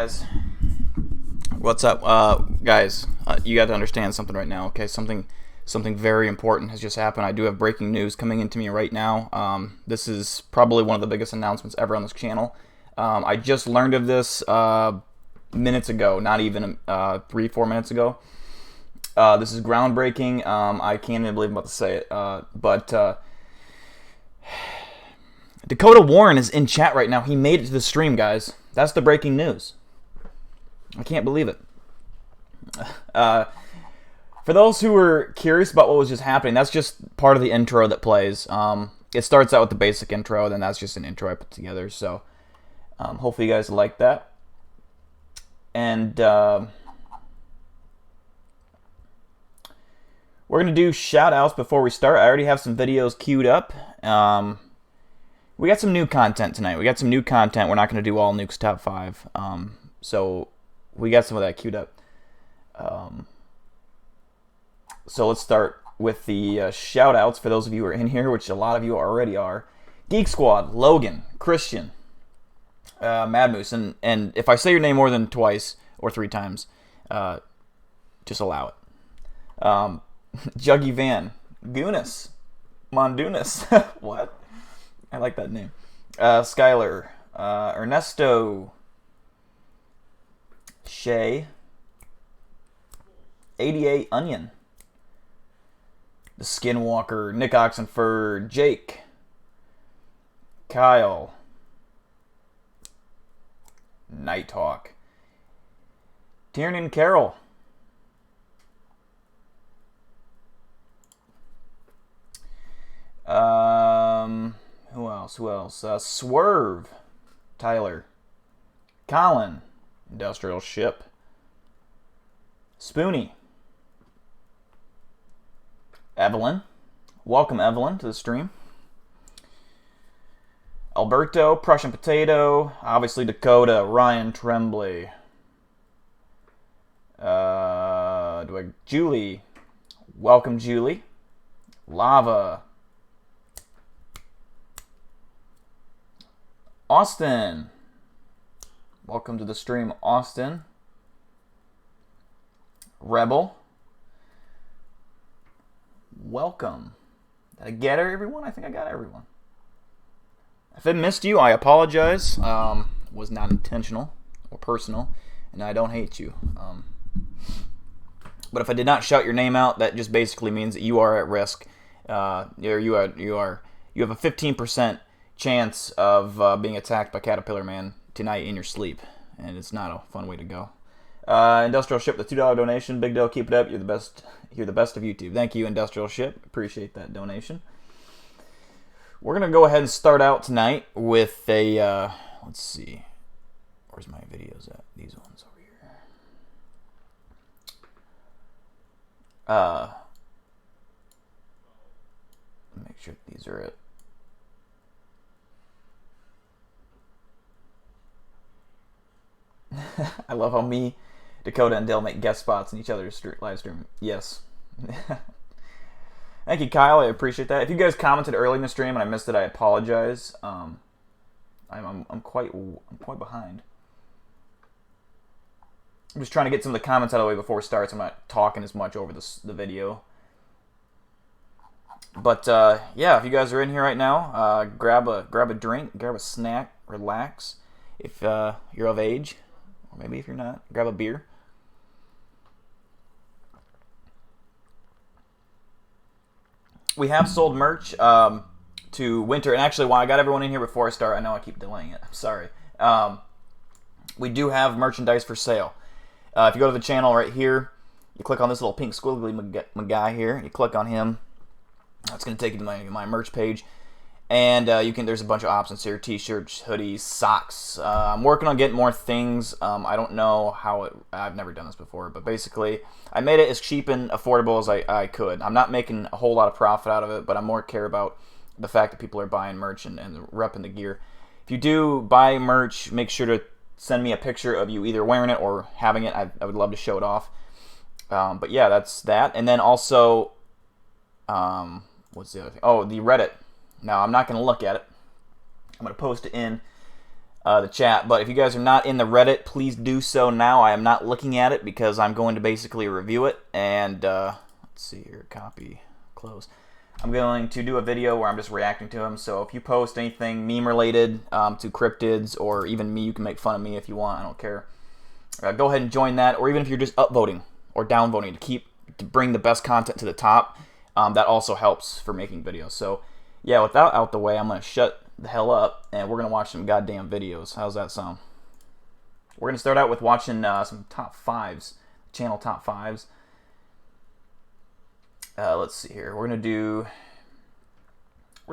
guys? What's up, guys? You got to understand something right now, okay? Something very important has just happened. I do have breaking news coming into me right now. This is probably one of the biggest announcements ever on this channel. I just learned of this minutes ago, not even 3-4 minutes ago. This is groundbreaking. I can't even believe I'm about to say it, but Dakota Warren is in chat right now. He made it to the stream, guys. That's the breaking news. I can't believe it. For those who were curious about what was just happening, that's just part of the intro that plays. It starts out with the basic intro, then that's just an intro I put together. So hopefully you guys like that. And we're going to do shout-outs before we start. I already have some videos queued up. We got some new content tonight. We're not going to do all Nuke's Top 5. So we got some of that queued up. So let's start with the shout-outs for those of you who are in here, which a lot of you already are. Geek Squad, Logan, Christian, Mad Moose. And if I say your name more than twice or 3 times, just allow it. Juggy Van, Gunas, Mondunas. What? I like that name. Skylar, Ernesto, Shay, 88 Onion, the Skinwalker, Nick Oxenford, Jake, Kyle, Nighthawk, Tiernan Carroll, Who else? Swerve, Tyler, Colin, Industrial Ship, Spoonie, Evelyn. Welcome, Evelyn, to the stream. Alberto, Prussian Potato, obviously Dakota, Ryan Tremblay, Julie. Welcome, Julie. Lava. Austin. Welcome to the stream, Austin. Rebel. Welcome. Did I get everyone? I think I got everyone. If I missed you, I apologize. Was not intentional or personal, and I don't hate you. But if I did not shout your name out, that just basically means that you are at risk. You have a 15% chance of being attacked by Caterpillar Man tonight in your sleep, and it's not a fun way to go. Industrial Ship, the $2 donation. Big deal, keep it up. You're the best. You're the best of YouTube. Thank you, Industrial Ship. Appreciate that donation. We're gonna go ahead and start out tonight with a. Let's see, where's my videos at? These ones over here. Make sure these are it. I love how me, Dakota, and Dale make guest spots in each other's live stream. Yes. Thank you, Kyle. I appreciate that. If you guys commented early in the stream and I missed it, I apologize. I'm quite behind. I'm just trying to get some of the comments out of the way before it starts. I'm not talking as much over the video. But yeah, if you guys are in here right now, grab a drink, grab a snack, relax. If you're of age, or maybe if you're not, grab a beer. We have sold merch to winter, and actually, while I got everyone in here before I start, I know I keep delaying it. I'm sorry. We do have merchandise for sale. If you go to the channel right here, you click on this little pink squiggly guy here. You click on him. That's going to take you to my merch page. And there's a bunch of options here: t-shirts, hoodies, socks. I'm working on getting more things. I don't know how I've never done this before, but basically, I made it as cheap and affordable as I could. I'm not making a whole lot of profit out of it, but I more care about the fact that people are buying merch and repping the gear. If you do buy merch, make sure to send me a picture of you either wearing it or having it. I would love to show it off. But yeah, that's that. And then also, what's the other thing? Oh, the Reddit. Now, I'm not going to look at it. I'm going to post it in the chat. But if you guys are not in the Reddit, please do so now. I am not looking at it because I'm going to basically review it. And let's see here, copy, close. I'm going to do a video where I'm just reacting to them. So if you post anything meme related to cryptids or even me, you can make fun of me if you want. I don't care. Go ahead and join that. Or even if you're just upvoting or downvoting to bring the best content to the top, that also helps for making videos. So yeah, with that out the way, I'm going to shut the hell up and we're going to watch some goddamn videos. How's that sound? We're going to start out with watching some top fives, channel top fives. Let's see here. We're going to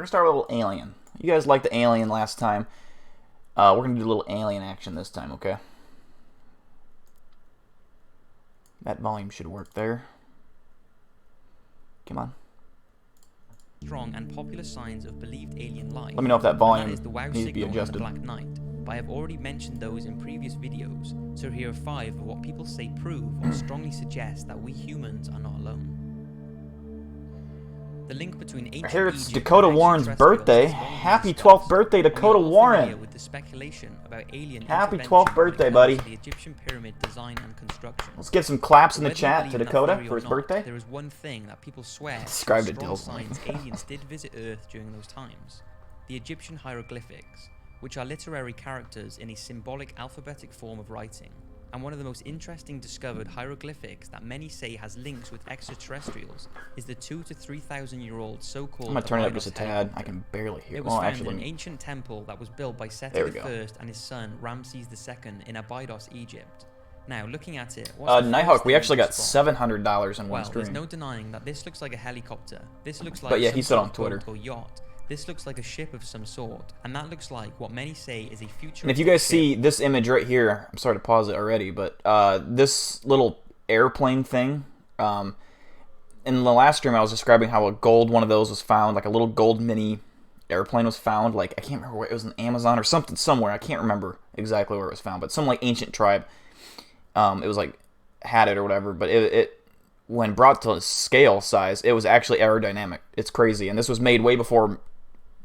start with a little alien. You guys liked the alien last time. We're going to do a little alien action this time, okay? That volume should work there. Come on. Strong and popular signs of believed alien life. Let me know if that volume is the wow needs to be signal and adjusted. the Black Knight, but I have already mentioned those in previous videos, so here are 5 of what people say prove or strongly suggest that we humans are not alone. The link between ancient I hear it's Egypt Dakota and Warren's extraterrestrials birthday. is long Happy discussed, 12th birthday, and we are Dakota all Warren. familiar with the speculation about alien Happy intervention 12th when it birthday, comes buddy. to the Egyptian pyramid design and construction. Let's get some claps in the Whether you chat believe to in that Dakota theory for or his not, birthday. There is one thing that people swear Described it strong Dill's signs aliens did visit Earth during those times. The Egyptian hieroglyphics, which are literary characters in a symbolic alphabetic form of writing, and one of the most interesting discovered hieroglyphics that many say has links with extraterrestrials is the 2,000 to 3,000 year old so-called I'm gonna turn it up Abydos just a tad. helicopter. I can barely hear. It was Well, found actually, in an ancient temple that was built by Seti There we I go. and his son Ramses II in Abydos, Egypt. Now, looking at it, what's the Nighthawk, first we thing actually you got spot? $700 in one Well, there's stream. no denying that this looks like a helicopter. This looks like But yeah, some he said sort on of Twitter. boat or yacht. This looks like a ship of some sort, and that looks like what many say is a future. And if you guys see this image right here, I'm sorry to pause it already, but this little airplane thing, in the last stream I was describing how a gold one of those was found, like a little gold mini airplane was found, like I can't remember where it was, in Amazon or something, somewhere, I can't remember exactly where it was found, but some like ancient tribe, it was like had it or whatever, but it when brought to scale size, it was actually aerodynamic. It's crazy, and this was made way before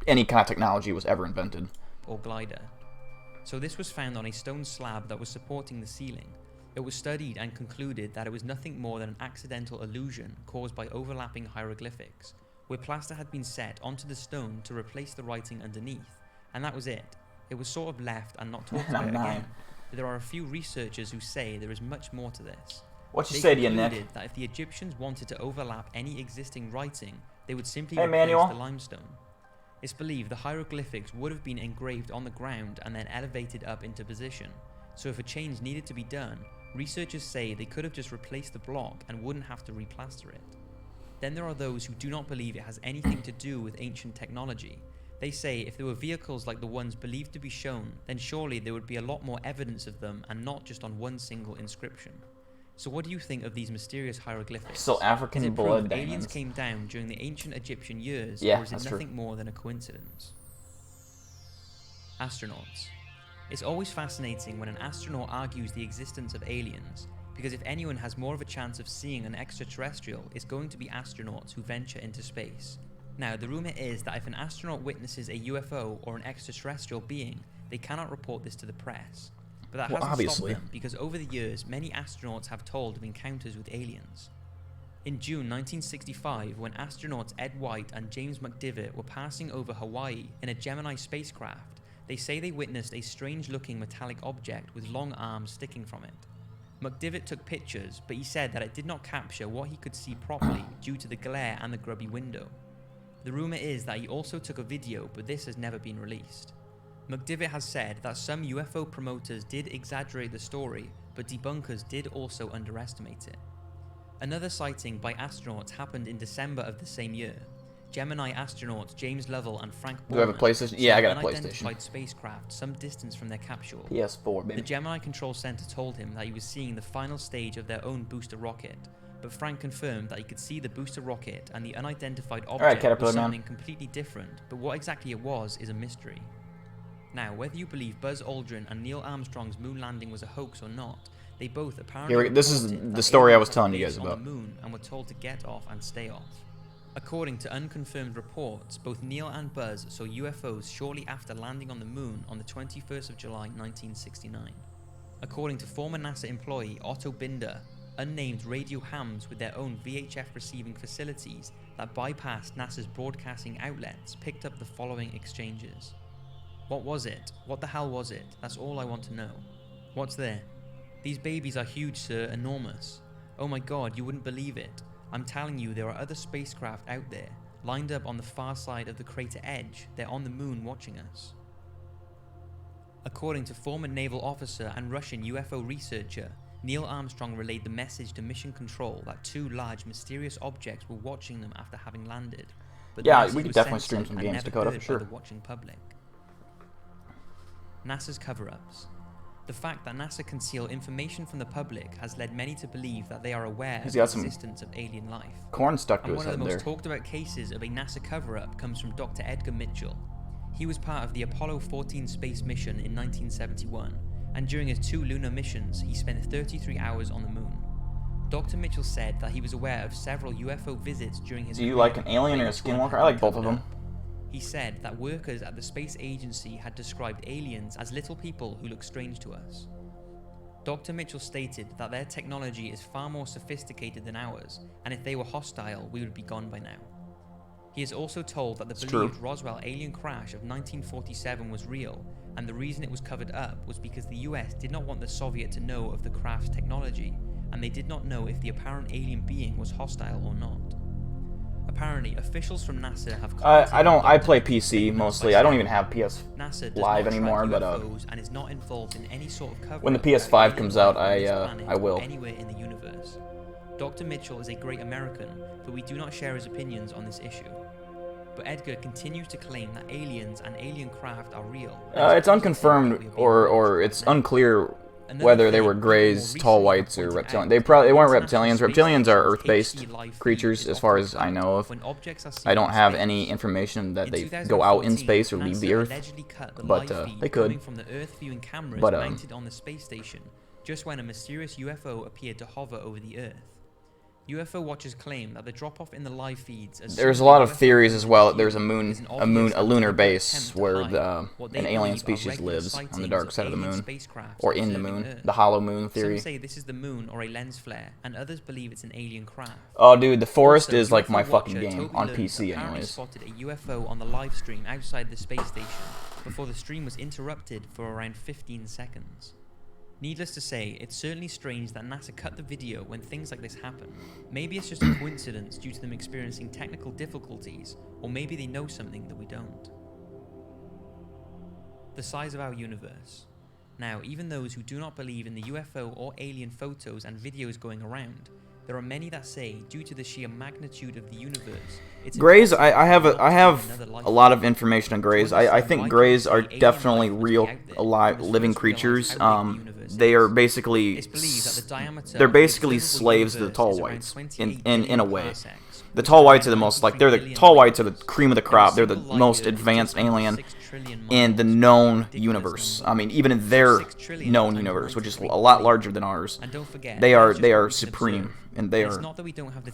any kind of technology was ever invented. Or glider. So this was found on a stone slab that was supporting the ceiling. It was studied and concluded that it was nothing more than an accidental illusion caused by overlapping hieroglyphics, where plaster had been set onto the stone to replace the writing underneath, and that was it. It was sort of left and not talked about again. But there are a few researchers who say there is much more to this. What you They say to you, concluded Nick? that if the Egyptians wanted to overlap any existing writing, they would simply Hey, replace Manuel. the limestone. It's believed the hieroglyphics would have been engraved on the ground and then elevated up into position. So if a change needed to be done, researchers say they could have just replaced the block and wouldn't have to replaster it. Then there are those who do not believe it has anything to do with ancient technology. They say if there were vehicles like the ones believed to be shown, then surely there would be a lot more evidence of them and not just on one single inscription. So what do you think of these mysterious hieroglyphics? Still African Is it blood proof aliens diamonds. came down during the ancient Egyptian years, Yeah, or is it that's nothing true. more than a coincidence? Astronauts. It's always fascinating when an astronaut argues the existence of aliens, because if anyone has more of a chance of seeing an extraterrestrial, it's going to be astronauts who venture into space. Now, the rumor is that if an astronaut witnesses a UFO or an extraterrestrial being, they cannot report this to the press. But that hasn't obviously. stopped them, because over the years, many astronauts have told of encounters with aliens. In June 1965, when astronauts Ed White and James McDivitt were passing over Hawaii in a Gemini spacecraft, they say they witnessed a strange-looking metallic object with long arms sticking from it. McDivitt took pictures, but he said that it did not capture what he could see properly due to the glare and the grubby window. The rumor is that he also took a video, but this has never been released. McDivitt has said that some UFO promoters did exaggerate the story, but debunkers did also underestimate it. Another sighting by astronauts happened in December of the same year. Gemini astronauts James Lovell and Frank Do I have a Borman PlayStation? Yeah, I got a saw an PlayStation. unidentified spacecraft some distance from their capsule. PS4, The baby. Gemini Control Center told him that he was seeing the final stage of their own booster rocket, but Frank confirmed that he could see the booster rocket and the unidentified object Caterpillar was Man. something completely different, but what exactly it was is a mystery. Now, whether you believe Buzz Aldrin and Neil Armstrong's moon landing was a hoax or not, they both apparently This is reported the that story I aliens was had a telling you base guys on about. the moon and were told to get off and stay off. According to unconfirmed reports, both Neil and Buzz saw UFOs shortly after landing on the moon on the 21st of July 1969. According to former NASA employee Otto Binder, unnamed radio hams with their own VHF receiving facilities that bypassed NASA's broadcasting outlets picked up the following exchanges. What was it? What the hell was it? That's all I want to know. What's there? These babies are huge, sir, enormous. Oh my god, you wouldn't believe it. I'm telling you, there are other spacecraft out there, lined up on the far side of the crater edge. They're on the moon watching us. According to former naval officer and Russian UFO researcher, Neil Armstrong relayed the message to Mission Control that two large mysterious objects were watching them after having landed. But yeah, we could definitely stream some games, Dakota, for sure. The watching public. NASA's cover-ups. The fact that NASA conceal information from the public has led many to believe that they are aware of the existence of alien life. Corn stuck to his head there. One of the most talked about cases of a NASA cover-up comes from Dr. Edgar Mitchell. He was part of the Apollo 14 space mission in 1971, and during his 2 lunar missions, he spent 33 hours on the moon. Dr. Mitchell said that he was aware of several UFO visits during his career. Do you like an alien or a skinwalker? I like both of them. He said that workers at the space agency had described aliens as little people who look strange to us. Dr. Mitchell stated that their technology is far more sophisticated than ours, and if they were hostile, we would be gone by now. He is also told that the believed Roswell alien crash of 1947 was real, and the reason it was covered up was because the US did not want the Soviet to know of the craft's technology, and they did not know if the apparent alien being was hostile or not. Apparently, officials from NASA have I play PC mostly. I don't even have PS Live anymore, but and is not involved in any sort of cover when the PS5 comes out, I will. Anywhere in the universe. Dr. Mitchell is a great American, but we do not share his opinions on this issue. But Edgar continues to claim that aliens and alien craft are real. It's unconfirmed, or it's unclear whether they were Greys, tall whites, or reptilians. They weren't reptilians. Reptilians are Earth-based creatures, as far as I know of. I don't have any information that they go out in space or leave the Earth, but they could. From the Earth viewing cameras but mounted on the space station, just when a mysterious UFO appeared to hover over the Earth. UFO watchers claim that the drop-off in the live feeds... There's a lot of theories as well that there's a lunar base where an alien species lives on the dark side of the moon, or in the moon, the hollow moon theory. Some say this is the moon or a lens flare, and others believe it's an alien craft. Oh, dude, The Forest is like my fucking game on PC, anyways. Spotted a UFO on the live stream outside the space station before the stream was interrupted for around 15 seconds. Needless to say, it's certainly strange that NASA cut the video when things like this happen. Maybe it's just a coincidence due to them experiencing technical difficulties, or maybe they know something that we don't. The size of our universe. Now, even those who do not believe in the UFO or alien photos and videos going around, there are many that say, due to the sheer magnitude of the universe, it's Greys, I have a lot of information on Greys. I think Greys are definitely real, alive, living creatures. They are basically slaves to the tall whites in a way. The tall whites are the tall whites are the cream of the crop. They're the most advanced alien in the known universe. I mean, even in their known universe, which is a lot larger than ours, they are supreme, and they are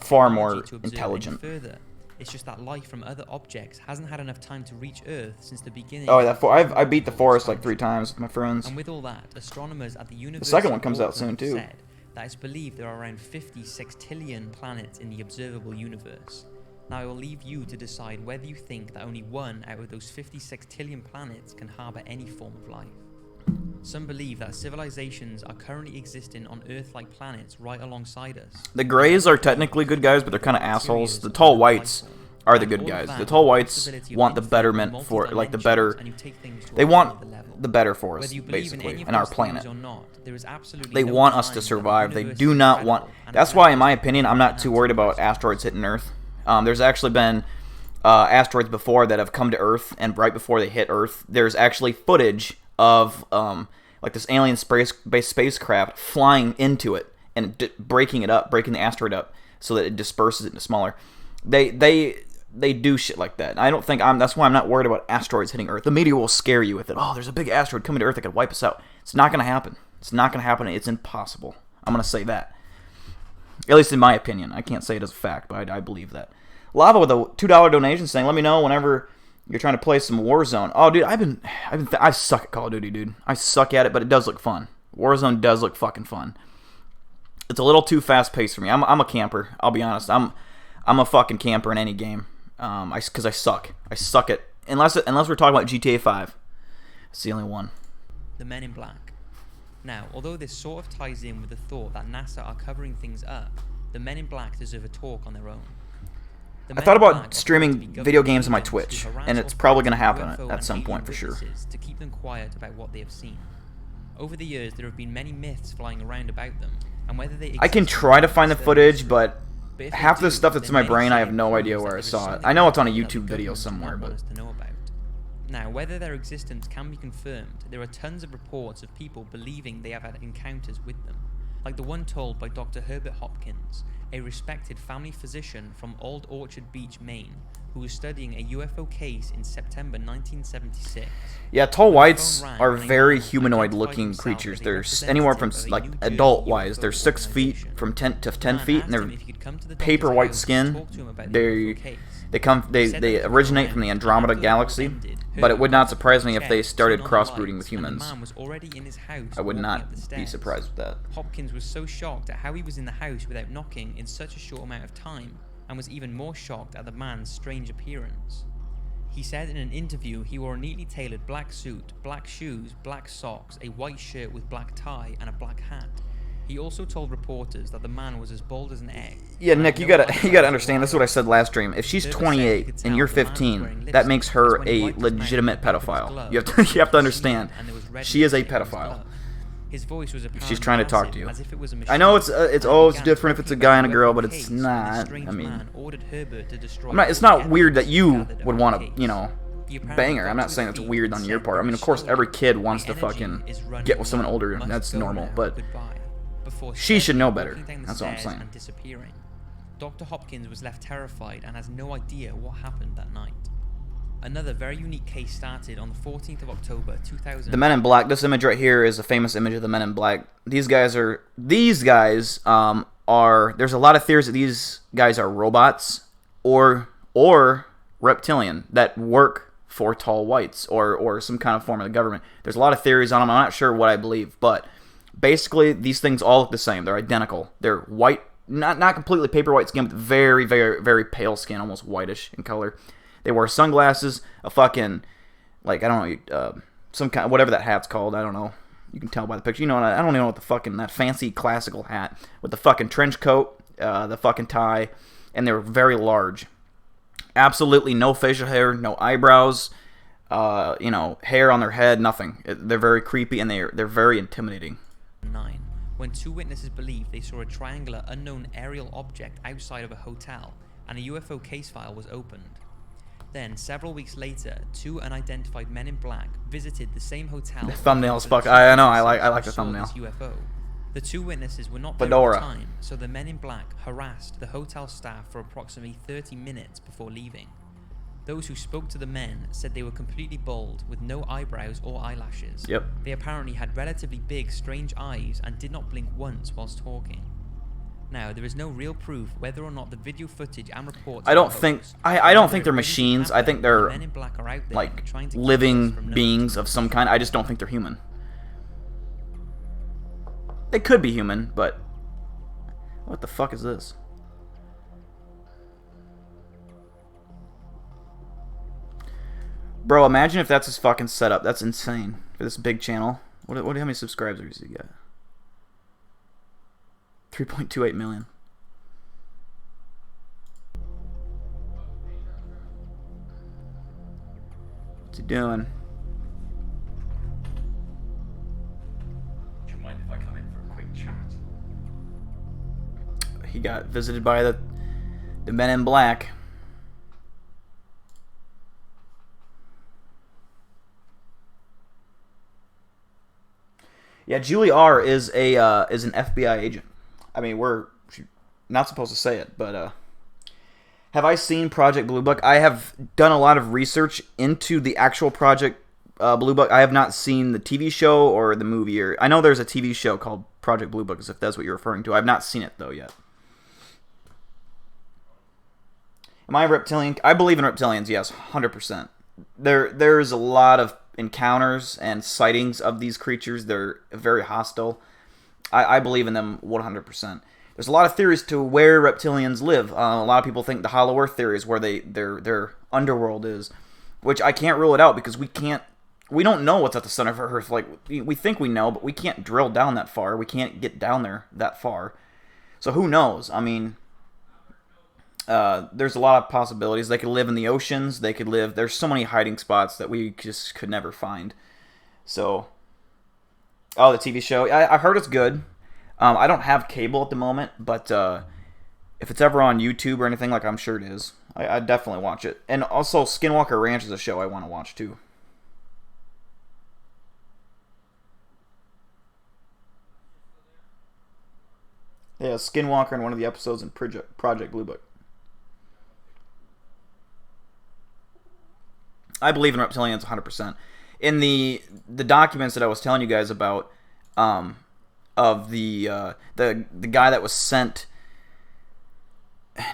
far more intelligent. It's just that life from other objects hasn't had enough time to reach Earth since the beginning. Oh, I beat The Forest like 3 times with my friends. And with all that, astronomers at the University the second one comes out soon too. Said that it's believed there are around 50 sextillion planets in the observable universe. Now I will leave you to decide whether you think that only one out of those 50 sextillion planets can harbour any form of life. Some believe that civilizations are currently existing on Earth-like planets right alongside us. The Greys are technically good guys, but they're kind of assholes. The tall whites are the good guys. The tall whites want the betterment for, like, the better... They want the better for us, basically, and our planet. They want us to survive. They do not want... That's why, in my opinion, I'm not too worried about asteroids hitting Earth. There's actually been asteroids before that have come to Earth, and right before they hit Earth, there's actually footage of like this alien space spacecraft flying into it and breaking the asteroid up so that it disperses it into smaller. They do shit like that. I don't think that's why I'm not worried about asteroids hitting Earth. The media will scare you with it. Oh, there's a big asteroid coming to Earth that could wipe us out. It's not going to happen. It's not going to happen. It's impossible. I'm going to say that. At least in my opinion. I can't say it as a fact, but I believe that. Lava with a $2 donation saying, "Let me know whenever you're trying to play some Warzone." Oh, dude, I suck at Call of Duty, dude. I suck at it, but it does look fun. Warzone does look fucking fun. It's a little too fast paced for me. I'm a camper. I'll be honest. I'm a fucking camper in any game. Because I suck. I suck at unless we're talking about GTA 5. It's the only one. The Men in Black. Now, although this sort of ties in with the thought that NASA are covering things up, the Men in Black deserve a talk on their own. I thought about streaming video games on my Twitch, and it's probably going to happen at some point for sure. To keep them quiet about what they have seen. Over the years, there have been many myths flying around about them, and whether they I can try to find the footage, but half of the stuff that's in my brain, I have no idea where I saw it. I know it's on a YouTube video somewhere, but... Now, whether their existence can be confirmed, there are tons of reports of people believing they have had encounters with them, like the one told by Dr. Herbert Hopkins, a respected family physician from Old Orchard Beach, Maine, who was studying a UFO case in September 1976. Yeah, tall whites are very humanoid-looking creatures. They're anywhere from, like, adult-wise, they're 6 feet from 10 to 10 feet, and they're paper white skin. They originate from the Andromeda galaxy, but it would not surprise me if they started crossbreeding with humans. I would not be surprised with that. Hopkins was so shocked at how he was in the house without knocking in such a short amount of time, and was even more shocked at the man's strange appearance. He said in an interview he wore a neatly tailored black suit, black shoes, black socks, a white shirt with black tie, and a black hat. He also told reporters that the man was as bald as an egg. Yeah, Nick, you gotta understand. This is what I said last stream. If she's 28 and you're 15, that makes her a legitimate pedophile. You have to understand. She is a pedophile. His voice was she's trying to talk to you. I know it's different if it's a guy and a girl, but it's not. I mean, it's not weird that you would want to, bang her. I'm not saying it's weird on your part. I mean, of course, every kid wants to fucking get with someone older. That's normal, but she should know better. That's all I'm saying. Dr. Hopkins was left terrified and has no idea what happened that night. Another very unique case started on the 14th of October 2000. The Men in Black. This image right here is a famous image of the Men in Black. These guys are. There's a lot of theories that these guys are robots or reptilian that work for tall whites or some kind of form of the government. There's a lot of theories on them. I'm not sure what I believe, but basically these things all look the same. They're identical. They're white, not completely paper white skin, but very, very, very pale skin, almost whitish in color. They wear sunglasses, a fucking, like, I don't know, some kind, whatever that hat's called, I don't know. You can tell by the picture. I don't even know what the fucking, that fancy classical hat with the fucking trench coat, the fucking tie, and they're very large. Absolutely no facial hair, no eyebrows, hair on their head, nothing. They're very creepy and they're very intimidating. 9, when 2 witnesses believed they saw a triangular unknown aerial object outside of a hotel, and a UFO case file was opened. Then, several weeks later, 2 unidentified men in black visited the same hotel. The thumbnail's fuck. I know. I like the thumbnail. UFO. The 2 witnesses were not there at the time, so the men in black harassed the hotel staff for approximately 30 minutes before leaving. Those who spoke to the men said they were completely bald, with no eyebrows or eyelashes. Yep. They apparently had relatively big, strange eyes and did not blink once whilst talking. Now, there is no real proof whether or not the video footage and reports... I don't think they're machines. I think they're, like, living beings of some kind. I just don't think they're human. They could be human, but... What the fuck is this? Bro, imagine if that's his fucking setup. That's insane. For this big channel. How many subscribers does he get? 3.28 million. What's he doing? Do you mind if I come in for a quick chat? He got visited by the Men in Black. Yeah, Julie R is an FBI agent. I mean, we're not supposed to say it, but have I seen Project Blue Book? I have done a lot of research into the actual Project Blue Book. I have not seen the TV show or the movie. I know there's a TV show called Project Blue Book, as if that's what you're referring to. I have not seen it, though, yet. Am I a reptilian? I believe in reptilians, yes, 100%. There's a lot of encounters and sightings of these creatures. They're very hostile. I believe in them 100%. There's a lot of theories to where reptilians live. A lot of people think the Hollow Earth theory is where their underworld is, which I can't rule it out because we don't know what's at the center of Earth. Like, we think we know, but we can't drill down that far. We can't get down there that far. So who knows? I mean, there's a lot of possibilities. They could live in the oceans. They could live... There's so many hiding spots that we just could never find. So... Oh, the TV show. I've heard it's good. I don't have cable at the moment, but if it's ever on YouTube or anything, like I'm sure it is, I'd definitely watch it. And also, Skinwalker Ranch is a show I want to watch too. Yeah, Skinwalker in one of the episodes in Project Blue Book. I believe in reptilians 100%. In the documents that I was telling you guys about, of the guy that was sent,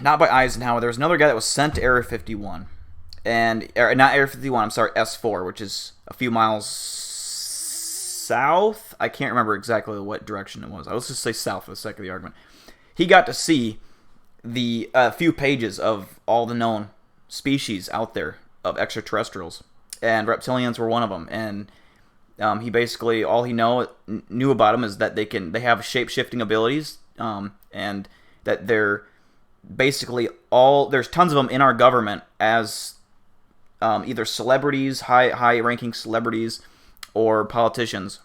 not by Eisenhower, there was another guy that was sent to Area 51, or not Area 51, I'm sorry, S4, which is a few miles south. I can't remember exactly what direction it was. Let's just say south for the sake of the argument. He got to see the few pages of all the known species out there of extraterrestrials, and reptilians were one of them. And he basically, all he knew about them is that they have shape-shifting abilities, and that they're basically there's tons of them in our government as either celebrities, high-ranking celebrities, or politicians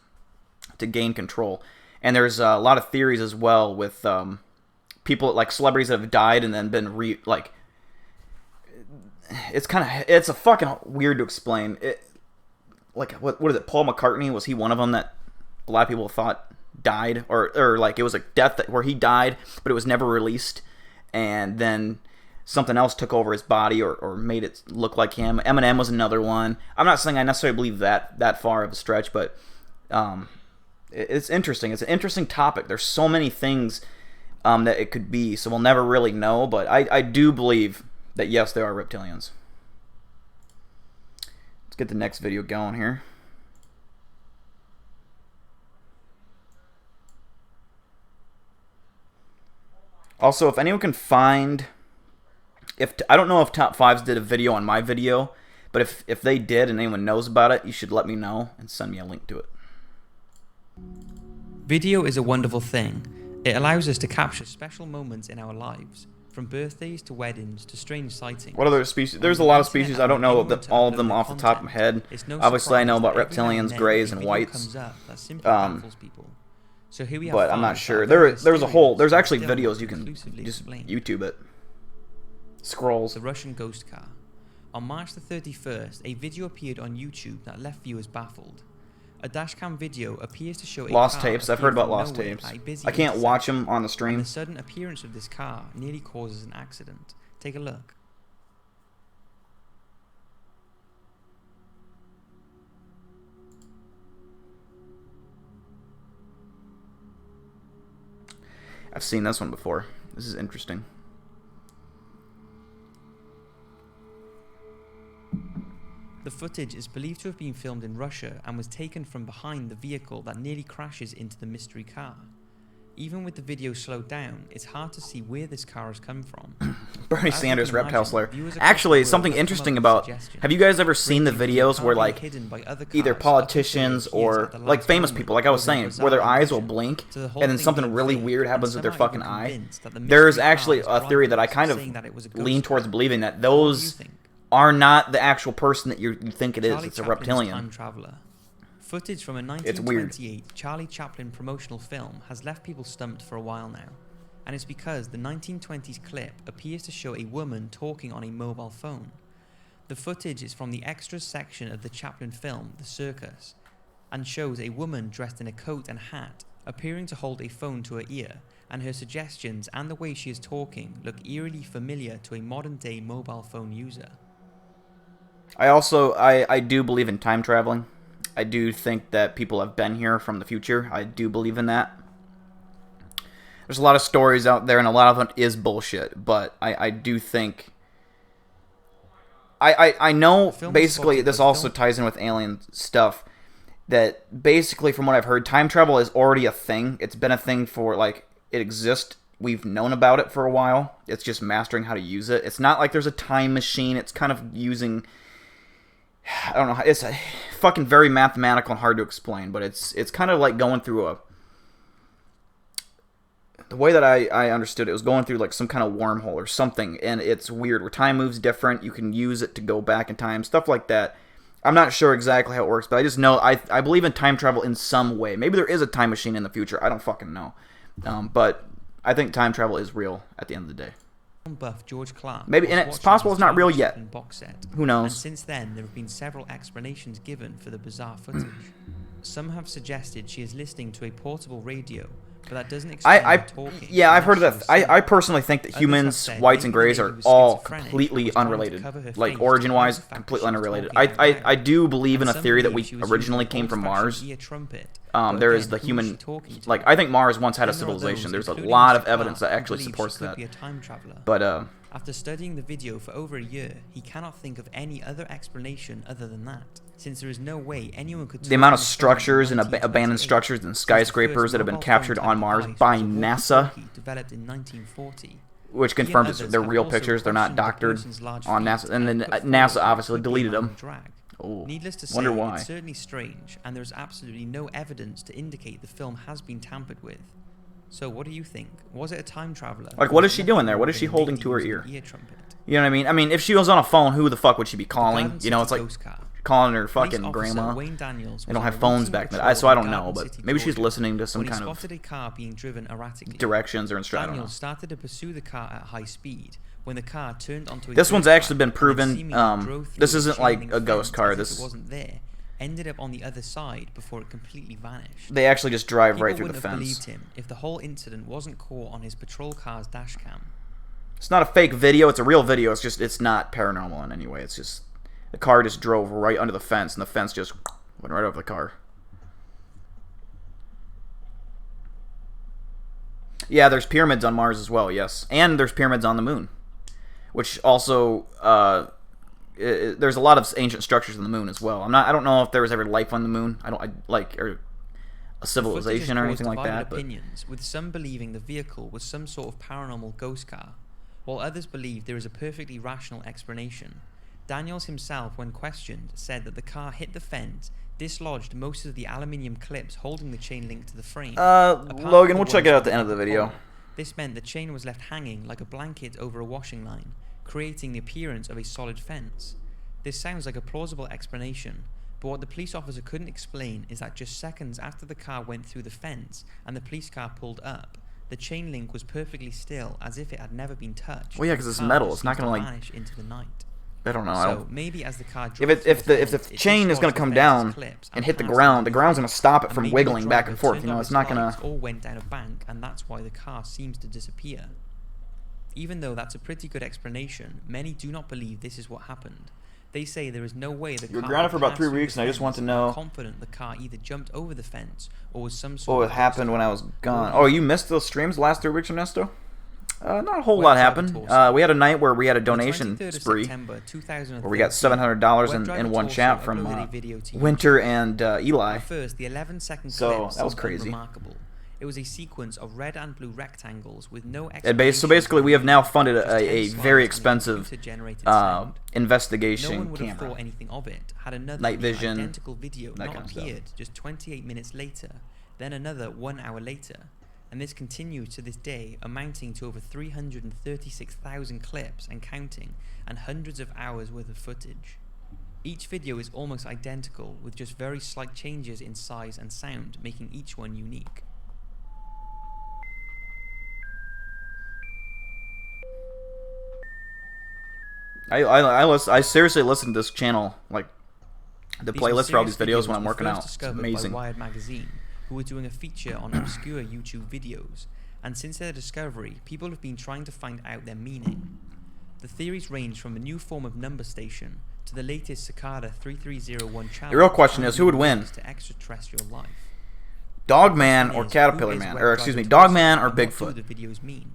to gain control. And there's a lot of theories as well with people, like celebrities that have died and then been it's a fucking weird to explain. Like, what is it? Paul McCartney, was he one of them that a lot of people thought died, or like it was a death where he died, but it was never released, and then something else took over his body or made it look like him. Eminem was another one. I'm not saying I necessarily believe that far of a stretch, but it's interesting. It's an interesting topic. There's so many things that it could be, so we'll never really know, but I do believe that yes, there are reptilians. Let's get the next video going here. Also, if anyone can find, I don't know if Top 5s did a video on my video, but if they did and anyone knows about it, you should let me know and send me a link to it. Video is a wonderful thing. It allows us to capture special moments in our lives, from birthdays to weddings to strange sightings. What other species? There's a lot of species. I don't know all of them off the top of my head. Obviously, I know about reptilians, greys, and whites. So here we have, but I'm not sure. There's actually videos you can just YouTube it. Scrolls. The Russian ghost car. On March the 31st, a video appeared on YouTube that left viewers baffled. A dashcam video appears to show a lost car tapes. I've heard about lost nowhere tapes. at a busy I can't watch them on the stream. And the sudden appearance of this car nearly causes an accident. Take a look. I've seen this one before. This is interesting. The footage is believed to have been filmed in Russia and was taken from behind the vehicle that nearly crashes into the mystery car. Even with the video slowed down, it's hard to see where this car has come from. Bernie Sanders, Reptile Slayer. Actually, something interesting about... Have you guys ever seen the videos where, like, either politicians or, like, famous people, like I was saying, where their eyes will blink and then something really weird happens with their fucking eye? There's actually a theory that I kind of lean towards believing that those are not the actual person that you think it is. It's a reptilian. Footage from a 1928 Charlie Chaplin promotional film has left people stumped for a while now, and it's because the 1920s clip appears to show a woman talking on a mobile phone. The footage is from the extras section of the Chaplin film, The Circus, and shows a woman dressed in a coat and hat appearing to hold a phone to her ear, and her suggestions and the way she is talking look eerily familiar to a modern-day mobile phone user. I do believe in time traveling. I do think that people have been here from the future. I do believe in that. There's a lot of stories out there, and a lot of it is bullshit, but I do think I know film was basically spotted this by also film- ties in with alien stuff. That basically, from what I've heard, time travel is already a thing. It's been a thing for, like, it exists. We've known about it for a while. It's just mastering how to use it. It's not like there's a time machine. It's kind of using... I don't know. It's fucking very mathematical and hard to explain, but it's kind of like going through a... The way that I understood it was going through like some kind of wormhole or something, and it's weird. Where time moves different, you can use it to go back in time, stuff like that. I'm not sure exactly how it works, but I just know I believe in time travel in some way. Maybe there is a time machine in the future. I don't fucking know. But I think time travel is real at the end of the day. buff George Clark Maybe, was and it's watching possible the it's not real Strange yet. Shipment box set. Who knows? And since then, there have been several explanations given for the bizarre footage. Some have suggested she is listening to a portable radio, but that doesn't explain her talking. Yeah, I've heard of unless that. she was I personally think that Others have humans, said whites and maybe the grays, lady are was all schizophrenic and completely was trying to unrelated. cover her Like, face origin-wise, to hide the fact completely that she was unrelated. talking out loud. I do believe in And a some theory that believe we she was originally using an came from old-fashioned Mars. ear trumpet. There But is the again, who is she human... talking to? Like, I think Mars once had a Then there are civilization. those, There's a including lot Mr. of evidence Clark, that who actually believe supports she could that. be a time traveler. But, After studying the video for over a year, he cannot think of any other explanation other than that, since there is no way anyone could... the amount of structures and abandoned structures and skyscrapers that have been captured on Mars by NASA, developed in 1940. which confirms they're real pictures, they're not doctored on NASA, and then NASA obviously deleted them. Oh, Needless to say, wonder why. it's certainly strange, and there is absolutely no evidence to indicate the film has been tampered with. So what do you think? Was it a time traveler? Like, what is she doing there? What is she holding to her ear? Trumpet? You know what I mean? I mean, if she was on a phone, who the fuck would she be calling? You know, it's like calling her fucking grandma. They don't have phones back then, so I don't know, but maybe she's listening to some kind of a car being driven erratically. directions or instructions. Daniel started to pursue the car at high speed when the car turned onto a This one's dirt actually track been and proven. seemingly drove through This a isn't chain like link a ghost fence car. as if This it wasn't there. Ended up on the other side before it completely vanished. they actually just drive People right through the wouldn't have fence. believed him if the whole incident wasn't caught on his patrol car's dash cam. It's not a fake video. It's a real video. It's just it's not paranormal in any way. It's just the car just drove right under the fence, and the fence just went right over the car. Yeah, there's pyramids on Mars as well. Yes, and there's pyramids on the moon, which also there's a lot of ancient structures on the moon as well. I don't know if there was ever life on the moon. Or a civilization or anything like that. But Opinions, with some believing the vehicle was some sort of paranormal ghost car, while others believe there is a perfectly rational explanation. Daniels himself, when questioned, said that the car hit the fence, dislodged most of the aluminium clips holding the chain link to the frame. Logan, we'll check it out at the end of the video. This meant the chain was left hanging like a blanket over a washing line, creating the appearance of a solid fence. This sounds like a plausible explanation, but what the police officer couldn't explain is that just seconds after the car went through the fence and the police car pulled up, the chain link was perfectly still, as if it had never been touched. Well, yeah, because it's metal. It's not going to, like, vanish into the night. I don't know. So maybe as the car If the chain is going to come down and hit the ground's going to stop it from wiggling back and forth. You know, it's not going to... all went down a bank, and that's why the car seems to disappear. Even though that's a pretty good explanation, many do not believe this is what happened. They say there is no way the car... You're grounded for about 3 weeks, and I just want to know... confident the car either jumped over the fence or was some What sort of... happened when I was gone? Oh, you missed those streams the last 3 weeks, Ernesto? Not a whole lot happened. We had a night where we had a donation spree where we got $700 in one chat from Winter and Eli. First, the 11-second So that was crazy. Remarkable. It was a sequence of red and blue rectangles with no So basically, we have now funded a very expensive investigation no one would have camera. thought anything of it. Had another Night vision, identical video that not kind of stuff. appeared just 28 minutes later, then another 1 hour later, and this continues to this day, amounting to over 336,000 clips and counting, and hundreds of hours worth of footage. Each video is almost identical, with just very slight changes in size and sound, making each one unique. I seriously listen to this channel, like the playlist for all these videos when I'm working out. It's amazing. By Wired magazine, who were doing a feature on obscure YouTube videos, and since their discovery, people have been trying to find out their meaning. The theories range from a new form of number station to the latest Cicada 3301 challenge. The real question is, who would win? To extraterrestrial life. Dogman or Caterpillar Man, or excuse me, Dogman or What do Bigfoot? the videos mean?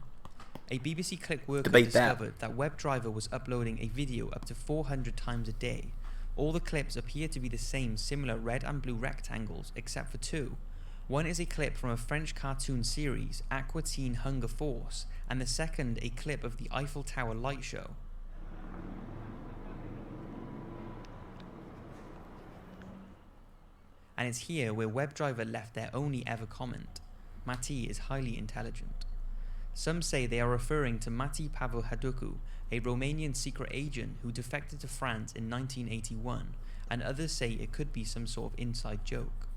A BBC clip worker Debate that. discovered that WebDriver was uploading a video up to 400 times a day. All the clips appear to be the same similar red and blue rectangles, except for two. One is a clip from a French cartoon series, Aqua Teen Hunger Force, and the second a clip of the Eiffel Tower light show. And it's here where WebDriver left their only ever comment. Mati is highly intelligent. Some say they are referring to Mati Pavlohaducu, a Romanian secret agent who defected to France in 1981, and others say it could be some sort of inside joke.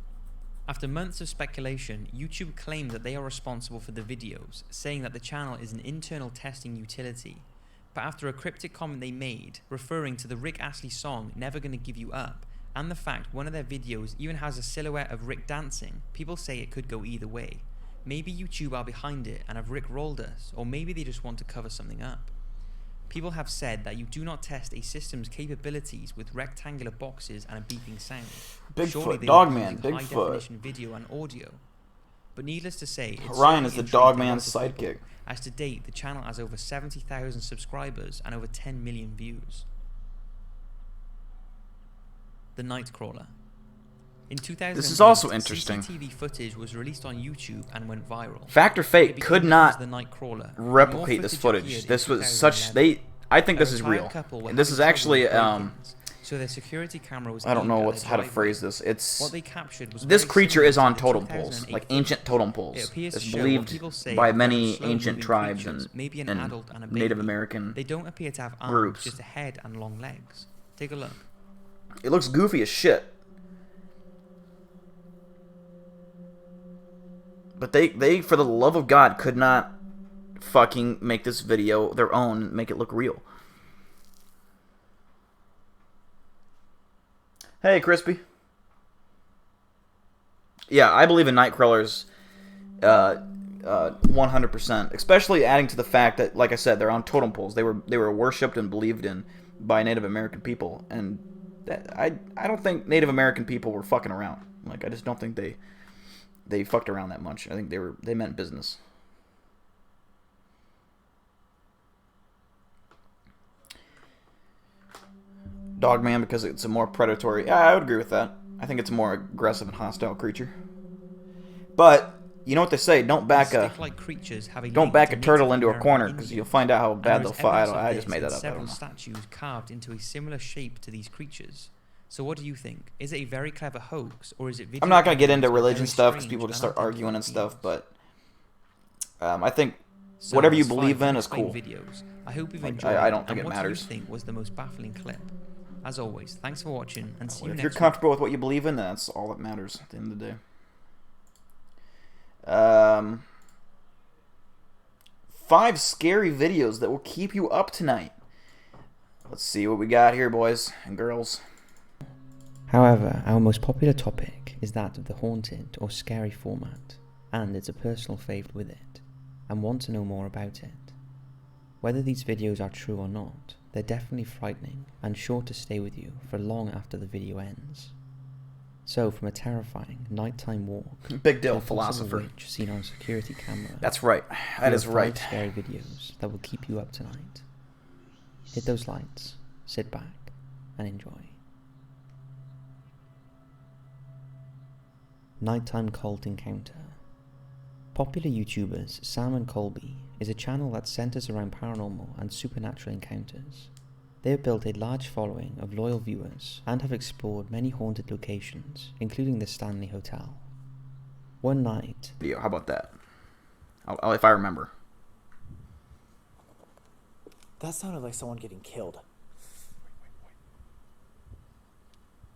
After months of speculation, YouTube claimed that they are responsible for the videos, saying that the channel is an internal testing utility. But after a cryptic comment they made, referring to the Rick Astley song Never Gonna Give You Up, and the fact one of their videos even has a silhouette of Rick dancing, people say it could go either way. Maybe YouTube are behind it and have Rick rolled us, or maybe they just want to cover something up. People have said that you do not test a system's capabilities with rectangular boxes and a beeping sound. Bigfoot, Dogman, High Bigfoot. definition video and audio. But needless to say, it's Ryan is the certainly Dogman's intriguing to sidekick. people, as to date the channel has over 70,000 subscribers and over 10 million views. The Nightcrawler. In 2008, This is also interesting. CCTV footage was released on YouTube and went viral. Fact or It Fate became could known not as the Nightcrawler. replicate More this footage footage. appeared This in was such 2011. I think this A is retired real. couple were And this having is trouble actually with break-ins, so their security camera was I don't aimed know at what's their how to driveway. phrase this. It's What they captured was this very creature similar is on to the totem poles, 2008 like footage. ancient totem It poles. appears It's to show what believed people say by are many slow-moving ancient tribes creatures, maybe an and adult and a Native baby. American They don't appear to have arms, groups. just a head and long legs. Take a look. It looks goofy as shit. But they for the love of God could not fucking make this video their own and make it look real. Hey, Crispy. Yeah, I believe in Nightcrawlers 100%. Especially adding to the fact that, like I said, they're on totem poles. They were worshipped and believed in by Native American people. And I don't think Native American people were fucking around. Like, I just don't think they fucked around that much. I think they meant business. Dogman because it's a more predatory. Yeah, I would agree with that. I think it's a more aggressive and hostile creature. But you know what they say? Don't back a turtle into a corner because you'll find out how bad they'll fight. I just made that up. I don't know. Several statues carved into a similar shape to these creatures. So what do you think? Is it a very clever hoax, or is it? I'm not gonna get into religion stuff because people just start arguing and stuff. But I think whatever you believe in is cool. Videos. I hope you've enjoyed. I don't think it it matters. matters. What do you think was the most baffling clip? As always, thanks for watching, and see you If next you're week. comfortable with what you believe in, that's all that matters at the end of the day. 5 scary videos that will keep you up tonight. Let's see what we got here, boys and girls. However, our most popular topic is that of the haunted or scary format, and it's a personal favourite with it, and want to know more about it. Whether these videos are true or not, they're definitely frightening and sure to stay with you for long after the video ends. So, from a terrifying nighttime walk Big deal, to a possible philosopher. witch seen on security camera, That's right. That we is have right. 5 scary videos that will keep you up tonight. Hit those lights, sit back, and enjoy. Nighttime Cult Encounter. Popular YouTubers Sam and Colby is a channel that centers around paranormal and supernatural encounters. They have built a large following of loyal viewers and have explored many haunted locations, including the Stanley Hotel. One night, Video. How about that? If I remember. That sounded like someone getting killed.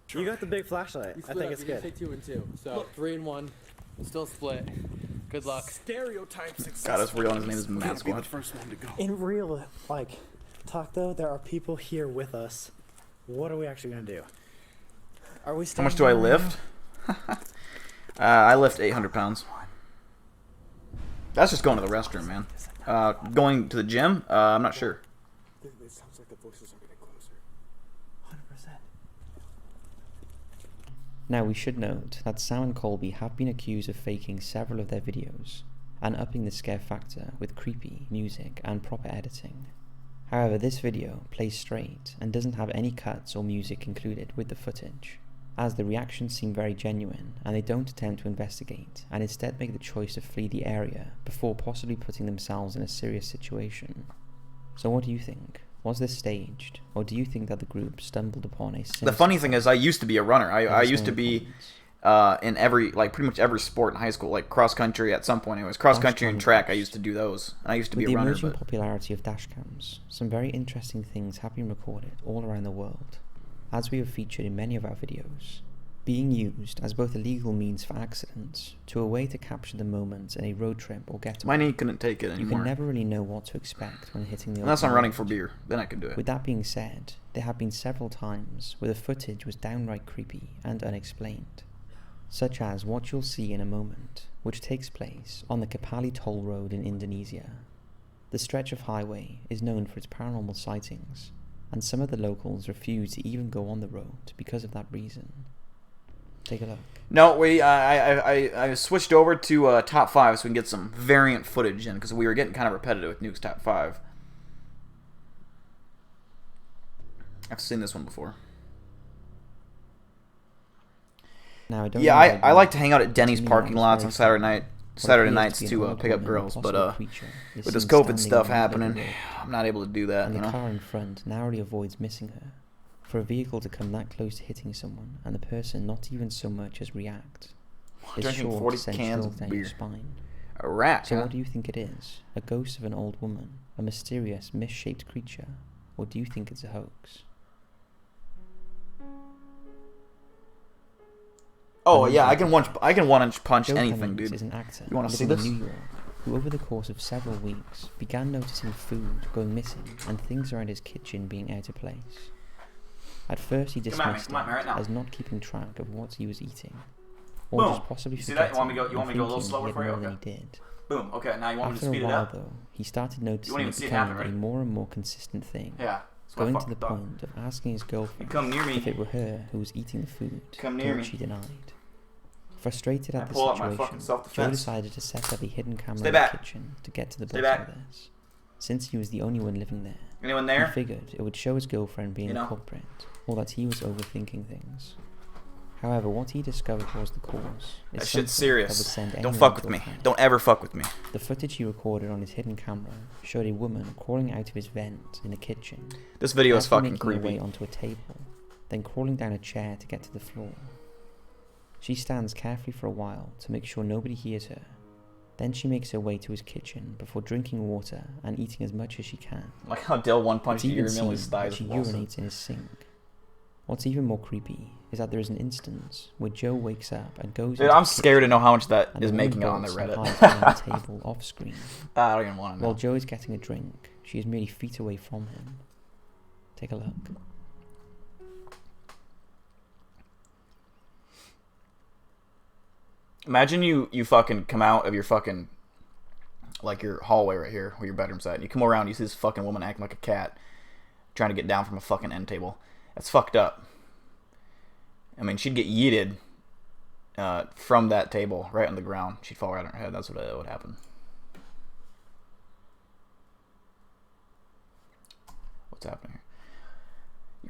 You got the big flashlight. I think it's good. Take 2 and 2. So 3 and 1. Still split. Good luck. Stereotypes exist. God, it's real and his name is We gotta be the Masquad. first one to go. In real, talk though, there are people here with us. What are we actually gonna do? Are we? How much do I lift? I lift 800 pounds. That's just going to the restroom, man. Going to the gym? I'm not sure. It sounds like the voices are getting closer. 100%. Now we should note that Sam and Colby have been accused of faking several of their videos, and upping the scare factor with creepy music and proper editing. However, this video plays straight and doesn't have any cuts or music included with the footage, as the reactions seem very genuine and they don't attempt to investigate and instead make the choice to flee the area before possibly putting themselves in a serious situation. So what do you think? Was this staged, or do you think that the group stumbled upon a sinister... The funny thing is, I used to be a runner. I used to be in every, like, pretty much every sport in high school, like cross country at some point. Anyways, cross country and track, I used to do those. I used to be a runner. With the emerging popularity of dashcams, some very interesting things have been recorded all around the world, as we have featured in many of our videos, being used as both a legal means for accidents to a way to capture the moments in a road trip or getaway. My knee couldn't take it anymore. You can never really know what to expect when hitting the Unless I'm open running road. for beer, then I can do it. With that being said, there have been several times where the footage was downright creepy and unexplained, such as what you'll see in a moment, which takes place on the Kapali toll road in Indonesia. The stretch of highway is known for its paranormal sightings, and some of the locals refuse to even go on the road because of that reason. Take a look. No, I switched over to top 5 so we can get some variant footage in, because we were getting kind of repetitive with Nuke's top 5. I've seen this one before. Now, I like to hang out at Denny's parking lots on Saturday nights to pick up girls, but with this COVID stuff happening, I'm not able to do that. And you the know? car in front narrowly avoids missing her. For a vehicle to come that close to hitting someone and the person not even so much as react is Drinking sure 40 to send cans chills of down beer. your spine. A rat, So huh? what do you think it is? A ghost of an old woman? A mysterious, misshaped creature? Or do you think it's a hoax? Oh yeah, I can one-inch punch Joe anything, Cummings dude. is an actor You wanna see living this? in New York who over the course of several weeks began noticing food going missing and things around his kitchen being out of place. At first he dismissed come at me right it now. as not keeping track of what he was eating, or Boom. just possibly You see that? You want me forgetting to go? You want and me to go a little thinking slower he had for you? more than Okay. he did. Boom. Okay, now you want me to After speed a it while up? though, he started noticing even it see it becoming happen, right? a more and more consistent thing, Yeah. That's what I going to the fucking thought. point of asking his girlfriend come near me. if it were her who was eating the food, Come to near which me. she denied. Frustrated I at the pull out my situation, fucking Joe self-defense. decided to set up a hidden camera Stay in the back. kitchen to get to the Stay bottom back. of this. Since he was the only one living there, Anyone he there? figured it would show his girlfriend being You know? the culprit, or that he was overthinking things. However, what he discovered was the cause. That is shit's something that would serious. send Don't anyone fuck with into a me. panic. Don't ever fuck with me. The footage he recorded on his hidden camera showed a woman crawling out of his vent in the kitchen, This video is carefully fucking making her way creepy. onto a table, then crawling down a chair to get to the floor. She stands carefully for a while to make sure nobody hears her. Then she makes her way to his kitchen before drinking water and eating as much as she can. Like how Dill one punched It's even your seen Millie's that thighs she with Wilson. urinates in his sink. What's even more creepy is that there is an instance where Joe wakes up and goes Dude, into I'm the scared to kitchen know how much that and is the woman making it on the bolts and Reddit. hides behind the table off screen. I don't even want to While know. Joe is getting a drink, she is merely feet away from him. Take a look. Imagine you fucking come out of your fucking, like your hallway right here where your bedroom's at, and you come around, you see this fucking woman acting like a cat, trying to get down from a fucking end table. That's fucked up. I mean, she'd get yeeted from that table right on the ground. She'd fall right on her head. That's what would happen. What's happening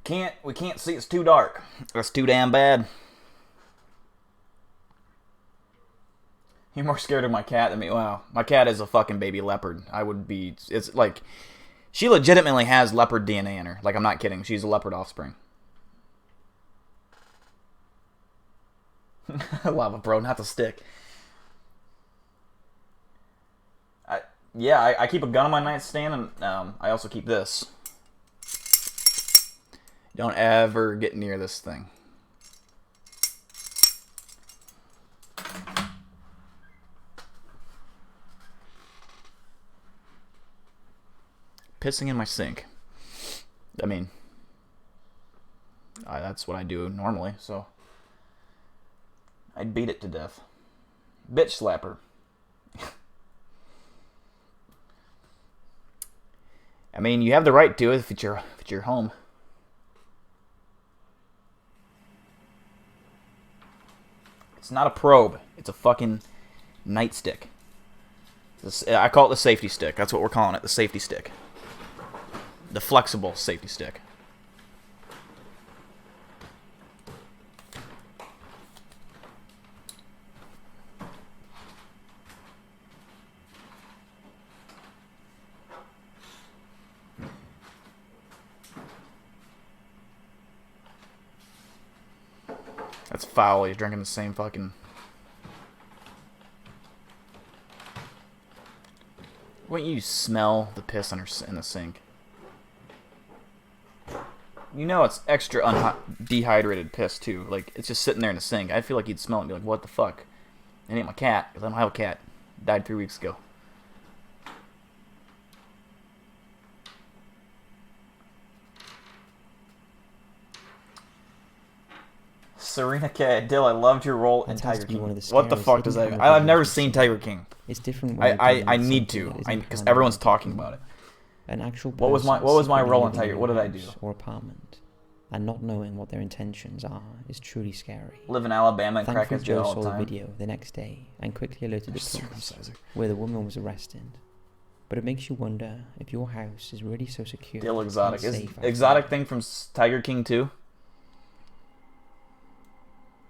here? We can't see. It's too dark. That's too damn bad. You're more scared of my cat than me. Wow, my cat is a fucking baby leopard. I would be. It's like she legitimately has leopard DNA in her. Like, I'm not kidding. She's a leopard offspring. Lava, bro, not the stick. I keep a gun on my nightstand, and I also keep this. Don't ever get near this thing. Pissing in my sink. I mean, that's what I do normally, so I'd beat it to death. Bitch slapper. I mean, you have the right to it if it's your home. It's not a probe. It's a fucking nightstick. I call it the safety stick. That's what we're calling it, the safety stick. The flexible safety stick. That's foul. He's drinking the same fucking... Why don't you smell the piss in the sink? You know it's extra dehydrated piss, too. Like, it's just sitting there in the sink. I feel like you'd smell it and be like, what the fuck? It ain't my cat, because I don't have a cat. Died 3 weeks ago. Serena K. Dill, I loved your role in Tiger King. What the fuck does that mean? I've never seen Tiger King. It's different. I need to, because everyone's talking about it. An actual what was my role in Tiger? What did I do? Or apartment, and not knowing what their intentions are is truly scary. Live in Alabama and crack his jail all the Joe saw time. the video the next day and quickly alerted the police, where the woman was arrested. But it makes you wonder if your house is really so secure. Dill Exotic. Is Exotic thing from Tiger King 2?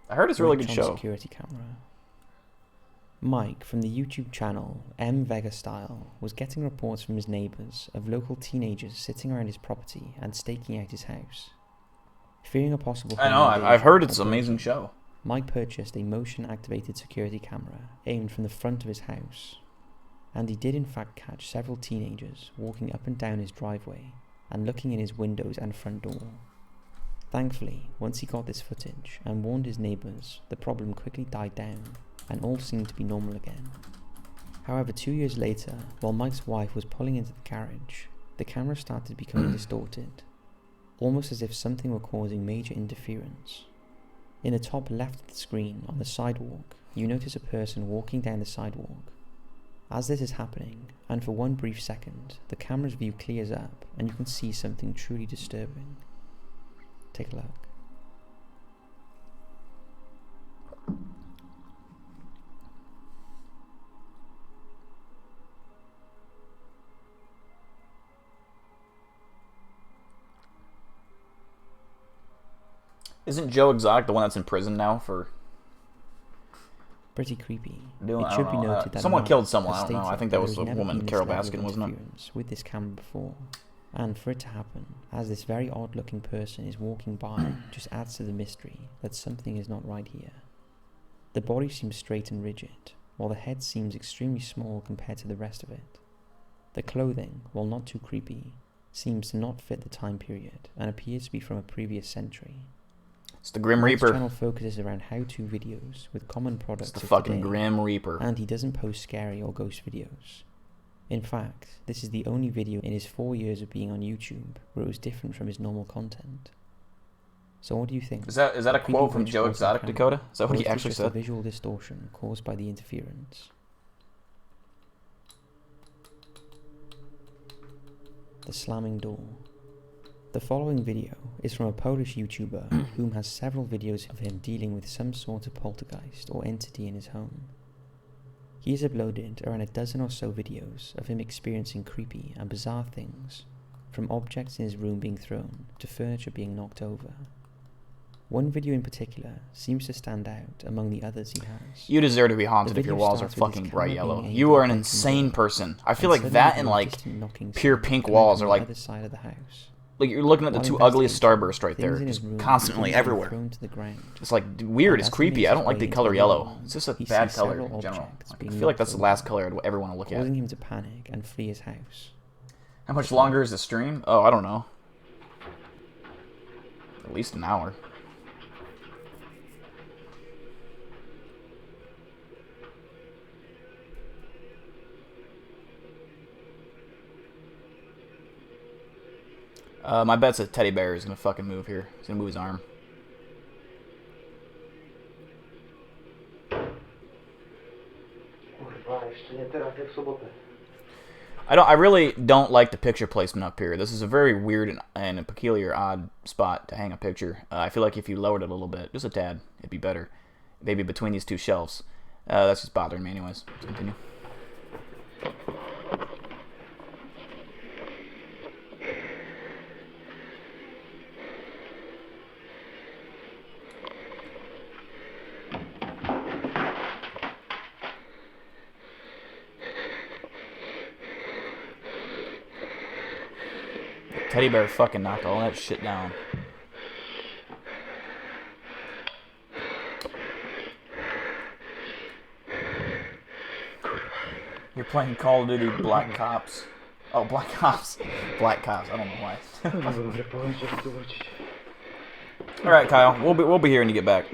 I heard it's a really good show. Security camera. Mike from the YouTube channel M Vega Style was getting reports from his neighbors of local teenagers sitting around his property and staking out his house. Fearing a possible... I know, I've heard it's an amazing show. Mike purchased a motion-activated security camera aimed from the front of his house. And he did in fact catch several teenagers walking up and down his driveway and looking in his windows and front door. Thankfully, once he got this footage and warned his neighbours, the problem quickly died down and all seemed to be normal again. However, 2 years later, while Mike's wife was pulling into the garage, the camera started becoming distorted, almost as if something were causing major interference. In the top left of the screen, on the sidewalk, you notice a person walking down the sidewalk. As this is happening, and for one brief second, the camera's view clears up and you can see something truly disturbing. Take a look. Isn't Joe Exotic the one that's in prison now for... Pretty creepy. It should be noted that someone Mike killed someone, has I don't know. I stated think that was there the has never woman, been Carol this level of Baskin, wasn't it? interference with this camera before. And for it to happen, as this very odd-looking person is walking by, just adds to the mystery that something is not right here. The body seems straight and rigid, while the head seems extremely small compared to the rest of it. The clothing, while not too creepy, seems to not fit the time period and appears to be from a previous century. It's the Grim Mike's Reaper. channel focuses around how-to videos with common products It's the of fucking today, Grim Reaper. and he doesn't post scary or ghost videos. In fact, this is the only video in his 4 years of being on YouTube where it was different from his normal content. So what do you think? Is that a Creepy quote from bridge Joe towards the Exotic, camera, Dakota? Is that or what he is this actually just a said? visual distortion caused by the interference? The slamming door. The following video is from a Polish YouTuber whom has several videos of him dealing with some sort of poltergeist or entity in his home. He has uploaded around a dozen or so videos of him experiencing creepy and bizarre things, from objects in his room being thrown to furniture being knocked over. One video in particular seems to stand out among the others he has. You deserve to be haunted The if your video walls are starts with his fucking camera bright yellow. being aimed You at are an the bedroom insane door, person. I feel and like suddenly that you and hear a like distant knocking pure sound pink coming walls from are the like other side of the house. you're looking at the While two ugliest investigating, starbursts right things there, in his just room constantly begin to be everywhere. thrown to the ground. It's like weird. And It's as he creepy. makes I don't his like way the into color the yellow. room, It's just a he bad sees color several in general. objects Like, I being feel like that's knocked the last over, color I'd ever want to look at. causing him to panic and flee his house. How much longer is the stream? Oh, I don't know. At least an hour. My bet's a teddy bear is gonna fucking move here. He's gonna move his arm. I really don't like the picture placement up here. This is a very weird and a peculiar, odd spot to hang a picture. I feel like if you lowered it a little bit, just a tad, it'd be better. Maybe between these two shelves. That's just bothering me anyways. Let's continue. Teddy bear fucking knocked all that shit down. You're playing Call of Duty Black Cops. Oh, Black Ops. Black Cops. I don't know why. All right, Kyle. We'll be here when you get back.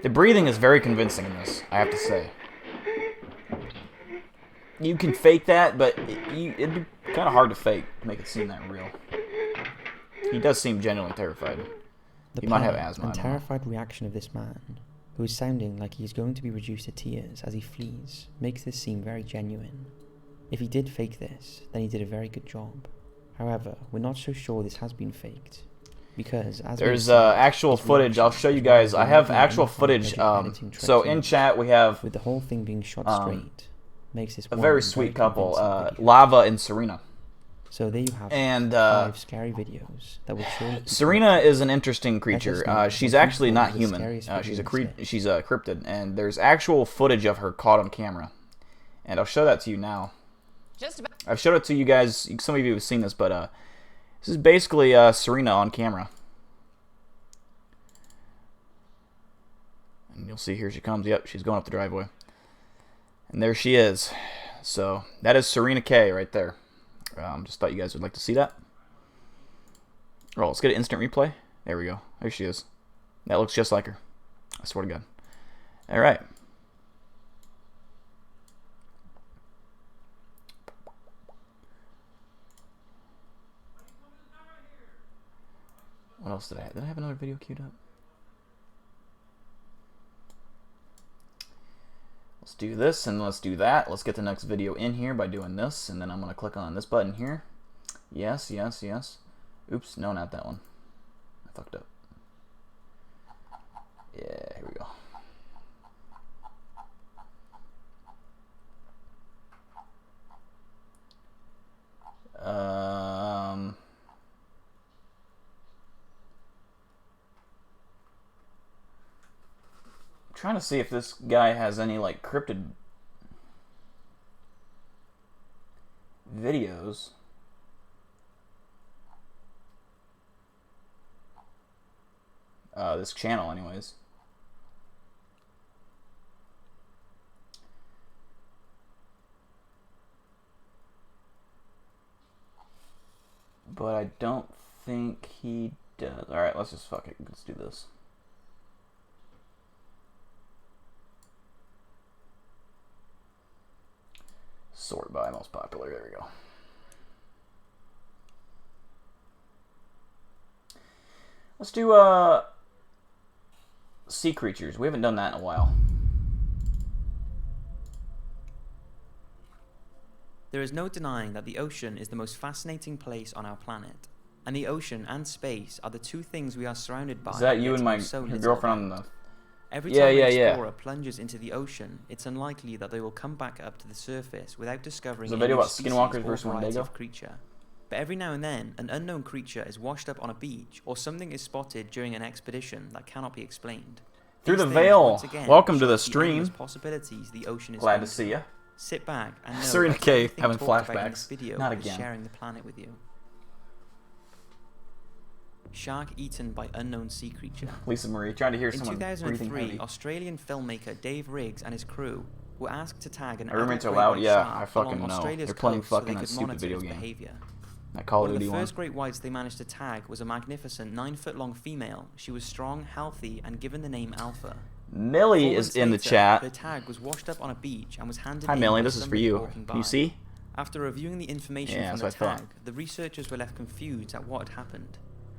The breathing is very convincing in this, I have to say. You can fake that, but it'd be kind of hard to fake to make it seem that real. He does seem genuinely terrified. He might have asthma. And terrified reaction of this man, who is sounding like he is going to be reduced to tears as he flees, makes this seem very genuine. If he did fake this, then he did a very good job. However, we're not so sure this has been faked. Because as there's actual footage. I'll show you guys. I have actual footage. So in chat we have with the whole thing being shot straight, makes this a very sweet couple, Lava and Serena. So there you have and 5 scary videos that will show. Serena is an interesting creature. She's actually not human. She's a cryptid, and there's actual footage of her caught on camera. And I'll show that to you now. I've showed it to you guys. Some of you have seen this, but this is basically Serena on camera. And you'll see here she comes. Yep, she's going up the driveway. And there she is. So that is Serena K right there. Just thought you guys would like to see that. Oh, let's get an instant replay. There we go. There she is. That looks just like her. I swear to God. All right. What else did I have? Did I have another video queued up? Let's do this and let's do that. Let's get the next video in here by doing this, and then I'm going to click on this button here. Yes, yes, yes. Oops, no, not that one. I fucked up. Yeah, here we go. Trying to see if this guy has any like cryptid videos. This channel anyways. But I don't think he does. Alright, let's just fuck it. Let's do this. Sort by most popular. There we go. Let's do sea creatures. We haven't done that in a while. There is no denying that the ocean is the most fascinating place on our planet, and the ocean and space are the two things we are surrounded by. Is that you and my girlfriend on the... Every time an explorer plunges into the ocean, it's unlikely that they will come back up to the surface without discovering a video about skinwalkers versus Wendigo creature. But every now and then, an unknown creature is washed up on a beach, or something is spotted during an expedition that cannot be explained. Through the veil, welcome to the stream. Possibilities the ocean is glad to see you. Sit back and know Serena K having flashbacks. Video not again. Sharing the planet with you. Shark eaten by unknown sea creature. Lisa Marie, trying to hear someone breathing heavy. In 2003, Australian filmmaker Dave Riggs and his crew were asked to tag an roommates are loud. Yeah, I fucking know. They're playing fucking a stupid video game. That Call of Duty one. The first great whites they managed to tag was a magnificent 9-foot-long female. She was strong, healthy, and given the name Alpha. Millie is in the chat. Her tag was washed up on a beach and was handed. Hi Millie, this is for you. Can you see? After reviewing the information from the tag, the researchers were left confused at what had happened.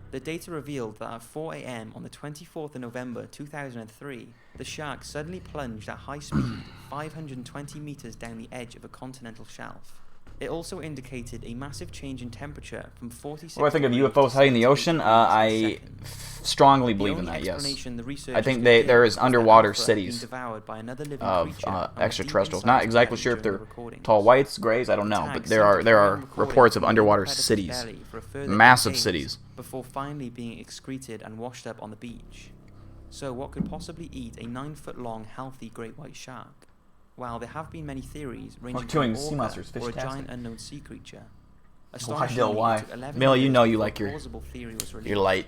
The data revealed that at 4 a.m. on the 24th of November 2003, the shark suddenly plunged at high speed 520 meters down the edge of a continental shelf. It also indicated a massive change in temperature from 46 What do I think of degrees UFOs to hiding in the 78 ocean? degrees in I seconds. strongly The believe in only that, yes. explanation the I researchers think could there give is was that underwater Alpha had been cities devoured by another living of creature and was deep extraterrestrials. inside Not its exactly belly sure if during they're the recordings. tall whites, grays, I don't The know, tag but seemed there to are carry on recordings reports of from the underwater predator's cities. belly for a further Massive 8 days cities. before finally being excreted and washed up on the beach. So what could possibly eat a 9-foot-long healthy great white shark? While there have been many theories ranging from doing an sea orca monsters, or a fish-tastic. giant unknown sea creature. Why, Astonishingly, why? it took 11 Millie, you years know you before like a your- plausible theory was released. You're light.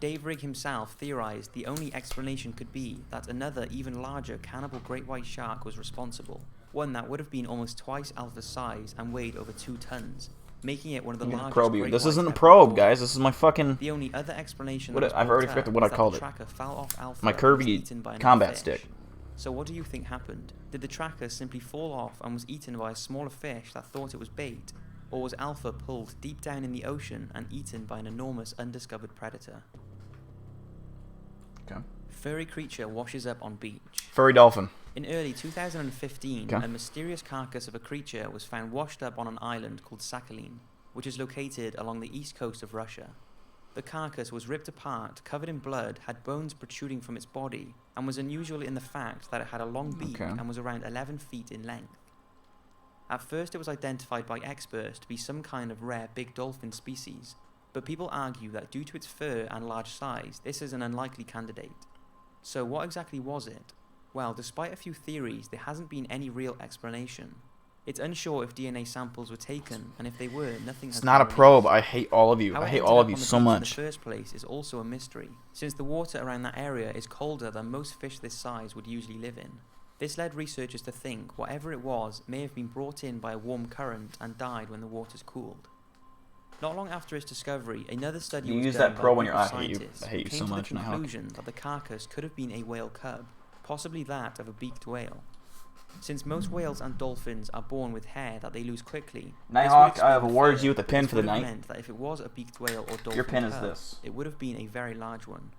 Dave Rigg himself theorized the only explanation could be that another, even larger cannibal great white shark was responsible, one that would have been almost twice Alpha's size and weighed over 2 tons, making it one of the I'm gonna largest probe you. great This whites isn't a ever probe, caught. guys. This is my fucking... The only other explanation What that was I've already brought up forgot what I is that called the it. tracker fell off Alpha My and was curvy eaten by another combat fish. stick. So what do you think happened? Did the tracker simply fall off and was eaten by a smaller fish that thought it was bait? Or was Alpha pulled deep down in the ocean and eaten by an enormous undiscovered predator? Okay. Furry creature washes up on beach. Furry dolphin. In early 2015, Okay. a mysterious carcass of a creature was found washed up on an island called Sakhalin, which is located along the east coast of Russia. The carcass was ripped apart, covered in blood, had bones protruding from its body, and was unusual in the fact that it had a long beak Okay. and was around 11 feet in length. At first it was identified by experts to be some kind of rare big dolphin species, but people argue that due to its fur and large size, this is an unlikely candidate. So what exactly was it? Well, despite a few theories, there hasn't been any real explanation. It's unsure if DNA samples were taken, and if they were, nothing has It's not a been probe. released. I hate all of you. How I it hate ended all up of you on the so beach much. in the first place is also a mystery, since the water around that area is colder than most fish this size would usually live in. This led researchers to think whatever it was may have been brought in by a warm current and died when the waters cooled. Not long after its discovery, another study You was use done that by probe a on group your of eye. I hate you. scientists I hate you who so came much, to the Nighthawk. conclusion that the carcass could have been a whale cub, possibly that of a beaked whale. Since most whales and dolphins are born with hair that they lose quickly, Nighthawk, I have awarded you with a pin this for the would have night. meant that if it was a beaked whale or dolphin Your pin is cub, this. it would have been a very large one.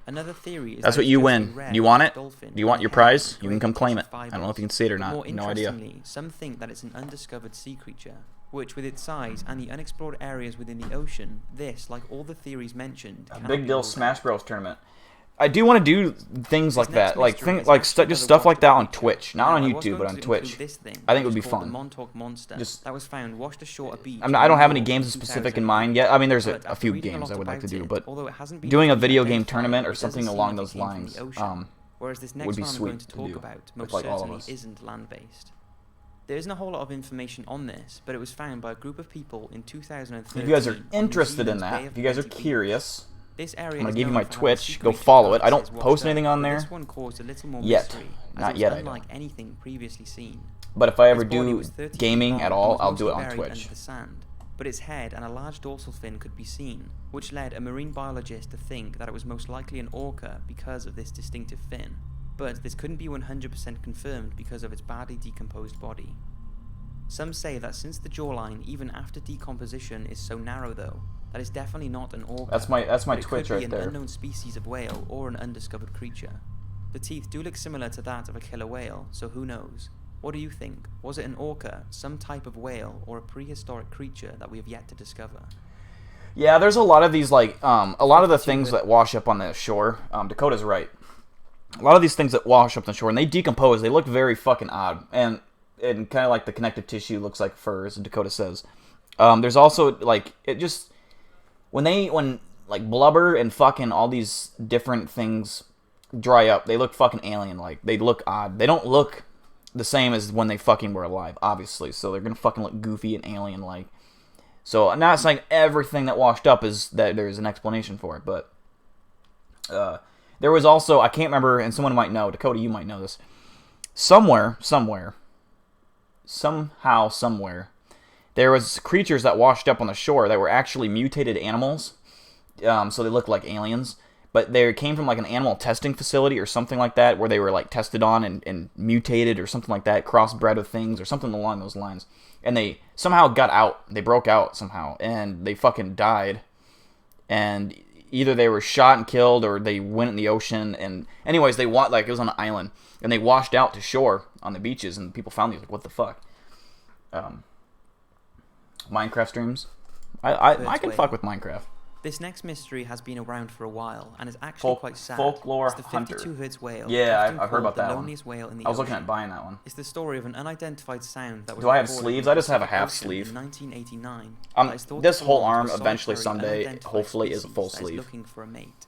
Another theory is That's that what it's you just a win. rare Do you want it? dolphin Do you want with your hair prize? and You can great come claim it. tissue I don't know if you can see it or fibers. not. More No idea. interestingly, some think that it's an undiscovered sea creature, which with its size and the unexplored areas within the ocean, this, like all the theories mentioned, A cannot Big be Deal ruled Smash out. Bros tournament. I just want to do things like This that, next like mystery is actually just another stuff like that on creature. Twitch, not Now, on I was YouTube, going but on to Twitch. include this thing, I think it which would be is called fun. The Montauk Monster Just- that was found washed ashore at a beach. I don't have any in games New specific York in mind yet. I mean, there's but a after few reading games I lot would like to about do, it, but although it hasn't been doing a fully video game identified, tournament or it doesn't something seem along like it those came from the lines ocean. Whereas this next would be one I'm sweet going to to talk do about with, most like, all of certainly us. isn't land-based. There isn't a whole lot of information on this, but it was found by a group of people in 2013. If you guys are on New interested in Zealand's that, Bay if of you guys are Plenty Beach. curious, This area I'm gonna is give you known my for having Twitch. secret Go follow it. I carcasses don't washed post up, anything on but there This one caused a little more yet. mystery, as Not it was yet, I unlike don't. anything previously seen. But if I ever Its body do was 30 feet gaming long at and all, was I'll do mostly it on buried Twitch. under the sand, but its head and a large dorsal fin could be seen, which led a marine biologist to think that it was most likely an orca because of this distinctive fin. But this couldn't be 100% confirmed because of its badly decomposed body. Some say that since the jawline, even after decomposition, is so narrow though, that it's definitely not an orca. That's my but it Twitch could be right an there. unknown species of whale or an undiscovered creature. The teeth do look similar to that of a killer whale, so who knows? What do you think? Was it an orca, some type of whale, or a prehistoric creature that we have yet to discover? Yeah, there's a lot of these, like, a lot of the things that wash up on the shore. Dakota's right. A lot of these things that wash up on the shore, and they decompose, they look very fucking odd. And kind of like the connective tissue looks like fur, as Dakota says. There's also, like, it just... When like, blubber and fucking all these different things dry up, they look fucking alien-like. They look odd. They don't look the same as when they fucking were alive, obviously. So they're gonna fucking look goofy and alien-like. So I'm not saying everything that washed up is that there's an explanation for it, but there was also, I can't remember, and someone might know, Dakota, you might know this. Somehow, somewhere, there was creatures that washed up on the shore that were actually mutated animals, so they looked like aliens, but they came from like an animal testing facility or something like that, where they were like tested on and mutated or something like that, crossbred with things or something along those lines. And they somehow got out. They broke out somehow, and they fucking died. And either they were shot and killed, or they went in the ocean. And anyways, it was on an island, and they washed out to shore on the beaches, and people found these like, what the fuck? Minecraft streams. I Bird's can whale. fuck with Minecraft. This next mystery has been around for a while and is actually quite sad. Folklore It's the Hunter. 52 Hz whale. Yeah, often I've heard about called that the one. loneliest whale in the I was looking ocean. at buying that one. It's the story of an unidentified sound that was Do I have recorded sleeves? in I just have a the half Pacific sleeve. Ocean in 1989. that is thought This to whole belong to arm a eventually solitary, someday, unidentified hopefully, is a species full that sleeve. looking for a mate.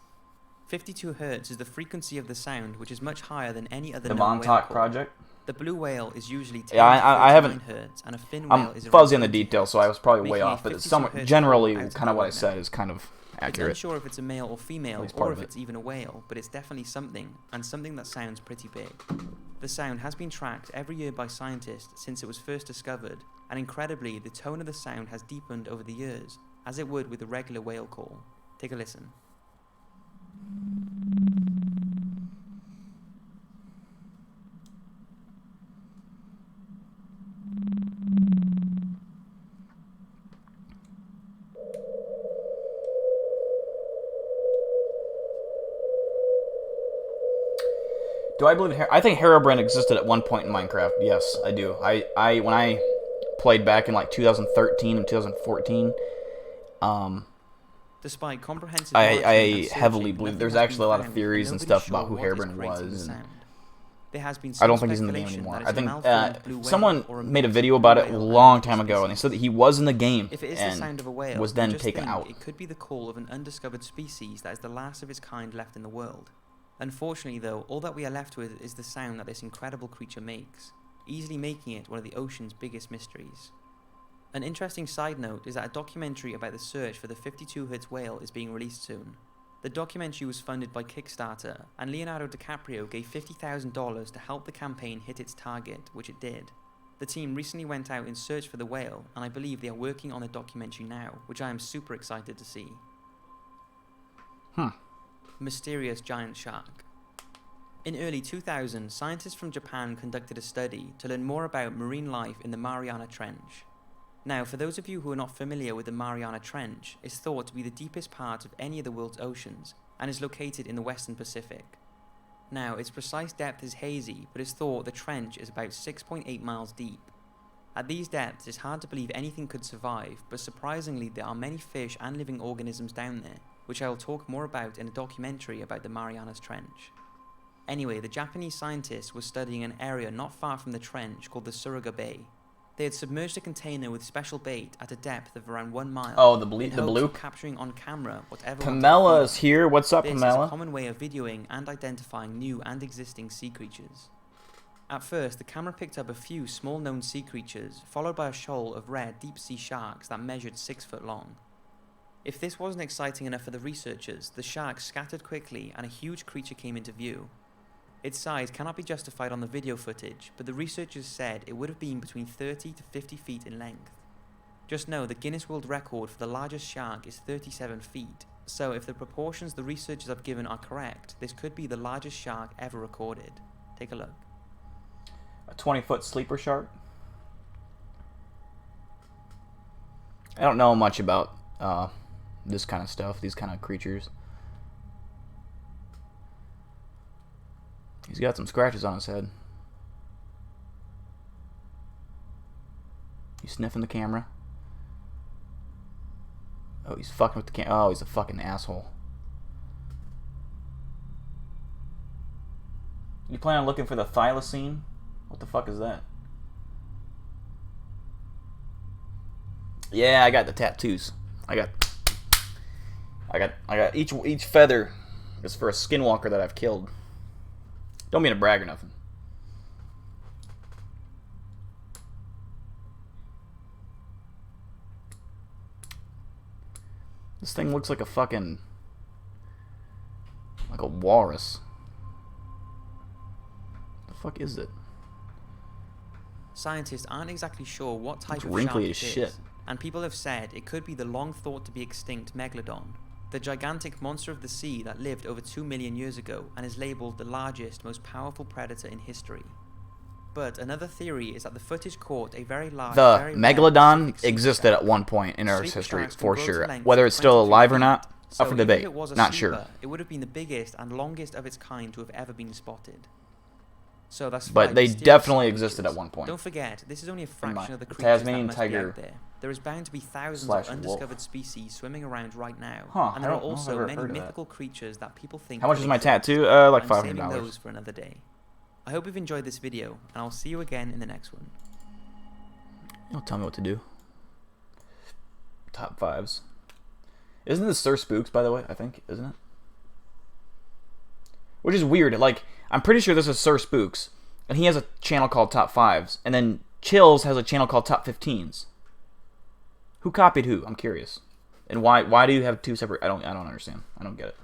52 Hz is the frequency of the sound, which is much higher than any other The known whale Montauk call. Project. The blue whale is usually 10 Yeah, I to haven't- 39 Hz, and a fin whale I'm is around fuzzy on the 20 details, Hz, so I was probably way making a off. But 52 somewhat Hz generally, call out of kind of the what I ordinary. said is kind of It's accurate. unsure if it's a male or female, least part or of if it. it's even a whale, but it's definitely something, and something that sounds pretty big. The sound has been tracked every year by scientists since it was first discovered, and incredibly, the tone of the sound has deepened over the years, as it would with a regular whale call. Take a listen. Do I believe I think Herobrine existed at one point in Minecraft? Yes, I do. I when I played back in like 2013 and 2014, Despite comprehensive I monitoring and heavily searching, believe nothing there's has actually been a lot of found, theories and nobody's stuff sure about who what is Herobrine creating the was. And sound. There has been I some don't think he's in the game speculation anymore. that I it's a think malformed blue whale someone or made a mixed video blue about it a whale long and time ago, and they species. said that he was in the game If it is the and sound of a whale, was then just taken think out. It could be the call of an undiscovered species that is the last of its kind left in the world. Unfortunately, though, all that we are left with is the sound that this incredible creature makes, easily making it one of the ocean's biggest mysteries. An interesting side note is that a documentary about the search for the 52 Hz whale is being released soon. The documentary was funded by Kickstarter, and Leonardo DiCaprio gave $50,000 to help the campaign hit its target, which it did. The team recently went out in search for the whale, and I believe they are working on the documentary now, which I am super excited to see. Mysterious giant shark. In early 2000, scientists from Japan conducted a study to learn more about marine life in the Mariana Trench. Now, for those of you who are not familiar with the Mariana Trench, it's thought to be the deepest part of any of the world's oceans, and is located in the Western Pacific. Now, its precise depth is hazy, but it's thought the trench is about 6.8 miles deep. At these depths, it's hard to believe anything could survive, but surprisingly there are many fish and living organisms down there, which I will talk more about in a documentary about the Marianas Trench. Anyway, the Japanese scientists were studying an area not far from the trench called the Suruga Bay. They had submerged a container with special bait at a depth of around 1 mile. Oh, the in hopes bloop. of capturing on camera whatever. Pamela is here. What's up, This is a Pamela? common way of videoing and identifying new and existing sea creatures. At first, the camera picked up a few small known sea creatures, followed by a shoal of rare deep sea sharks that measured 6 foot long. If this wasn't exciting enough for the researchers, the sharks scattered quickly and a huge creature came into view. Its size cannot be justified on the video footage, but the researchers said it would have been between 30 to 50 feet in length. Just know the Guinness World Record for the largest shark is 37 feet, so if the proportions the researchers have given are correct, this could be the largest shark ever recorded. Take a look. A 20-foot sleeper shark? I don't know much about this kind of stuff, these kind of creatures. He's got some scratches on his head. He's sniffing the camera. Oh, he's fucking with the camera. Oh, he's a fucking asshole. You plan on looking for the thylacine? What the fuck is that? Yeah, I got the tattoos. I got each feather is for a skinwalker that I've killed. Don't mean to brag or nothing. This thing looks like a fucking like a walrus. The fuck is it? Scientists aren't exactly sure what type It's of wrinkly shark as it shit. is, and people have said it could be the long thought to be extinct megalodon, the gigantic monster of the sea that lived over 2 million years ago and is labelled the largest, most powerful predator in history. But another theory is that the footage caught a very large, The very rare megalodon Pacific sea existed shark. at one point in Earth's Sleeper history, sharks can for grow to sure. length Whether of it's still 23 alive or feet. not, So up for even if debate. it was a Not sleeper, sure. it would have been the biggest and longest of its kind to have ever been spotted. So that's But 5 they mysterious definitely creatures. existed at one point. Don't forget, this is only a fraction of the creatures Tasmanian that must tiger be out there. There is bound to be thousands slash of undiscovered wolf. species swimming around right now, Huh, and there are I don't know if I've also ever many heard of that. mythical creatures that people think. How much are is my Bigfoot. tattoo? Like I'm $500. saving those for another day. I hope you've enjoyed this video, and I'll see you again in the next one. Don't tell me what to do. Top 5s. Isn't this Sir Spooks, by the way? I think, isn't it? Which is weird. Like, I'm pretty sure this is Sir Spooks, and he has a channel called Top 5s, and then Chills has a channel called Top 15s. Who copied who? I'm curious. And why do you have two separate? I don't understand. I don't get it.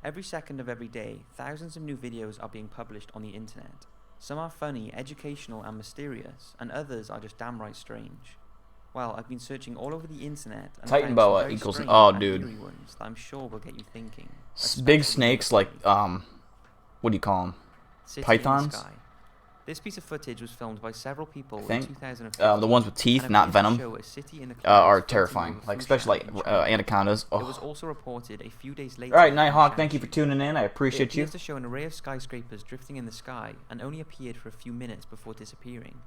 Every second of every day, thousands of new videos are being published on the internet. Some are funny, educational, and mysterious, and others are just downright strange. Well, I've been searching all over the internet and Titan found boa some very equals- strange oh, and dude. eerie ones that I'm sure will get you thinking. Big especially snakes the like story. what do you call them? City in the pythons? Sky. This piece of footage was filmed by several people I think. in 2015. The ones with teeth, and not appears to venom, show a city in the clouds are floating terrifying. over Like Fushan especially in like China. anacondas. It was Oh. also reported a few days later. All right, in Nighthawk. Thank you for Shanxi. tuning in. I appreciate It you. appears to show an array of skyscrapers drifting in the sky and only appeared for a few minutes before disappearing.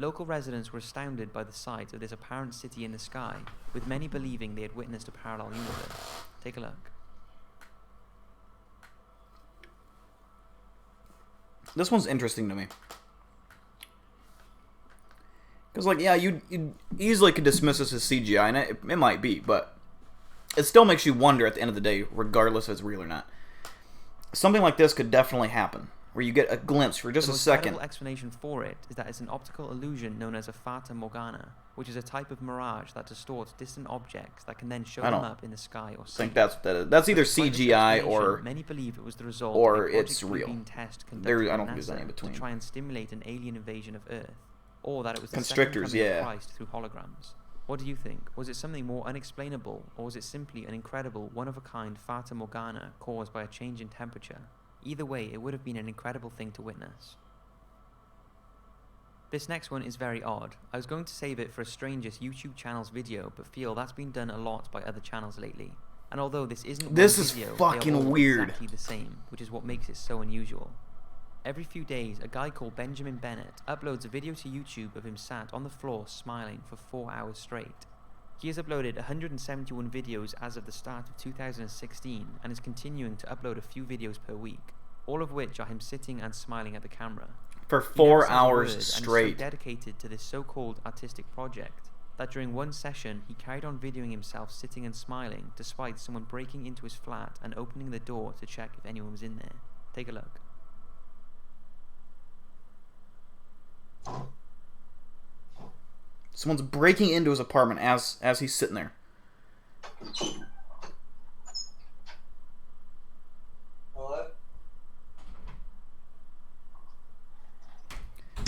Local residents were astounded by the sight of this apparent city in the sky, with many believing they had witnessed a parallel universe. Take a look. This one's interesting to me. Because, like, yeah, you easily could dismiss this as CGI, and it might be, but it still makes you wonder at the end of the day, regardless if it's real or not. Something like this could definitely happen, where you get a glimpse for just The a most second. credible explanation for it is that it's an optical illusion known as a fata morgana, which is a type of mirage that distorts distant objects that can then show I them don't up in the sky or I sea. think that's either Despite this CGI explanation, or many believe it was the result or of a it's Project real. Bluebeam test There- conducted I by don't think there's any NASA in between. to try and stimulate an alien invasion of Earth, or that it was the Constrictors, second coming yeah. of Christ through holograms. What do you think? Was it something more unexplainable, or was it simply an incredible, one-of-a-kind fata morgana caused by a change in temperature? Either way, it would have been an incredible thing to witness. This next one is very odd. I was going to save it for a strangest YouTube channel's video, but feel that's been done a lot by other channels lately. And although this isn't This one is video, they are fucking all weird. exactly the same, which is what makes it so unusual. Every few days, a guy called Benjamin Bennett uploads a video to YouTube of him sat on the floor smiling for 4 hours straight. He has uploaded 171 videos as of the start of 2016 and is continuing to upload a few videos per week, all of which are him sitting and smiling at the camera. for He never 4 says a hours word and is so straight. dedicated to this so-called artistic project that during one session he carried on videoing himself sitting and smiling despite someone breaking into his flat and opening the door to check if anyone was in there. Take a look. Someone's breaking into his apartment as he's sitting there.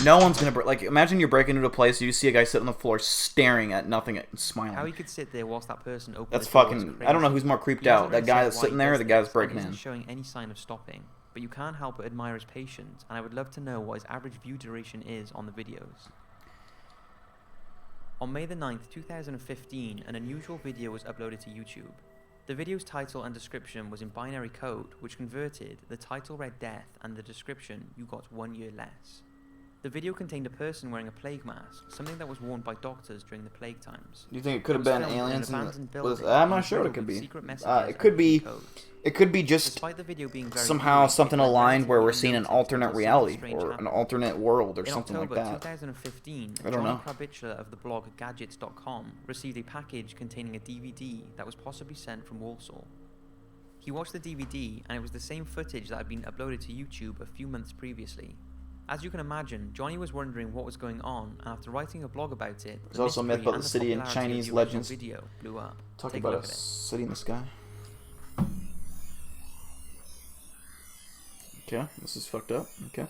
No one's gonna like. Imagine you're breaking into a place, you see a guy sitting on the floor staring at nothing and smiling. How he could sit there whilst that person opened That's the door is fucking. I don't know crazy. who's more creeped He hasn't out, that really guy said that's why sitting he there, or does the guy this, that's breaking and isn't in. showing any sign of stopping. But you can't help but admire his patience, and I would love to know what his average view duration is on the videos. On May the 9th, 2015, an unusual video was uploaded to YouTube. The video's title and description was in binary code, which converted, the title read death and the description, you got 1 year less. The video contained a person wearing a plague mask, something that was worn by doctors during the plague times. Do you think it could have It was been filmed in an aliens? abandoned Was, building I'm not and sure what it filled could with be. secret messages It and could be. codes. It could be just Despite the video being very somehow eerie, something it led aligned where we're relatively seeing an unnoticed alternate until reality something strange or an happened. alternate world or In something October like that. 2015, I don't John know. Krabitschler of the blog Gadgets.com received a package containing a DVD that was possibly sent from Walsall. He watched the DVD and it was the same footage that had been uploaded to YouTube a few months previously. As you can imagine, Johnny was wondering what was going on, and after writing a blog about it, There's also a myth about the city in Chinese legends. Video blew up. Talking Take about look a at it. city in the sky. Okay, this is fucked up. Okay.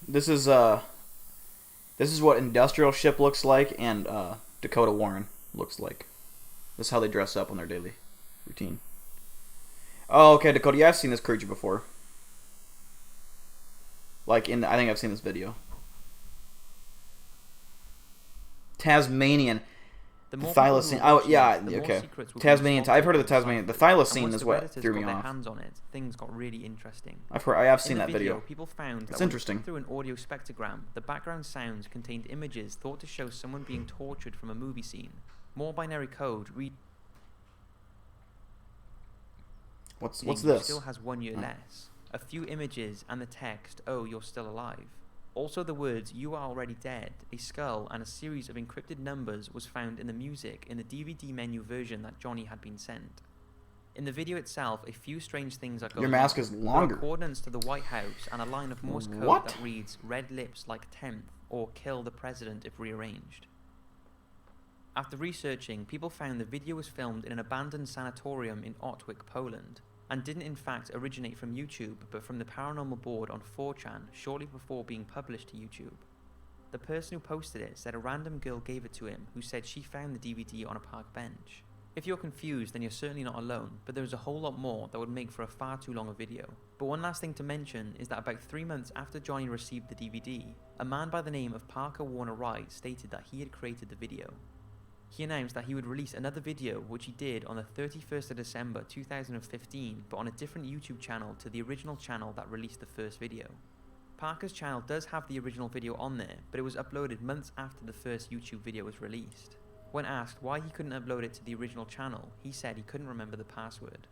This is what industrial ship looks like, and Dakota Warren looks like. This is how they dress up on their daily routine. Oh, okay, Dakota, yeah, I've seen this creature before. Like I think I've seen this video. Tasmanian. The more Thylacine. people who Oh, watch yeah, it, the more okay. secrets will be Tasmanian. discovered I've heard of the inside Tasmanian. The it. thylacine And is once what the threw Redditors me got their off. hands on it, things got really interesting. I have seen In the that video. People found It's that when interesting. through an audio spectrogram, the background sounds contained images thought to show someone being tortured from a movie scene. More binary code What's reading this? still has 1 year Oh. less. A few images and the text, "Oh, you're still alive." Also the words, "You are already dead," a skull, and a series of encrypted numbers was found in the music in the DVD menu version that Johnny had been sent. In the video itself, a few strange things are going Your mask on. is There longer. are coordinates to the White House and a line of Morse code What? that reads, "Red lips like 10th," or "Kill the president if rearranged." After researching, people found the video was filmed in an abandoned sanatorium in Otwick, Poland, and didn't in fact originate from YouTube, but from the Paranormal board on 4chan shortly before being published to YouTube. The person who posted it said a random girl gave it to him, who said she found the DVD on a park bench. If you're confused, then you're certainly not alone, but there is a whole lot more that would make for a far too long a video. But one last thing to mention is that about 3 months after Johnny received the DVD, a man by the name of Parker Warner Wright stated that he had created the video. He announced that he would release another video, which he did on the 31st of December 2015, but on a different YouTube channel to the original channel that released the first video. Parker's channel does have the original video on there, but it was uploaded months after the first YouTube video was released. When asked why he couldn't upload it to the original channel, he said he couldn't remember the password.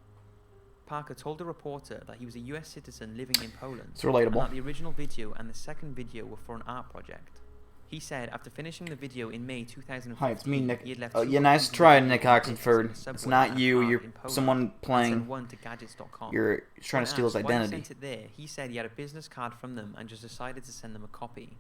Parker told a reporter that he was a US citizen living in Poland, It's relatable. and that the original video and the second video were for an art project. He said after finishing the video in May 2015, Hi, it's me, Nick. he had left Yeah, 2 nice copies try, of the Nick video discs in Oxenford. the subway It's not at a you. park You're in Poland, someone and playing. sent one to gadgets.com. You're trying When to steal his asked why he identity. sent it there, he said he had a business card from them and just decided to send them a copy.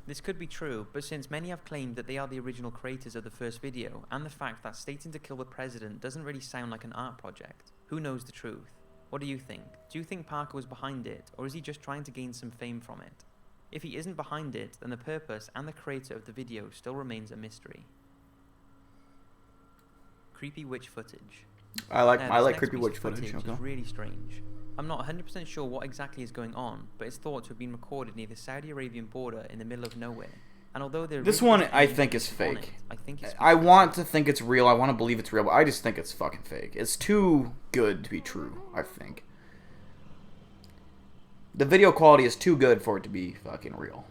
This could be true, but since many have claimed that they are the original creators of the first video, and the fact that stating to kill the president doesn't really sound like an art project, who knows the truth? What do you think? Do you think Parker was behind it, or is he just trying to gain some fame from it? If he isn't behind it, then the purpose and the creator of the video still remains a mystery. Creepy witch footage. I like Now, this next creepy piece witch of footage. Okay. is really strange. I'm not 100% sure what exactly is going on, but it's thought to have been recorded near the Saudi Arabian border in the middle of nowhere. And although there This really one isn't I any think is information on fake. it, I think it's I want to think it's real. I want to believe it's real, but I just think it's fucking fake. It's too good to be true, I think. The video quality is too good for it to be fucking real.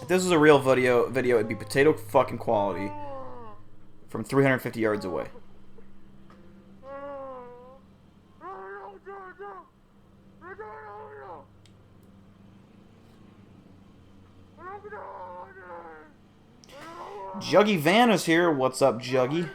If this was a real video, it'd be potato fucking quality from 350 yards away. Juggy Van is here. What's up, Juggy?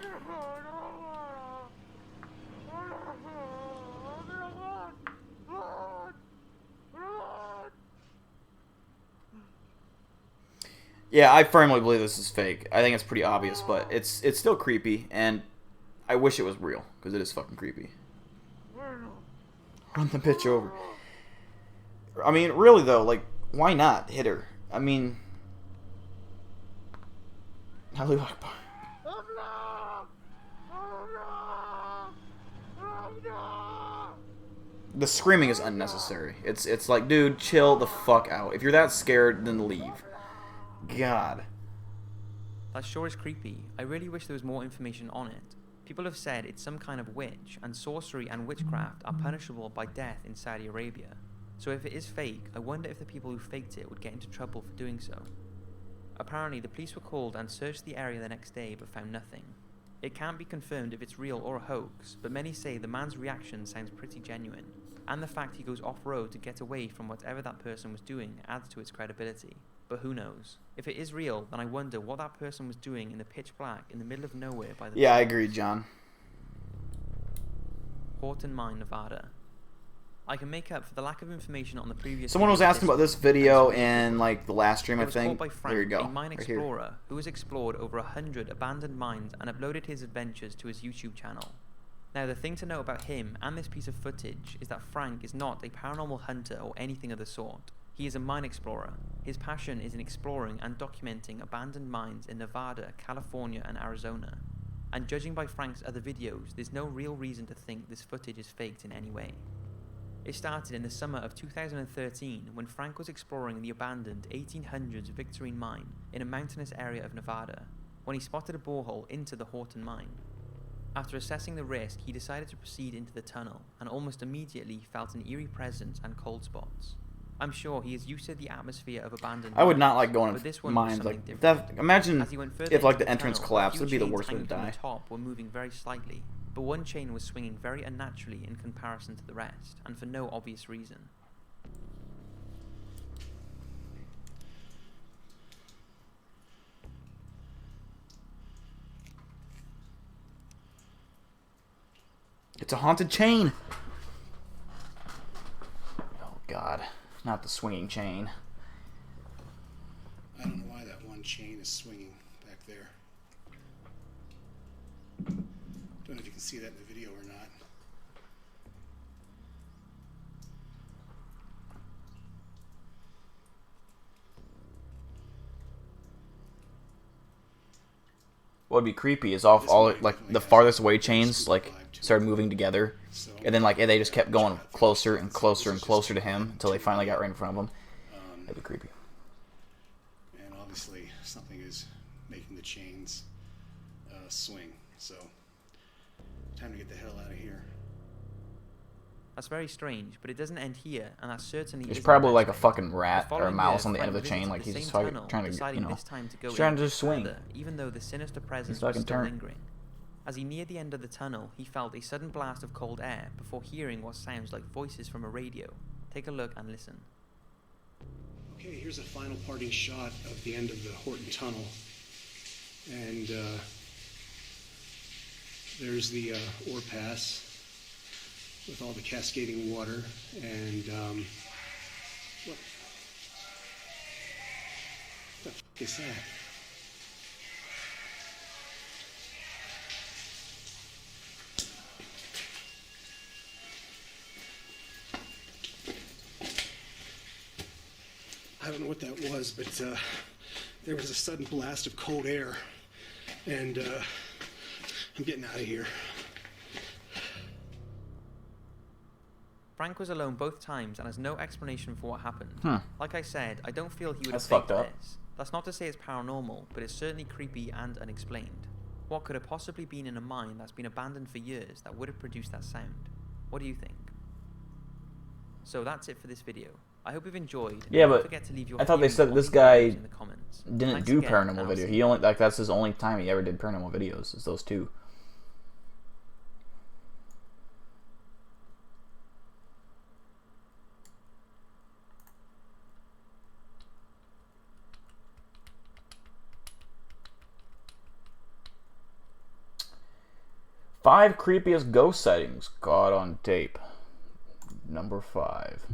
Yeah, I firmly believe this is fake. I think it's pretty obvious, but it's still creepy, and I wish it was real, because it is fucking creepy. Run the bitch over. I mean, really though, like, why not hit her? I mean, Allahu Akbar. The screaming is unnecessary. It's like, dude, chill the fuck out. If you're that scared, then leave. God. That sure is creepy. I really wish there was more information on it. People have said it's some kind of witch, and sorcery and witchcraft are punishable by death in Saudi Arabia. So if it is fake, I wonder if the people who faked it would get into trouble for doing so. Apparently, the police were called and searched the area the next day but found nothing. It can't be confirmed if it's real or a hoax, but many say the man's reaction sounds pretty genuine, and the fact he goes off-road to get away from whatever that person was doing adds to its credibility. But who knows? If it is real, then I wonder what that person was doing in the pitch black in the middle of nowhere by the... Yeah, I agree, John. Horton Mine, Nevada. I can make up for the lack of information on the previous... Someone was asking about this video in like the last stream, I It was think. called by Frank, There you go. a mine Right here. explorer who has explored over 100 abandoned mines and uploaded his adventures to his YouTube channel. Now, the thing to know about him and this piece of footage is that Frank is not a paranormal hunter or anything of the sort. He is a mine explorer. His passion is in exploring and documenting abandoned mines in Nevada, California, and Arizona. And judging by Frank's other videos, there's no real reason to think this footage is faked in any way. It started in the summer of 2013 when Frank was exploring the abandoned 1800s Victorine mine in a mountainous area of Nevada, when he spotted a borehole into the Horton mine. After assessing the risk, he decided to proceed into the tunnel and almost immediately felt an eerie presence and cold spots. I'm sure he is used to the atmosphere of abandoned I would not mines, like going but in this one was mines something like different. that. Imagine As he went further if like into the entrance tunnel, collapsed. a few It'd be the chains worst way to hanging from die. the top were moving very slightly, but one chain was swinging very unnaturally in comparison to the rest, and for no obvious reason. It's a haunted chain. Oh God, not the swinging chain. I don't know why that one chain is swinging back there. Don't know if you can see that in the video or not. What would be creepy is all like the farthest away chains like started moving together, and then like they just kept going closer and closer and closer to him until they finally got right in front of him. That'd be creepy. And obviously something is making the chains swing. So time to get the hell out of here. That's very strange, but it doesn't end here, and that certainly There's isn't probably the like a best thing. fucking The rat or a following mouse year, on the end of Frank the chain, visited like the he's just same fucking tunnel, trying to, deciding you know, this time to go he's trying in to just swing. further, even though the sinister presence fucking was still turn. lingering. As he neared the end of the tunnel, he felt a sudden blast of cold air before hearing what sounds like voices from a radio. Take a look and listen. Okay, here's a final parting shot of the end of the Horton Tunnel. And there's the ore pass with all the cascading water. And what the f*** is that? I don't know what that was, but there was a sudden blast of cold air, and I'm getting out of here. Frank was alone both times and has no explanation for what happened. Like I said, I don't feel he would That's have faked fucked up. this. That's not to say it's paranormal, but it's certainly creepy and unexplained. What could have possibly been in a mine that's been abandoned for years that would have produced that sound? What do you think? So that's it for this video. I hope you've enjoyed. Yeah, Don't but forget to leave your I thought they theories said on this these guy videos in the comments. Didn't Thanks do again, paranormal and I'll video. see He only like that's his only time he ever did paranormal videos. Is those two. Five creepiest ghost sightings caught on tape. Number 5.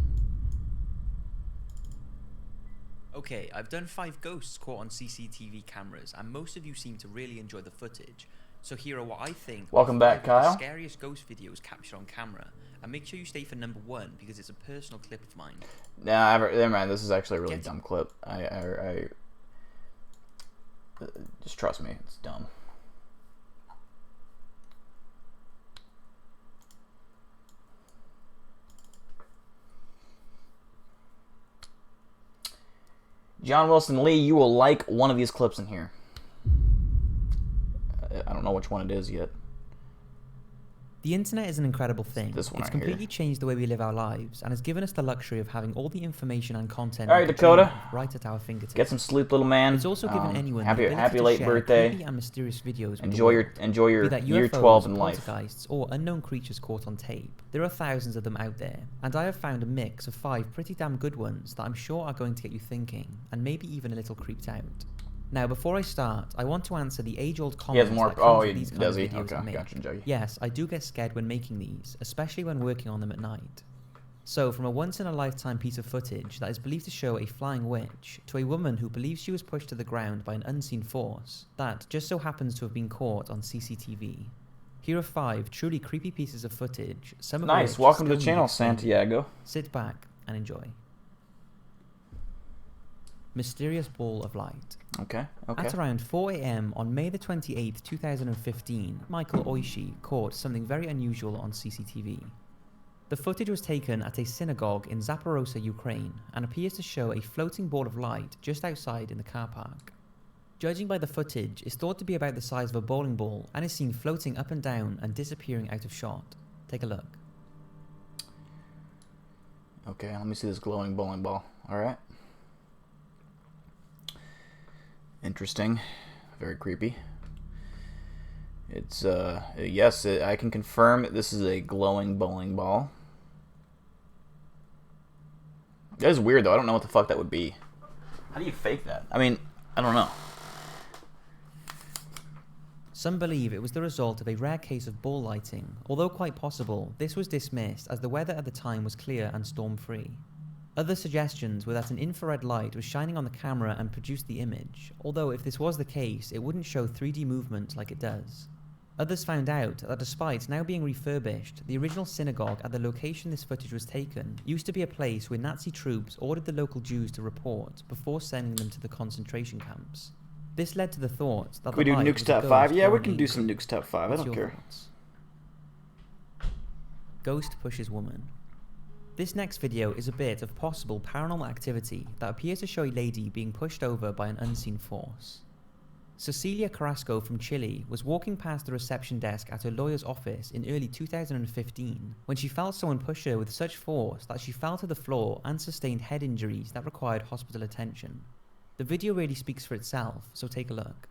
Okay, I've done 5 ghosts caught on CCTV cameras, and most of you seem to really enjoy the footage. So here are what I think. Welcome are 5 back, of the Kyle. scariest ghost videos captured on camera, and make sure you stay for number 1 because it's a personal clip of mine. Nah, never mind. This is actually a really Get- dumb clip. I just trust me, it's dumb. John Wilson Lee, you will like one of these clips in here. I don't know which one it is yet. The internet is an incredible thing. This one It's right here. completely changed the way we live our lives and has given us the luxury of having all the information and content All right, we could dream Dakota. of right at our fingertips. Get some sleep, little man. It's also given anyone happy, the ability happy to late share birthday. creepy and mysterious videos with the Enjoy world. your Be that year UFOs, 12 in life. poltergeists, or unknown creatures caught on tape. There are thousands of them out there, and I have found a mix of 5 pretty damn good ones that I'm sure are going to get you thinking, and maybe even a little creeped out. Now, before I start, I want to answer the age-old He comments has more. that comes with He these kind does of he? videos I Okay, make. gotcha, Juggy. Yes, I do get scared when making these, especially when working on them at night. So, from a once-in-a-lifetime piece of footage that is believed to show a flying witch, to a woman who believes she was pushed to the ground by an unseen force, that just so happens to have been caught on CCTV. Here are 5 truly creepy pieces of footage, some of Nice. which Welcome to still the need channel, explaining. Santiago. Sit back and enjoy. Mysterious ball of light. Okay. At around 4 a.m. on May the 28th, 2015, Michael Oishi caught something very unusual on CCTV. The footage was taken at a synagogue in Zaporozhye, Ukraine, and appears to show a floating ball of light just outside in the car park. Judging by the footage, it's thought to be about the size of a bowling ball and is seen floating up and down and disappearing out of shot. Take a look. Okay, let me see this glowing bowling ball. Alright. Interesting. Very creepy. It's, yes, I can confirm that this is a glowing bowling ball. That is weird, though. I don't know what the fuck that would be. How do you fake that? I mean, I don't know. Some believe it was the result of a rare case of ball lighting, although quite possible, this was dismissed as the weather at the time was clear and storm-free. Other suggestions were that an infrared light was shining on the camera and produced the image, although if this was the case, it wouldn't show 3D movement like it does. Others found out that despite now being refurbished, the original synagogue at the location this footage was taken used to be a place where Nazi troops ordered the local Jews to report before sending them to the concentration camps. This led to the thought that Can we the do light Nukes was a Top ghost 5? Yeah, we or an can do angel. some Nukes Top 5. I What's don't your care. thoughts? Ghost pushes woman. This next video is a bit of possible paranormal activity that appears to show a lady being pushed over by an unseen force. Cecilia Carrasco from Chile was walking past the reception desk at her lawyer's office in early 2015 when she felt someone push her with such force that she fell to the floor and sustained head injuries that required hospital attention. The video really speaks for itself, so take a look.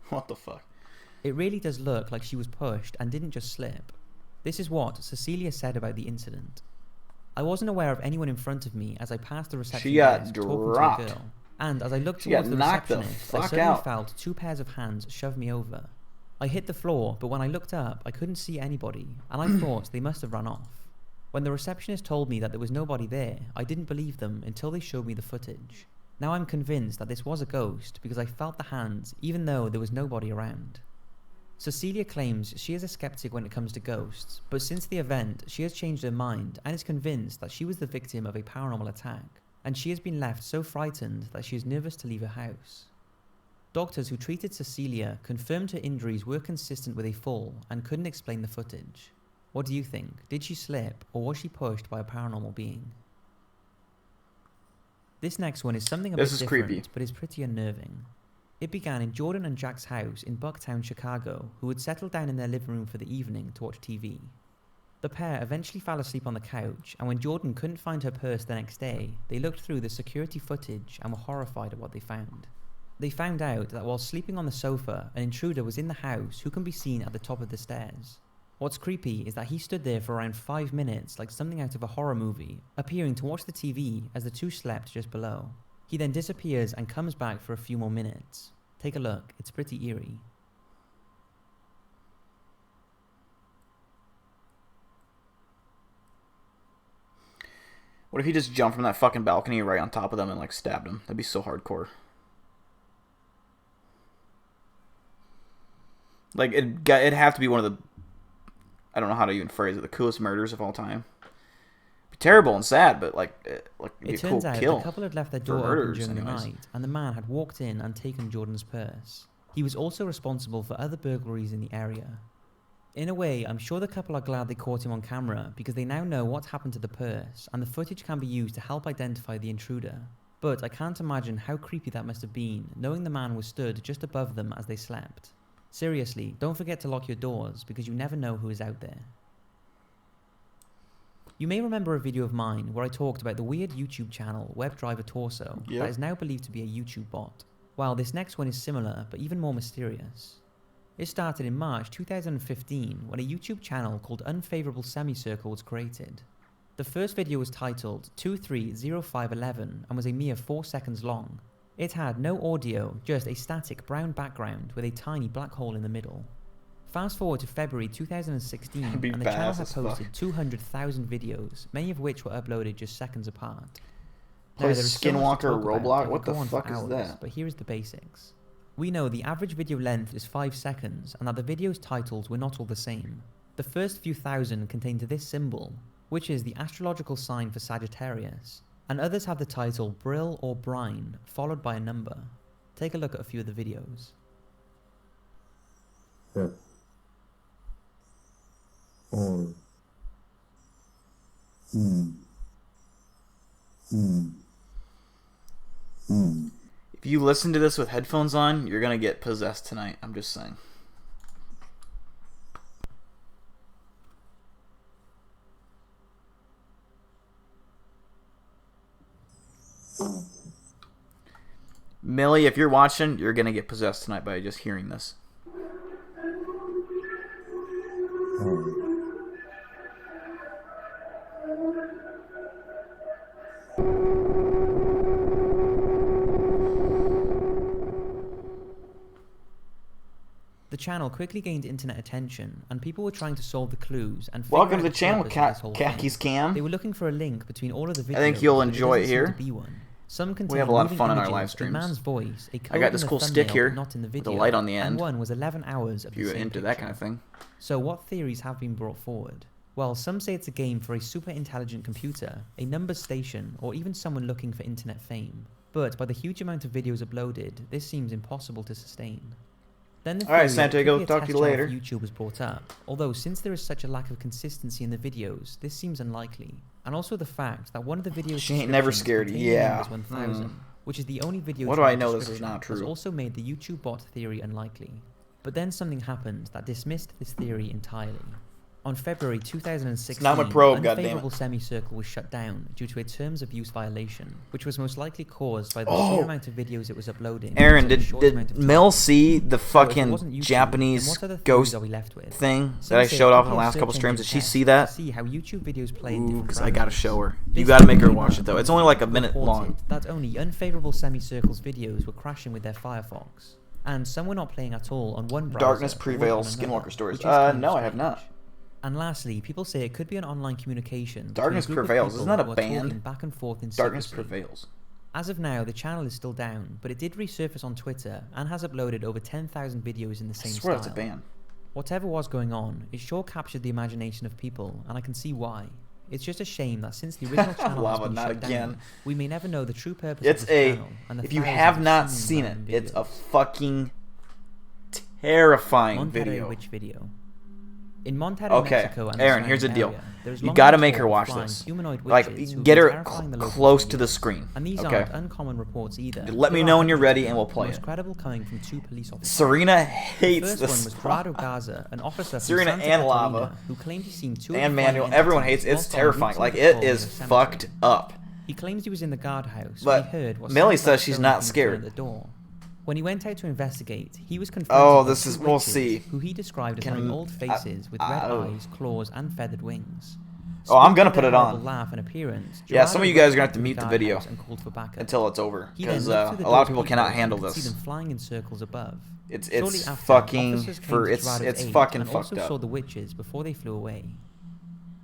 What the fuck? It really does look like she was pushed and didn't just slip. This is what Cecilia said about the incident. I wasn't aware of anyone in front of me as I passed the reception She got desk talking dropped. to a girl. And as I looked She got towards the knocked the receptionist, I fuck suddenly out. felt 2 pairs of hands shove me over. I hit the floor, but when I looked up, I couldn't see anybody, and I thought they must have run off. When the receptionist told me that there was nobody there, I didn't believe them until they showed me the footage. Now I'm convinced that this was a ghost because I felt the hands even though there was nobody around. Cecilia claims she is a skeptic when it comes to ghosts, but since the event, she has changed her mind and is convinced that she was the victim of a paranormal attack, and she has been left so frightened that she is nervous to leave her house. Doctors who treated Cecilia confirmed her injuries were consistent with a fall and couldn't explain the footage. What do you think? Did she slip, or was she pushed by a paranormal being? This next one is something a This bit is different, creepy. but is pretty unnerving. It began in Jordan and Jack's house in Bucktown, Chicago, who had settled down in their living room for the evening to watch TV. The pair eventually fell asleep on the couch, and when Jordan couldn't find her purse the next day, they looked through the security footage and were horrified at what they found. They found out that while sleeping on the sofa, an intruder was in the house who can be seen at the top of the stairs. What's creepy is that he stood there for around 5 minutes like something out of a horror movie, appearing to watch the TV as the two slept just below. He then disappears and comes back for a few more minutes. Take a look, it's pretty eerie. What if he just jumped from that fucking balcony right on top of them and like stabbed him? That'd be so hardcore. Like it'd have to be one of the, I don't know how to even phrase it, the coolest murders of all time. Be terrible and sad, but like it'd be It a cool turns out kill. the couple had left their for door open murderers during the anyways. night, and the man had walked in and taken Jordan's purse. He was also responsible for other burglaries in the area. In a way, I'm sure the couple are glad they caught him on camera because they now know what happened to the purse, and the footage can be used to help identify the intruder. But I can't imagine how creepy that must have been, knowing the man was stood just above them as they slept. Seriously, don't forget to lock your doors, because you never know who is out there. You may remember a video of mine where I talked about the weird YouTube channel WebDriver Torso that is now believed to be a YouTube bot. Well, this next one is similar, but even more mysterious. It started in March 2015 when a YouTube channel called Unfavorable Semicircle was created. The first video was titled 230511 and was a mere 4 seconds long. It had no audio, just a static brown background with a tiny black hole in the middle. Fast forward to February 2016 and the channel had posted 200,000 videos, many of which were uploaded just seconds apart. Play Now, there is so much to Skinwalker talk about, Roblox? I What could the go on fuck for is hours, that? But here is the basics. We know the average video length is 5 seconds and that the video's titles were not all the same. The first few thousand contained this symbol, which is the astrological sign for Sagittarius, and others have the title Brill or Brine, followed by a number. Take a look at a few of the videos. If you listen to this with headphones on, you're gonna get possessed tonight. I'm just saying. Millie, if you're watching, you're gonna get possessed tonight by just hearing this. The channel quickly gained internet attention, and people were trying to solve the clues and figure Welcome out to the channel, purpose of this whole Khakis thing. Cam. They were looking for a link between all of the videos. I think you'll but there enjoy it doesn't seem here. to be one. Some contain We have a lot of moving fun in our images, live a streams. man's voice, a I code got in this the cool stick thumbnail, here but not in the with a video, light on the end. and one was 11 hours of If the you're same into that picture. kind of thing. So what theories have been brought forward? Well, some say it's a game for a super intelligent computer, a numbers station, or even someone looking for internet fame. But by the huge amount of videos uploaded, this seems impossible to sustain. Then the All right, theory that it Santiago, could be a talk to test you channel later. for YouTube was brought up, although since there is such a lack of consistency in the videos, this seems unlikely. And also the fact that one of the videos She ain't never scared, yeah. 1000, which is the only video What do I channel know this is description, not has true? also made the YouTube bot theory unlikely. But then something happened that dismissed this theory entirely. On February 2016, not my probe, Unfavorable goddammit. Semicircle was shut down due to a terms of use violation, which was most likely caused by the sheer amount of videos it was uploading. Aaron, in such a short amount did of Mel time. see the So if it fucking wasn't YouTube, then Japanese what other theories ghost are we left with? thing Some that I say showed it off could in the be a last couple search streams? engine Did she test see to that? see how YouTube videos play in Ooh, different because I gotta browsers. show her. You This gotta make her theory watch it though. It's only like a minute reported long. That only Unfavorable Semicircle's videos were crashing with their Firefox, and some were not playing at all on one browser. Darkness but working Prevails, on another, Skinwalker Stories. which is kind of No, I have not. strange. And lastly, people say it could be an online communication. between Darkness a group of Prevails. people Isn't that a who are band? talking back and forth in Darkness secrecy. Prevails. As of now, the channel is still down, but it did resurface on Twitter and has uploaded over 10,000 videos in the I same swear style. that's a band. Whatever was going on, it sure captured the imagination of people, and I can see why. It's just a shame that since the original channel has Lava, been not shut again. down, we may never know the true purpose It's of this a. channel. And the If you thousands have of not seen it, random it's a videos. fucking terrifying Monterrey video. Witch video. In Monterrey, Okay, Mexico, and Aaron, the here's the surrounding deal. area, there is You long gotta been make talk her of watch flying this. humanoid Like, witches who get have her been terrifying the locals close for to the years. screen. And these Okay. aren't uncommon reports either. Let me Here know are when you're hundreds ready of and we'll them, play most it. credible coming from 2 police officers. Serena The hates first this. one was Brado Gaza, an officer from Serena Santa and Catarina, Lava who claimed he'd seen 2 and of the Manuel. flying Everyone entities hates it. It's whilst on terrifying. route Like, to it patrol is near a cemetery. fucked up. He claims he was in the guardhouse But when he heard what Millie sounded like says she's stones not being thrown scared. at the door. When he went out to investigate, he was confronted Oh, by this 2 is- we'll witches see. who he described as Can- having old faces with red oh. eyes, claws, and feathered wings. Oh, I'm Speaking gonna of put their it on. horrible laugh and appearance, Yeah, some of Gerardo you guys are went gonna have to the mute the video guardhouse and called for backup. until it's over He then because looked through the a lot of door's people cannot peephole handle and could see this. them flying in circles above. It's Shortly after, fucking officers came for to it's Gerardo's aid fucking and fucked also saw up. the witches before they flew away.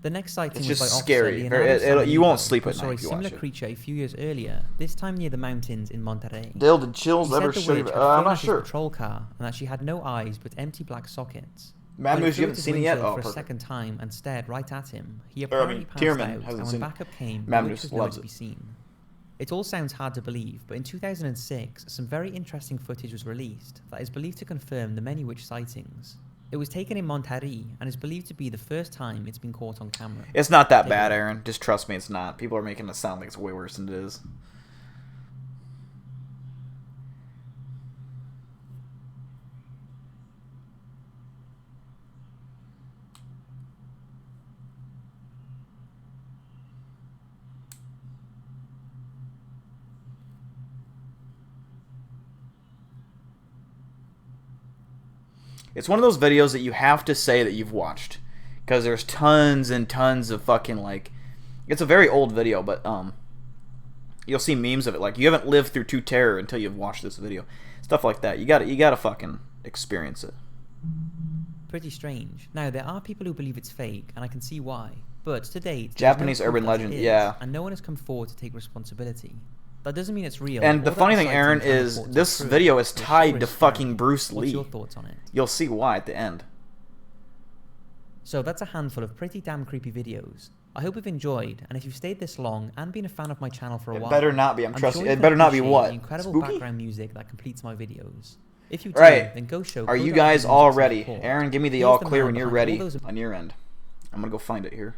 The next sighting It's was just by Officer scary. Leonardo You won't Sanfilippo, sleep who at saw night a if you similar watch it. creature a few years earlier, this time near the mountains in Monterrey. Dale, did chills He said ever the show you? witch had I'm flown not at his sure. patrol car and that she had no eyes but empty black sockets. Mad When he Moose, you flew haven't at his seen it yet? windshield Oh, for a perfect. second time and stared right at him. He Or, I apparently mean, passed Tierman out, hasn't and when seen it. backup came, Mad the Moose witch was nowhere loves to it. be seen. It all sounds hard to believe, but in 2006, some very interesting footage was released that is believed to confirm the many witch sightings. It was taken in Monterrey and is believed to be the first time it's been caught on camera. It's not that Take bad, it. Aaron. Just trust me, it's not. People are making it sound like it's way worse than it is. It's one of those videos that you have to say that you've watched, because there's tons and tons of fucking, like, it's a very old video, but you'll see memes of it, like, you haven't lived through Two Terror until you've watched this video, stuff like that. You gotta fucking experience it. Pretty strange. Now, there are people who believe it's fake, and I can see why. But to date, Japanese there's no urban proof that legend, it is, yeah. and no one has come forward to take responsibility. That doesn't mean it's real. And the or that funny thing, sightings Aaron, and is reports are this true. video is It sure tied to is fucking scary. Bruce What's Lee. your thoughts on it? You'll see why at the end. So that's a handful of pretty damn creepy videos. I hope you've enjoyed, and if you've stayed this long and been a fan of my channel for a It while, better not be, I'm sure trusting. you It can better not be appreciate what? the incredible Spooky? background music that completes my videos. If you do, Right. then go show. Are you Kodak guys Music all some ready? support. Aaron, give me the Here's all the clear man when you're behind all ready those- on your end. I'm gonna go find it here.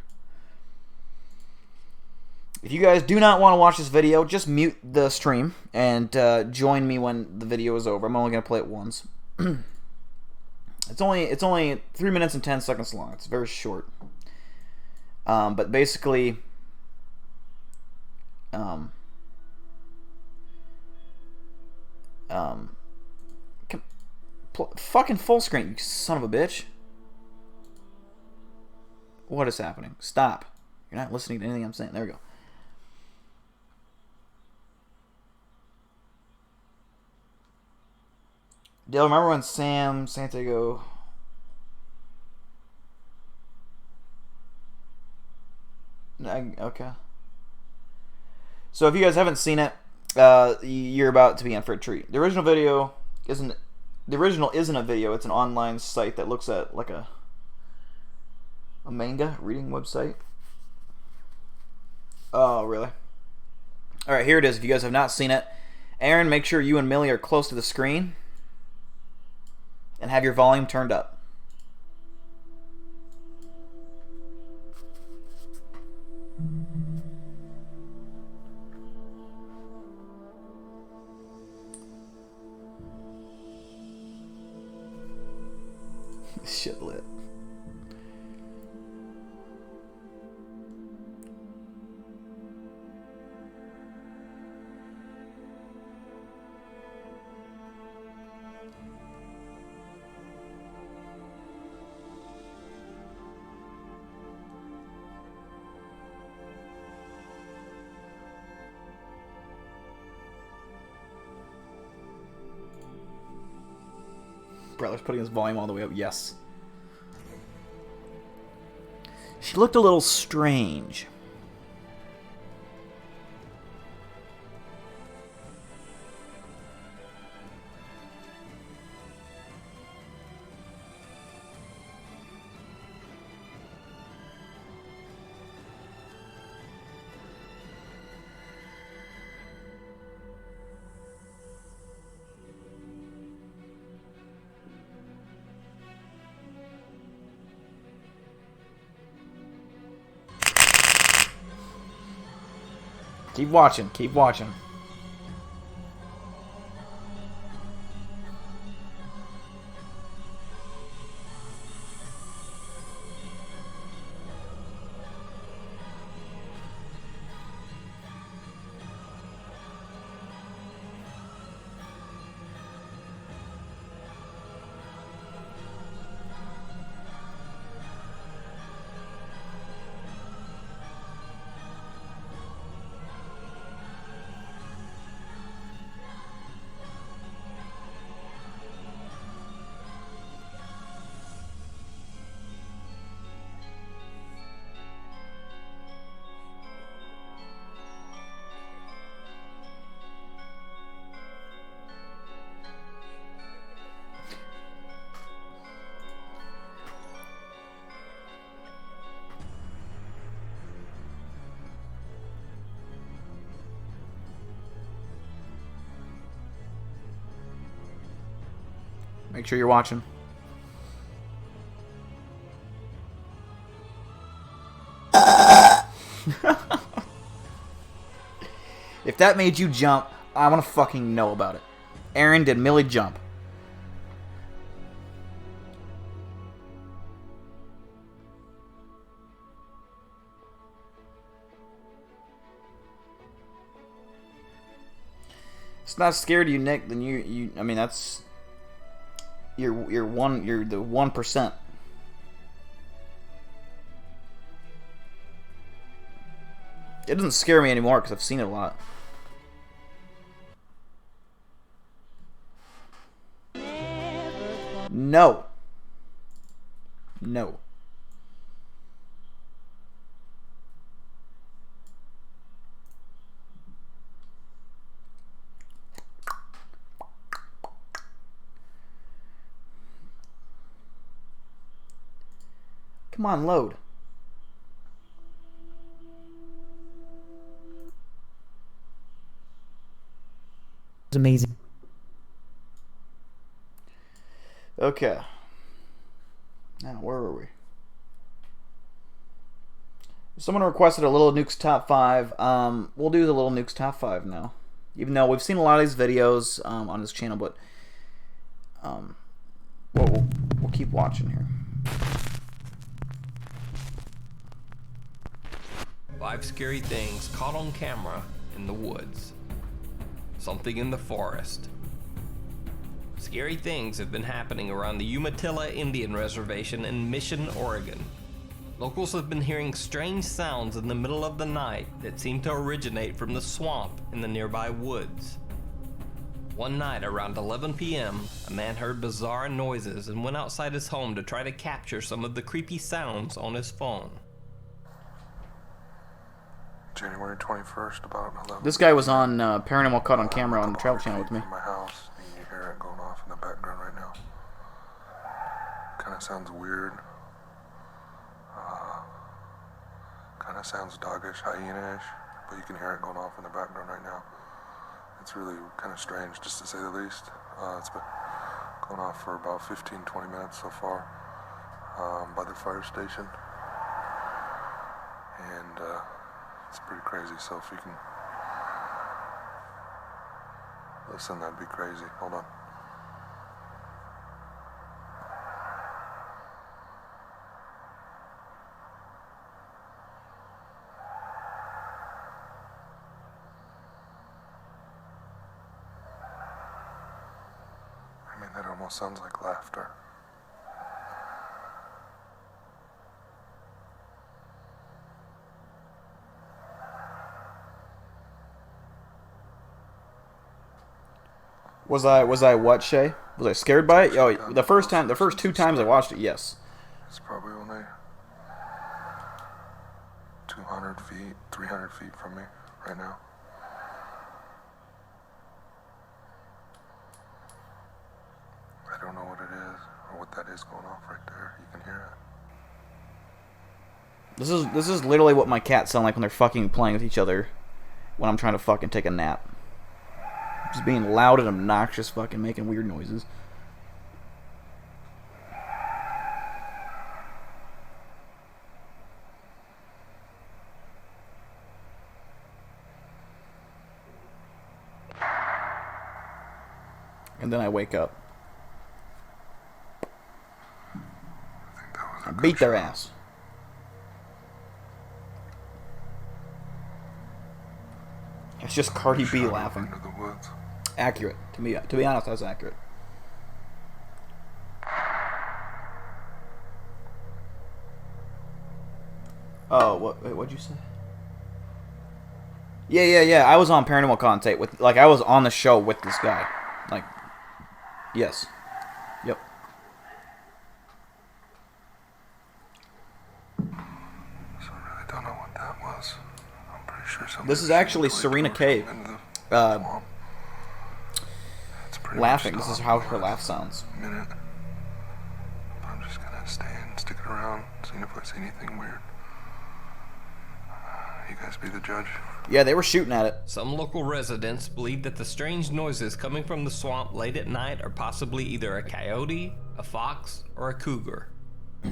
If you guys do not want to watch this video, just mute the stream and join me when the video is over. I'm only gonna play it once. It's only 3 minutes and 10 seconds long. It's very short. But basically, fucking full screen, you son of a bitch. What is happening? Stop. You're not listening to anything I'm saying. There we go. Dale, remember when Sam Santiago... Okay. So if you guys haven't seen it, you're about to be in for a treat. The original video isn't... The original isn't a video. It's an online site that looks at like a manga reading website. Oh, really? Alright, here it is. If you guys have not seen it, Aaron, make sure you and Millie are close to the screen and have your volume turned up. Shit lit. Brother's putting his volume all the way up. Yes. She looked a little strange. Keep watching, keep watching. Make sure you're watching. If that made you jump, I want to fucking know about it. Aaron, did Millie jump? It's not scared of you, Nick. Then you I mean, that's... You're the 1%. It doesn't scare me anymore because I've seen it a lot. No. No. Come on, load. It's amazing. Okay. Now, where were we? Someone requested a Little Nukes top 5. We'll do the Little Nukes top 5 now. Even though we've seen a lot of these videos on this channel, but we'll keep watching here. 5 scary things caught on camera in the woods. Something in the forest. Scary things have been happening around the Umatilla Indian Reservation in Mission, Oregon. Locals have been hearing strange sounds in the middle of the night that seem to originate from the swamp in the nearby woods. One night around 11 p.m., a man heard bizarre noises and went outside his home to try to capture some of the creepy sounds on his phone. January 21st, about 11. This guy was on Paranormal Caught on Camera on the Travel Channel with me. From my house, and you hear it going off in the background right now. Kind of sounds weird. Kind of sounds doggish, hyena-ish, but you can hear it going off in the background right now. It's really kind of strange, just to say the least. It's been going off for about 15-20 minutes so far by the fire station. And it's pretty crazy, so if you can listen, that'd be crazy. Hold on. I mean, that almost sounds like laughter. Was I what, Shay? Was I scared by it? Oh, the first 2 times I watched it, yes. It's probably only 200 feet, 300 feet from me right now. I don't know what it is or what that is going off right there. You can hear it. This is literally what my cats sound like when they're fucking playing with each other when I'm trying to fucking take a nap. Just being loud and obnoxious, fucking making weird noises. And then I wake up. I beat their ass. It's just Cardi B laughing. Into the woods. Accurate. To be honest, that's accurate. Oh, what'd you say? Yeah. I was on Paranormal Content with, like, I was on the show with this guy. Like, yes. Yep. So I really don't know what that was. I'm pretty sure something. This is actually Serena K. Laughing. This is how her laugh sounds. Minute. I'm just gonna stay and stick it around, seeing if I see anything weird. You guys be the judge. Yeah, they were shooting at it. Some local residents believe that the strange noises coming from the swamp late at night are possibly either a coyote, a fox, or a cougar.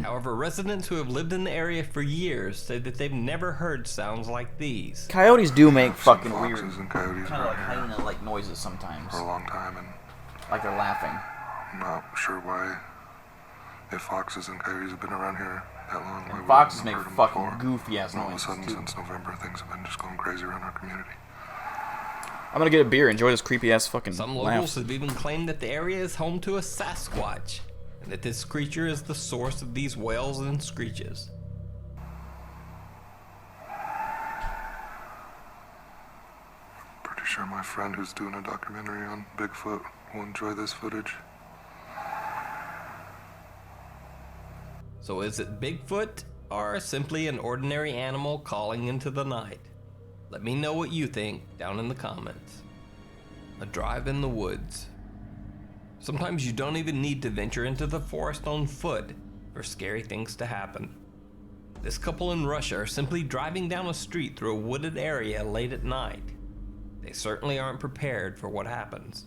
However, residents who have lived in the area for years say that they've never heard sounds like these. Coyotes do make fucking weird, Foxes and coyotes kind of like around here hyena-like noises sometimes. for a long time, and Like they're laughing. I'm not sure why. If foxes and coyotes have been around here that long, why And we foxes haven't make heard 'em fucking before. goofy ass And all of a noises sudden, too. since November, things have been just going crazy around our community. I'm gonna get a beer. Enjoy this creepy ass fucking Some laugh. locals have even claimed that the area is home to a Sasquatch, and that this creature is the source of these wails and screeches. Pretty sure my friend who's doing a documentary on Bigfoot will enjoy this footage. So is it Bigfoot, or simply an ordinary animal calling into the night? Let me know what you think down in the comments. A drive in the woods. Sometimes you don't even need to venture into the forest on foot for scary things to happen. This couple in Russia are simply driving down a street through a wooded area late at night. They certainly aren't prepared for what happens.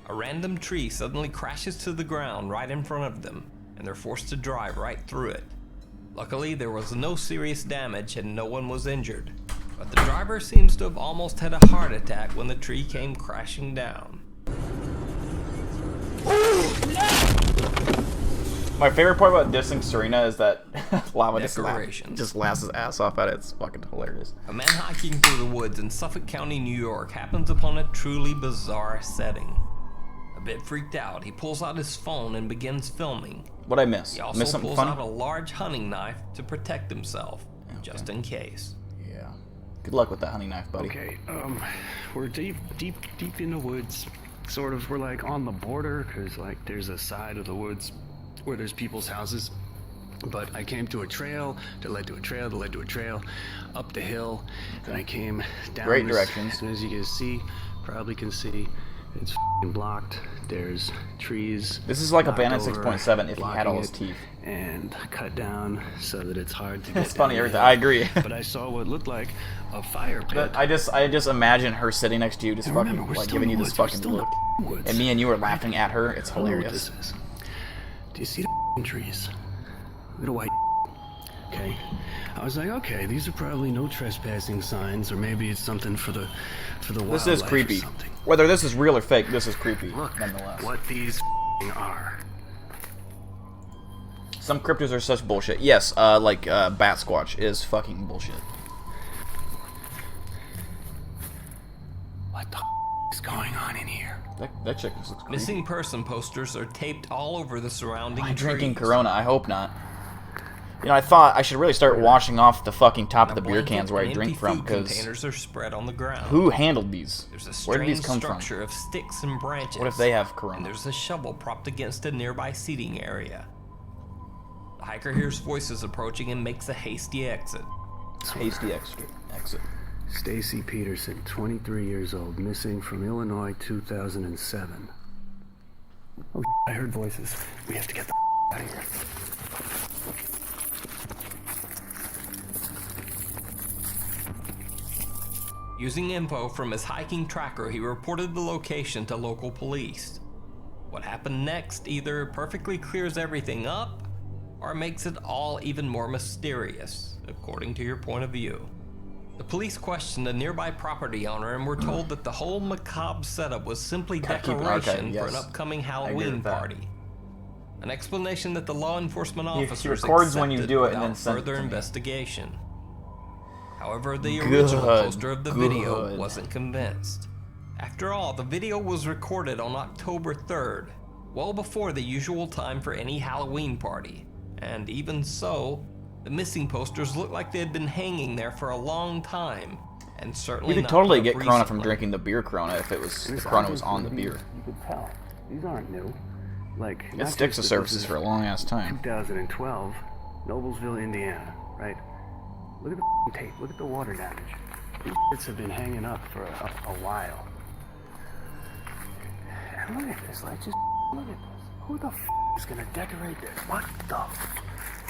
A random tree suddenly crashes to the ground right in front of them, and they're forced to drive right through it. Luckily, there was no serious damage and no one was injured, but the driver seems to have almost had a heart attack when the tree came crashing down. My favorite part about dissing Serena is that Lava just Decorations. laughs his ass off at it. It's fucking hilarious. A man hiking through the woods in Suffolk County, New York happens upon a truly bizarre setting. A bit freaked out, he pulls out his phone and begins filming. What'd I miss? He also Miss something pulls funny? out a large hunting knife to protect himself, just in case. Yeah. Good luck with that hunting knife, buddy. Okay, we're deep in the woods. Sort of, we're like on the border, because like there's a side of the woods where there's people's houses. But I came to a trail that led to a trail that led to a trail up the hill, and I came down. Great this, directions. and as you can see, probably can see, it's f***ing blocked. There's trees. This is like knocked Abandoned over, 6.7 if he had all blocking his it, teeth. and cut down so that it's hard to get It's funny, down the everything. hill. I agree. But I saw what looked like a fire pit. But I just imagine her sitting next to you, just And fucking remember, we're like still giving in you the this woods, we're fucking still in look, the woods. and me and you are laughing at her. It's I don't know what hilarious. this is. Do you see the f***ing trees? Look at the white. Okay. I was like, okay, these are probably no trespassing signs, or maybe it's something for the wildlife. This is or creepy. something. Whether this is real or fake, this is creepy, Look nonetheless. what these f***ing are. Some cryptids are such bullshit. Yes, like Bat Squatch is fucking bullshit. What the f*** is going on in here? That chick just looks creepy. Missing person posters are taped all over the surrounding Am I drinking trees. Corona? I hope not. You know, I thought I should really start washing off the fucking top of the beer cans where I drink from, because containers are spread on the ground. who handled these? There's a Where did strange these come from? structure of sticks and branches. What if they have And Corona? there's a shovel propped against a nearby seating area. The hiker hears voices approaching and makes a hasty exit. Hasty exit. Stacy Peterson, 23 years old, missing from Illinois, 2007. Oh, I heard voices. We have to get the out of here. Using info from his hiking tracker, he reported the location to local police. What happened next either perfectly clears everything up, or makes it all even more mysterious, according to your point of view. The police questioned a nearby property owner and were told that the whole macabre setup was simply decoration for an upcoming Halloween party. An explanation that the law enforcement officers records when you accepted do it and then without sends it further to me. investigation. However, the original poster of the video wasn't convinced. After all, the video was recorded on October 3rd, well before the usual time for any Halloween party. And even so, the missing posters looked like they had been hanging there for a long time, and certainly You could not totally put get up Corona from recently. drinking the beer Corona if it was the Corona was on the beer. You could tell. These aren't new. Like, It not sticks to just that surfaces this is for a long ass time. 2012, Noblesville, Indiana, right? Look at the tape. Look at the water damage. These bits have been hanging up for a while. And look at this. Like, just look at this. Who the is gonna decorate this? What the?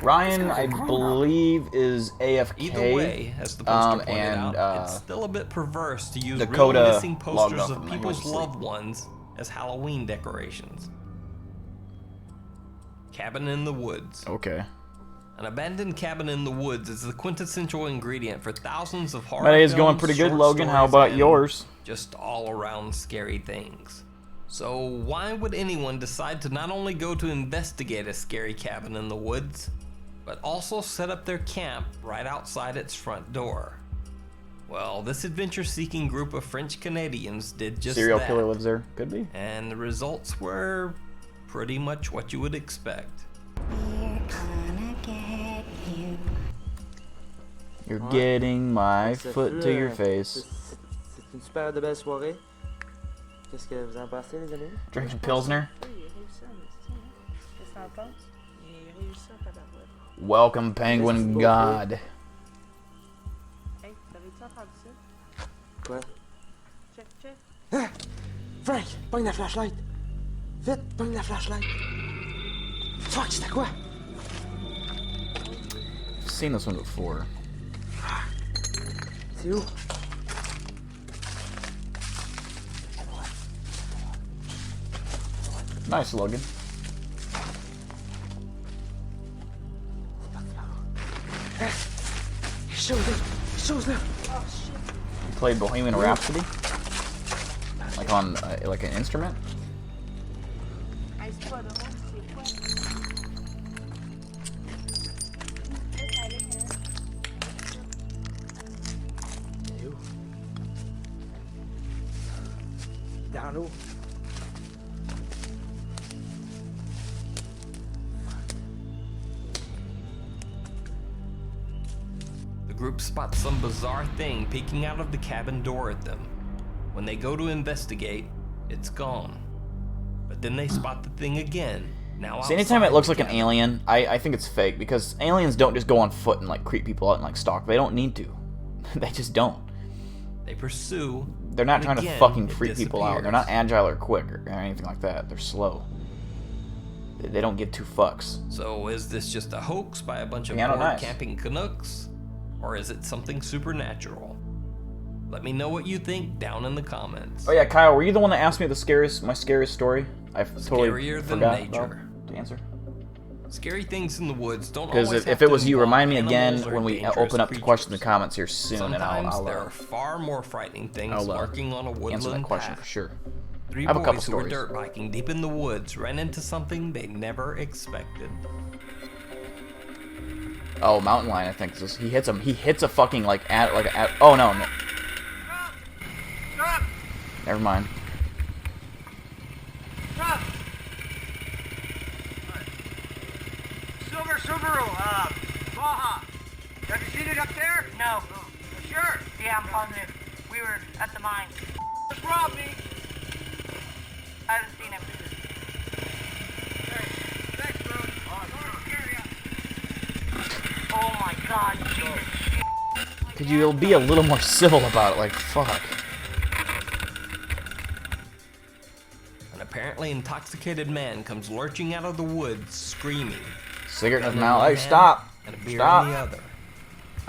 Ryan, I believe, is AFK. Either way, as the poster pointed and out, it's still a bit perverse to use Dakota real missing logged posters off of and I went people's to sleep. loved ones as Halloween decorations. Cabin in the woods. Okay. An abandoned cabin in the woods is the quintessential ingredient for thousands of horror My day is films, going pretty good, short Logan. How stories, about and yours? just all around scary things. So why would anyone decide to not only go to investigate a scary cabin in the woods, but also set up their camp right outside its front door? Well, this adventure-seeking group of French Canadians did just Serial that. killer lives there. Could be. And the results were pretty much what you would expect. You're getting my foot to your face. C'est une super de belle soirée. Qu'est-ce que vous en pensez, les amis? Drinking Pilsner. Welcome, Penguin God. Quoi? Ah! Frank, pogne la flashlight! Vite, pogne la flashlight! Fuck, c'était quoi? I've seen this one before. C'est où? Nice, Logan. Shows now! You played Bohemian Rhapsody? Like on, like an instrument? C'est où? Dans l'eau. The group spots some bizarre thing peeking out of the cabin door at them. When they go to investigate, it's gone. But then they spot the thing again. Now See, anytime it outside looks the like an cabin. alien, I think it's fake, because aliens don't just go on foot and like creep people out and like stalk. They don't need to. They just don't. They pursue. They're not and trying to again, fucking it freak people out. They're not agile or quick or anything like that. They're slow. They don't give two fucks. So is this just a hoax by a bunch of Piano bored nice. camping Canucks? Or is it something supernatural? Let me know what you think down in the comments. Oh yeah, Kyle, were you the one that asked me my scariest story? I totally Scarier than forgot nature. to answer. Scary things in the woods don't Because always if have it to was you, involve remind me again animals or when we dangerous open up the creatures. question in the comments here soon, and Sometimes I'll there are far more frightening things I'll, lurking on a woodland answer that question path. for sure. Three I have a couple boys who were stories. dirt biking deep in the woods ran into something they never expected. Oh, mountain lion, I think. He hits him. He hits a fucking oh no. Stop! Never mind. Stop! Silver Subaru, Baja. Have you seen it up there? No. Sure? Yeah, I'm positive. We were at the mine. Just robbed me. I haven't seen him. Thanks, bro. Oh my god, Jesus. Could you be a little more civil about it? Like, fuck. An apparently intoxicated man comes lurching out of the woods, screaming. Cigarette in Gun his mouth. one Hey, hand stop. And a beer Stop. in the other.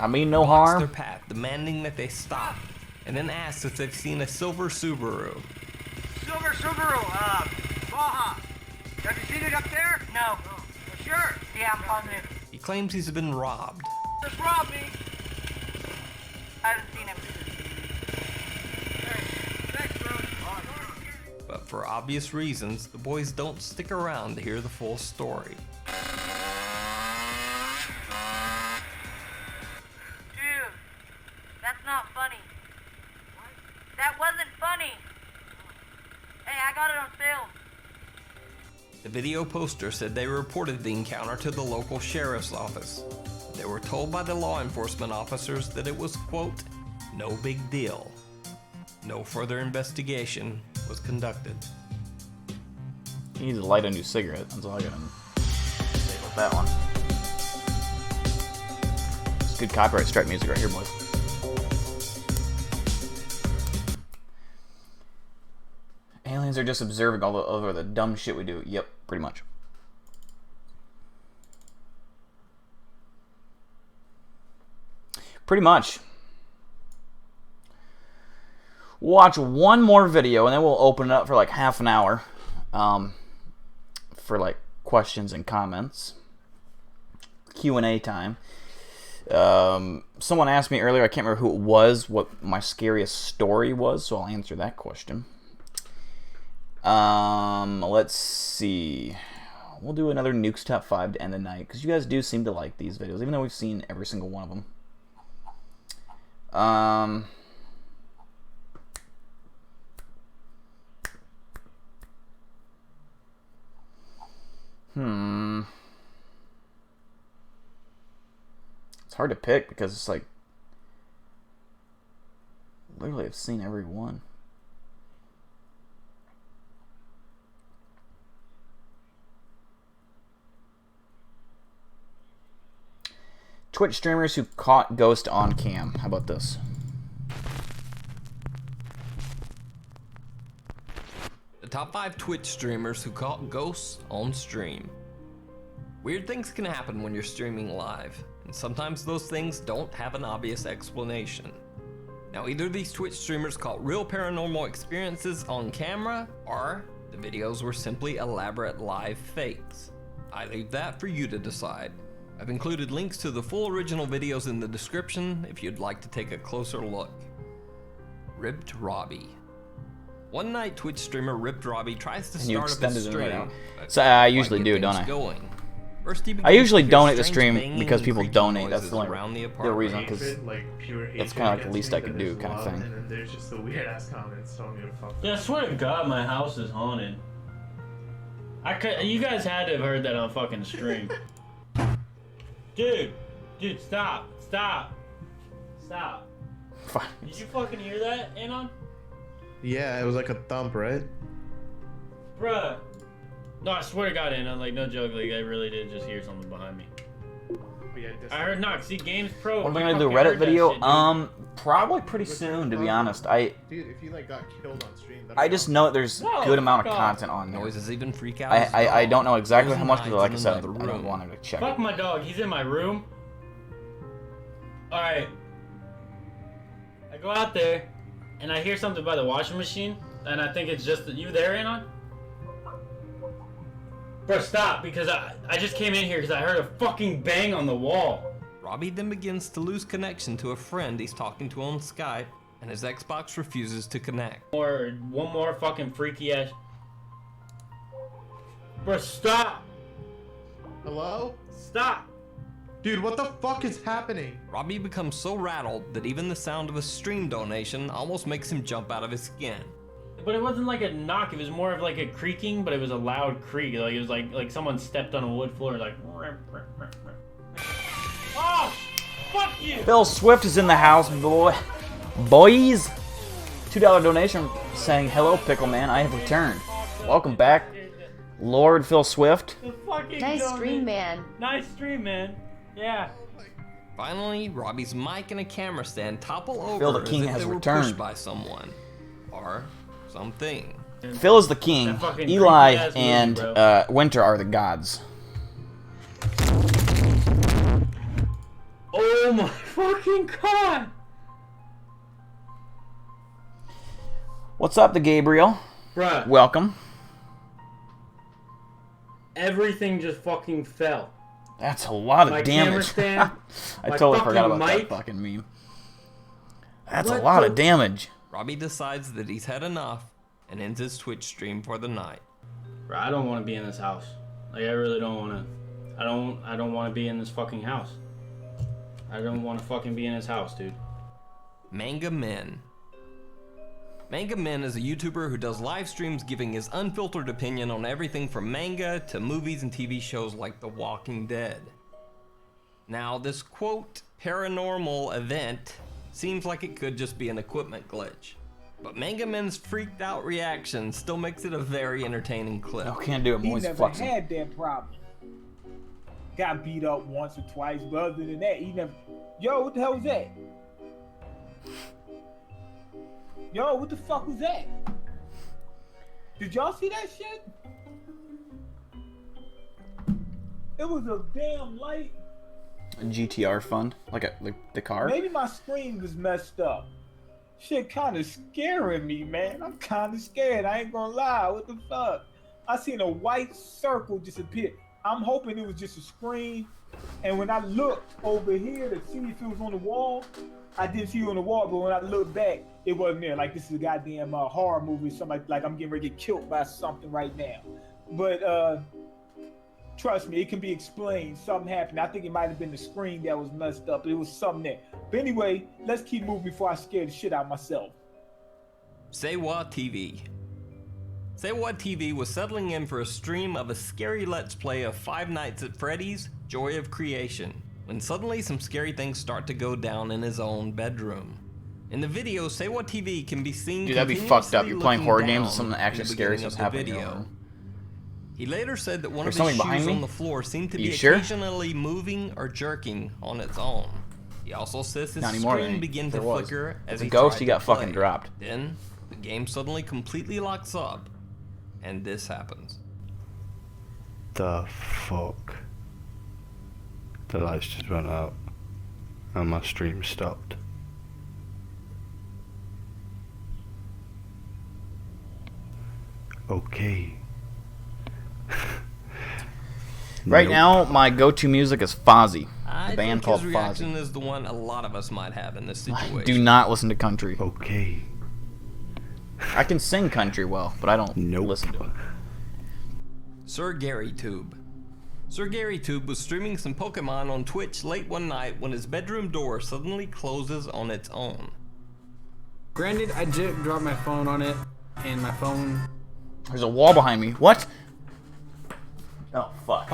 I mean no Blocks harm. their path, demanding that they stop, and then asks if they've seen a silver Subaru. Silver Subaru, Baja. Have you seen it up there? No. Sure? Yeah, I'm positive. He claims he's been robbed. Just robbed me. I haven't seen him. Thanks, bro. But for obvious reasons, the boys don't stick around to hear the full story. Dude, that's not funny. That wasn't funny. Hey, I got it on film. The video poster said they reported the encounter to the local sheriff's office. They were told by the law enforcement officers that it was, quote, no big deal. No further investigation was conducted. You need to light a new cigarette. That's all I gotta say about that one. It's good copyright strike music right here, boys. Aliens are just observing all over the dumb shit we do. Yep, pretty much. Pretty much. We'll watch one more video and then we'll open it up for like half an hour for like questions and comments. Q&A time. Someone asked me earlier, I can't remember who it was, what my scariest story was, so I'll answer that question. Let's see. We'll do another Nuke's Top 5 to end the night, because you guys do seem to like these videos, even though we've seen every single one of them. It's hard to pick because it's like literally I've seen every one. Twitch streamers who caught ghost on cam. How about this? The top 5 Twitch streamers who caught ghosts on stream. Weird things can happen when you're streaming live, and sometimes those things don't have an obvious explanation. Now, either these Twitch streamers caught real paranormal experiences on camera, or the videos were simply elaborate live fakes. I leave that for you to decide. I've included links to the full original videos in the description if you'd like to take a closer look. Ripped Robbie. One night, Twitch streamer Ripped Robbie tries to start up his stream. So I usually do, don't I? First, I usually donate the stream because people donate. That's the only real reason, because that's kind of like the least I could do, kind of thing. And then there's just the weird ass comments telling me to fuck. Yeah, I swear to God, my house is haunted. You guys had to have heard that on fucking stream. Dude, stop. Did you fucking hear that, Anon? Yeah, it was like a thump, right? Bruh. No, I swear to God, Anon, like, no joke, like, I really did just hear something behind me. I heard not. See, Games Pro. What am I gonna do? A Reddit video? Shit, probably pretty soon, to be honest. Dude, if you like got killed on stream. I just know that there's a good amount of content on there. Noises even freak out. I don't know exactly how much, because like I said, I don't want to check. Fuck my dog. He's in my room. All right. I go out there, and I hear something by the washing machine, and I think it's just you there, Anon. Bro, stop, because I just came in here because I heard a fucking bang on the wall. Robbie then begins to lose connection to a friend he's talking to on Skype, and his Xbox refuses to connect. One more fucking freaky ass. Bro, stop! Hello? Stop! Dude, what the fuck is happening? Robbie becomes so rattled that even the sound of a stream donation almost makes him jump out of his skin. But it wasn't like a knock, it was more of like a creaking, but it was a loud creak. Like it was like someone stepped on a wood floor, like. Oh, fuck you! Phil Swift is in the house, boys. $2 donation saying, "Hello, Pickle Man, I have returned. Welcome back, Lord Phil Swift." Nice stream, man. Nice stream, man. Yeah. Finally, Robbie's mic and a camera stand topple over Phil the King as if has they were returned. pushed by someone. Or something. Phil is the king. Eli and Winter are the gods. Oh my fucking God! What's up, the Gabriel? Bruh. Welcome. Everything just fucking fell. That's a lot of my damage. Stand, I totally forgot about that fucking meme. That's a lot of damage. Robbie decides that he's had enough and ends his Twitch stream for the night. Bro, I don't want to be in this house. Like, I really don't want to. I don't want to be in this fucking house. I don't want to fucking be in this house, dude. Manga Men. Manga Men is a YouTuber who does live streams giving his unfiltered opinion on everything from manga to movies and TV shows like The Walking Dead. Now, this quote, paranormal event seems like it could just be an equipment glitch. But Manga Men's freaked out reaction still makes it a very entertaining clip. No, can't do it, boys. He never had that problem. Got beat up once or twice, but other than that, he never. Yo, what the hell was that? Yo, what the fuck was that? Did y'all see that shit? It was a damn light. A GTR fund, like the car. Maybe my screen was messed up. Shit kind of scaring me, man. I'm kind of scared. I ain't gonna lie. What the fuck? I seen a white circle disappear. I'm hoping it was just a screen. And when I looked over here to see if it was on the wall, I didn't see it on the wall. But when I looked back, it wasn't there. Like, this is a goddamn horror movie. Somebody, like, I'm getting ready to get killed by something right now. But trust me, it can be explained. Something happened. I think it might have been the screen that was messed up. It was something there. But anyway, let's keep moving before I scare the shit out of myself. Say What TV. Say What TV was settling in for a stream of a scary let's play of Five Nights at Freddy's Joy of Creation, when suddenly some scary things start to go down in his own bedroom. In the video, Say What TV can be seen. Dude, that'd be fucked up. You're playing horror games and something actually scary is happening. He later said that one There's of his something behind shoes me? on the floor seemed to You be sure? occasionally moving or jerking on its own. He also says his Not anymore, screen man. began to There was. flicker as As a he ghost, tried he to got fucking play. dropped. Then the game suddenly completely locks up, and this happens. The fuck? The lights just went out, and my stream stopped. Okay. Right now, my go-to music is Fozzy. I A band think called his reaction Fozzy. is the one a lot of us might have in this situation. Do not listen to country. Okay. I can sing country well, but I don't listen to it. Sir Gary Tube. Sir Gary Tube was streaming some Pokemon on Twitch late one night when his bedroom door suddenly closes on its own. Granted, I did drop my phone on it, and my phone... There's a wall behind me. What? Oh, fuck.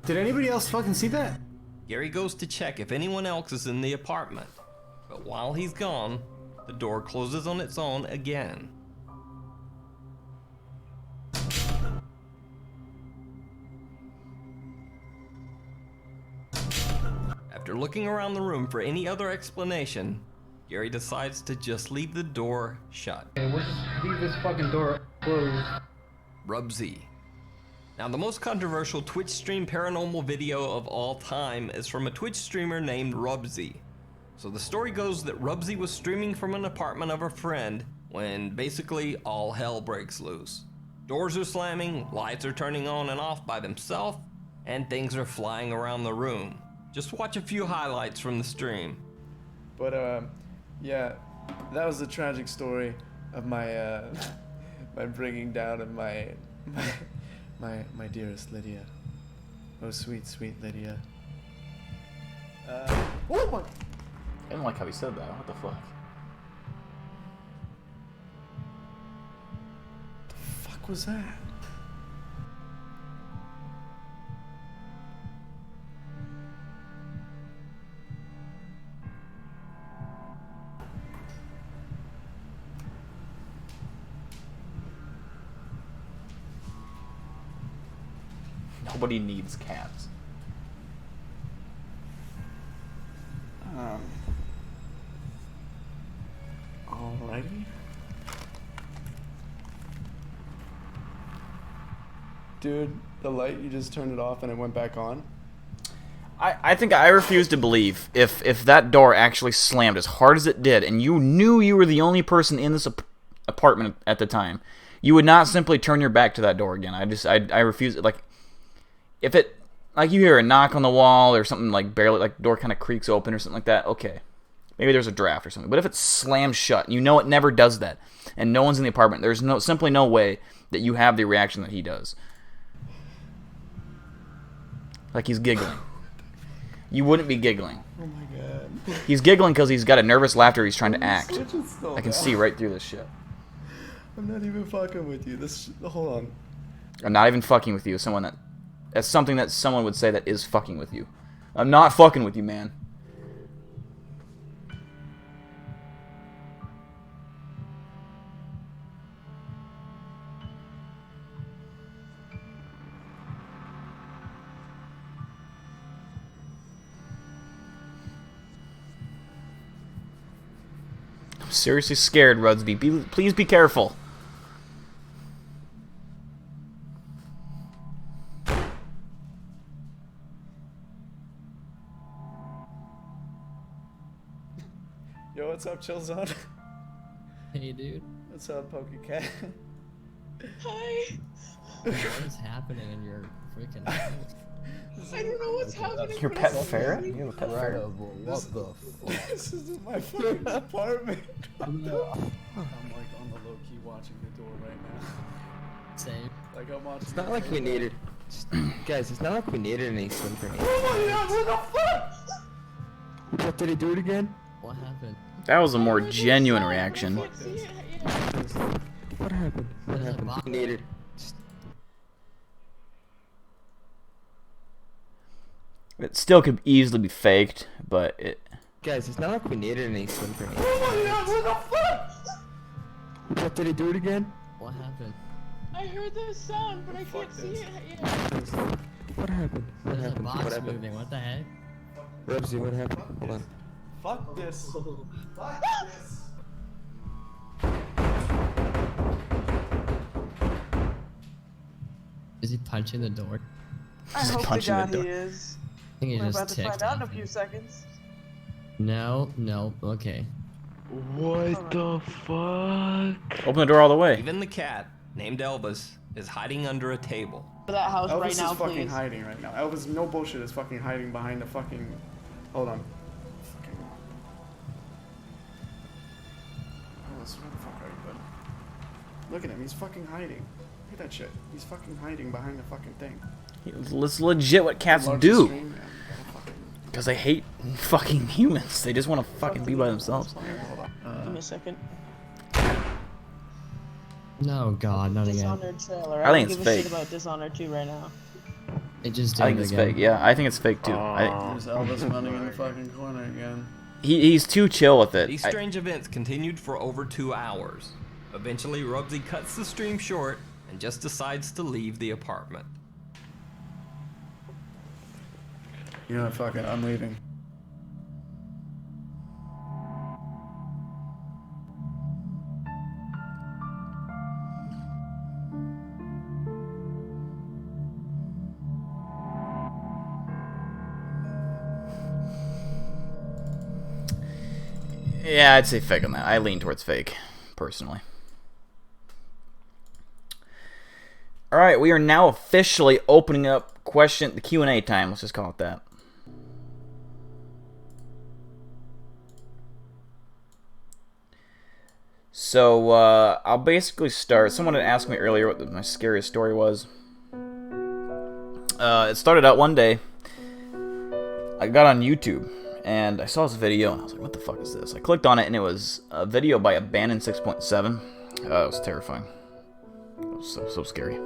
Did anybody else fucking see that? Gary goes to check if anyone else is in the apartment, but while he's gone, the door closes on its own again. After looking around the room for any other explanation, Gary decides to just leave the door shut. Okay, we'll just leave this fucking door closed. Rubsy. Now, the most controversial Twitch stream paranormal video of all time is from a Twitch streamer named Rubsy. So the story goes that Rubsy was streaming from an apartment of a friend when basically all hell breaks loose. Doors are slamming, lights are turning on and off by themselves, and things are flying around the room. Just watch a few highlights from the stream. But yeah, that was the tragic story of my my bringing down of my dearest Lydia. Oh, sweet, sweet Lydia. Oh my! I don't like how he said that. What the fuck? The fuck was that? Nobody needs cats. Alrighty. Dude, the light, you just turned it off and it went back on? I think I refuse to believe if that door actually slammed as hard as it did and you knew you were the only person in this apartment at the time, you would not simply turn your back to that door again. I refuse it. Like, if it, like, you hear a knock on the wall or something, like barely, like the door kind of creaks open or something like that, okay, maybe there's a draft or something. But if it's slammed shut, you know it never does that, and no one's in the apartment, there's simply no way that you have the reaction that he does. Like he's giggling. You wouldn't be giggling. Oh my god. He's giggling because he's got a nervous laughter he's trying to act. Switch is still I can down. see right through this shit. I'm not even fucking with you. Hold on. I'm not even fucking with you. That's something that someone would say that is fucking with you. I'm not fucking with you, man. I'm seriously scared, Rudsby. Please be careful. Yo, what's up, Chillzone? Hey, dude. What's up, Pokecat? Hi. What is happening in your freaking. I don't know what's happening. Your pet ferret? You have a pet ferret? Incredible. What the fuck? This is my fucking apartment. I'm like on the low key watching the door right now. Same. Like I'm watching. It's not like we needed. Guys, it's not like we needed any swim grenades. Oh my god, what the fuck? What, did he do it again? What happened? That was a more genuine reaction. What happened? What happened? We needed. It still could easily be faked, but it. Guys, it's not like we needed any swim grenades. Oh my god, what the fuck? What, did he do it again? What happened? I heard the sound, but I can't see it yet. What happened? What There's a happened? box What happened? moving. What the heck? Robsy, what happened? Hold on. Fuck this. Fuck this. Is he punching the door? I He's hope to punching the God door. he is. I think he We're just about to ticked find out in a off. few seconds. No, no, okay. What the fuck? Open the door all the way. Even the cat, named Elvis, is hiding under a table. For that house Elvis right now, is fucking please. hiding right now. Elvis, no bullshit, is fucking hiding behind the fucking. Hold on. Fucking. Elvis, where the fuck are you, bud? Look at him, he's fucking hiding. Look at that shit. He's fucking hiding behind the fucking thing. It's legit what cats Largest do. stream, man. Because they hate fucking humans. They just want to fucking be by themselves. Give me a second. No, God, not again. Dishonored trailer. I think don't it's give a fake. shit about Dishonored 2 right now. It just I did think it it's again. fake. Yeah, I think it's fake too. There's Elvis running in the fucking corner again. He's too chill with it. These strange events continued for over 2 hours. Eventually, Rubsy cuts the stream short and just decides to leave the apartment. You know what, fuck it, I'm leaving. Yeah, I'd say fake on that. I lean towards fake, personally. All right, we are now officially opening up the Q&A time. Let's just call it that. So I'll basically start. Someone had asked me earlier what my scariest story was. It started out one day. I got on YouTube and I saw this video and I was like, what the fuck is this? I clicked on it and it was a video by Abandoned 6.7. It was terrifying. It was so scary.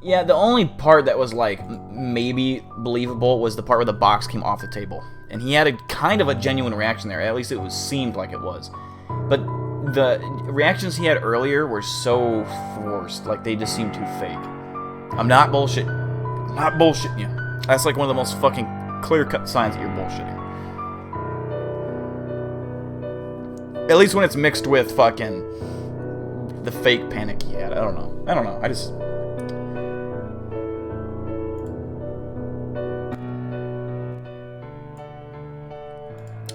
Yeah, the only part that was like maybe believable was the part where the box came off the table. And he had a kind of a genuine reaction there. At least it seemed like it was. But the reactions he had earlier were so forced. Like they just seemed too fake. I'm not bullshitting. I'm not bullshitting you. That's like one of the most fucking clear-cut signs that you're bullshitting. At least when it's mixed with fucking the fake panic he had. I don't know. I just...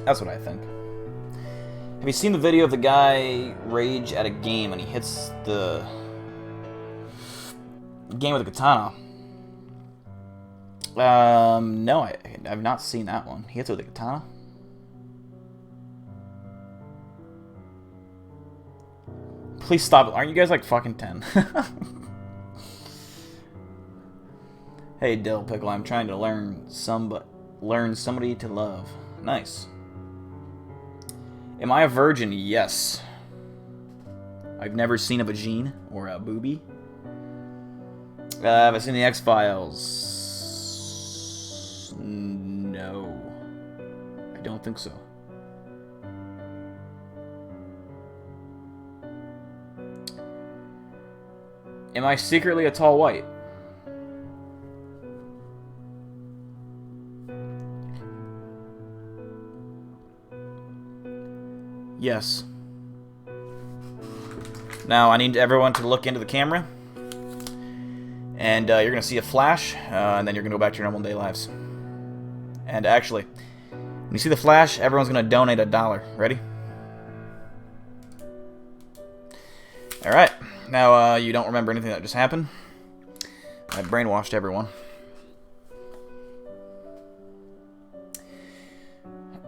That's what I think. Have you seen the video of the guy rage at a game and he hits the game with a katana? No, I've not seen that one. He hits it with a katana? Please stop it. Aren't you guys like fucking 10? Hey, Dill Pickle, I'm trying to learn somebody to love. Nice. Am I a virgin? Yes. I've never seen a vagine or a boobie. Have I seen the X-Files? No. I don't think so. Am I secretly a tall white? Yes. Now I need everyone to look into the camera. And you're going to see a flash, and then you're going to go back to your normal day lives. And actually, when you see the flash, everyone's going to donate $1. Ready? Alright, now you don't remember anything that just happened. I brainwashed everyone.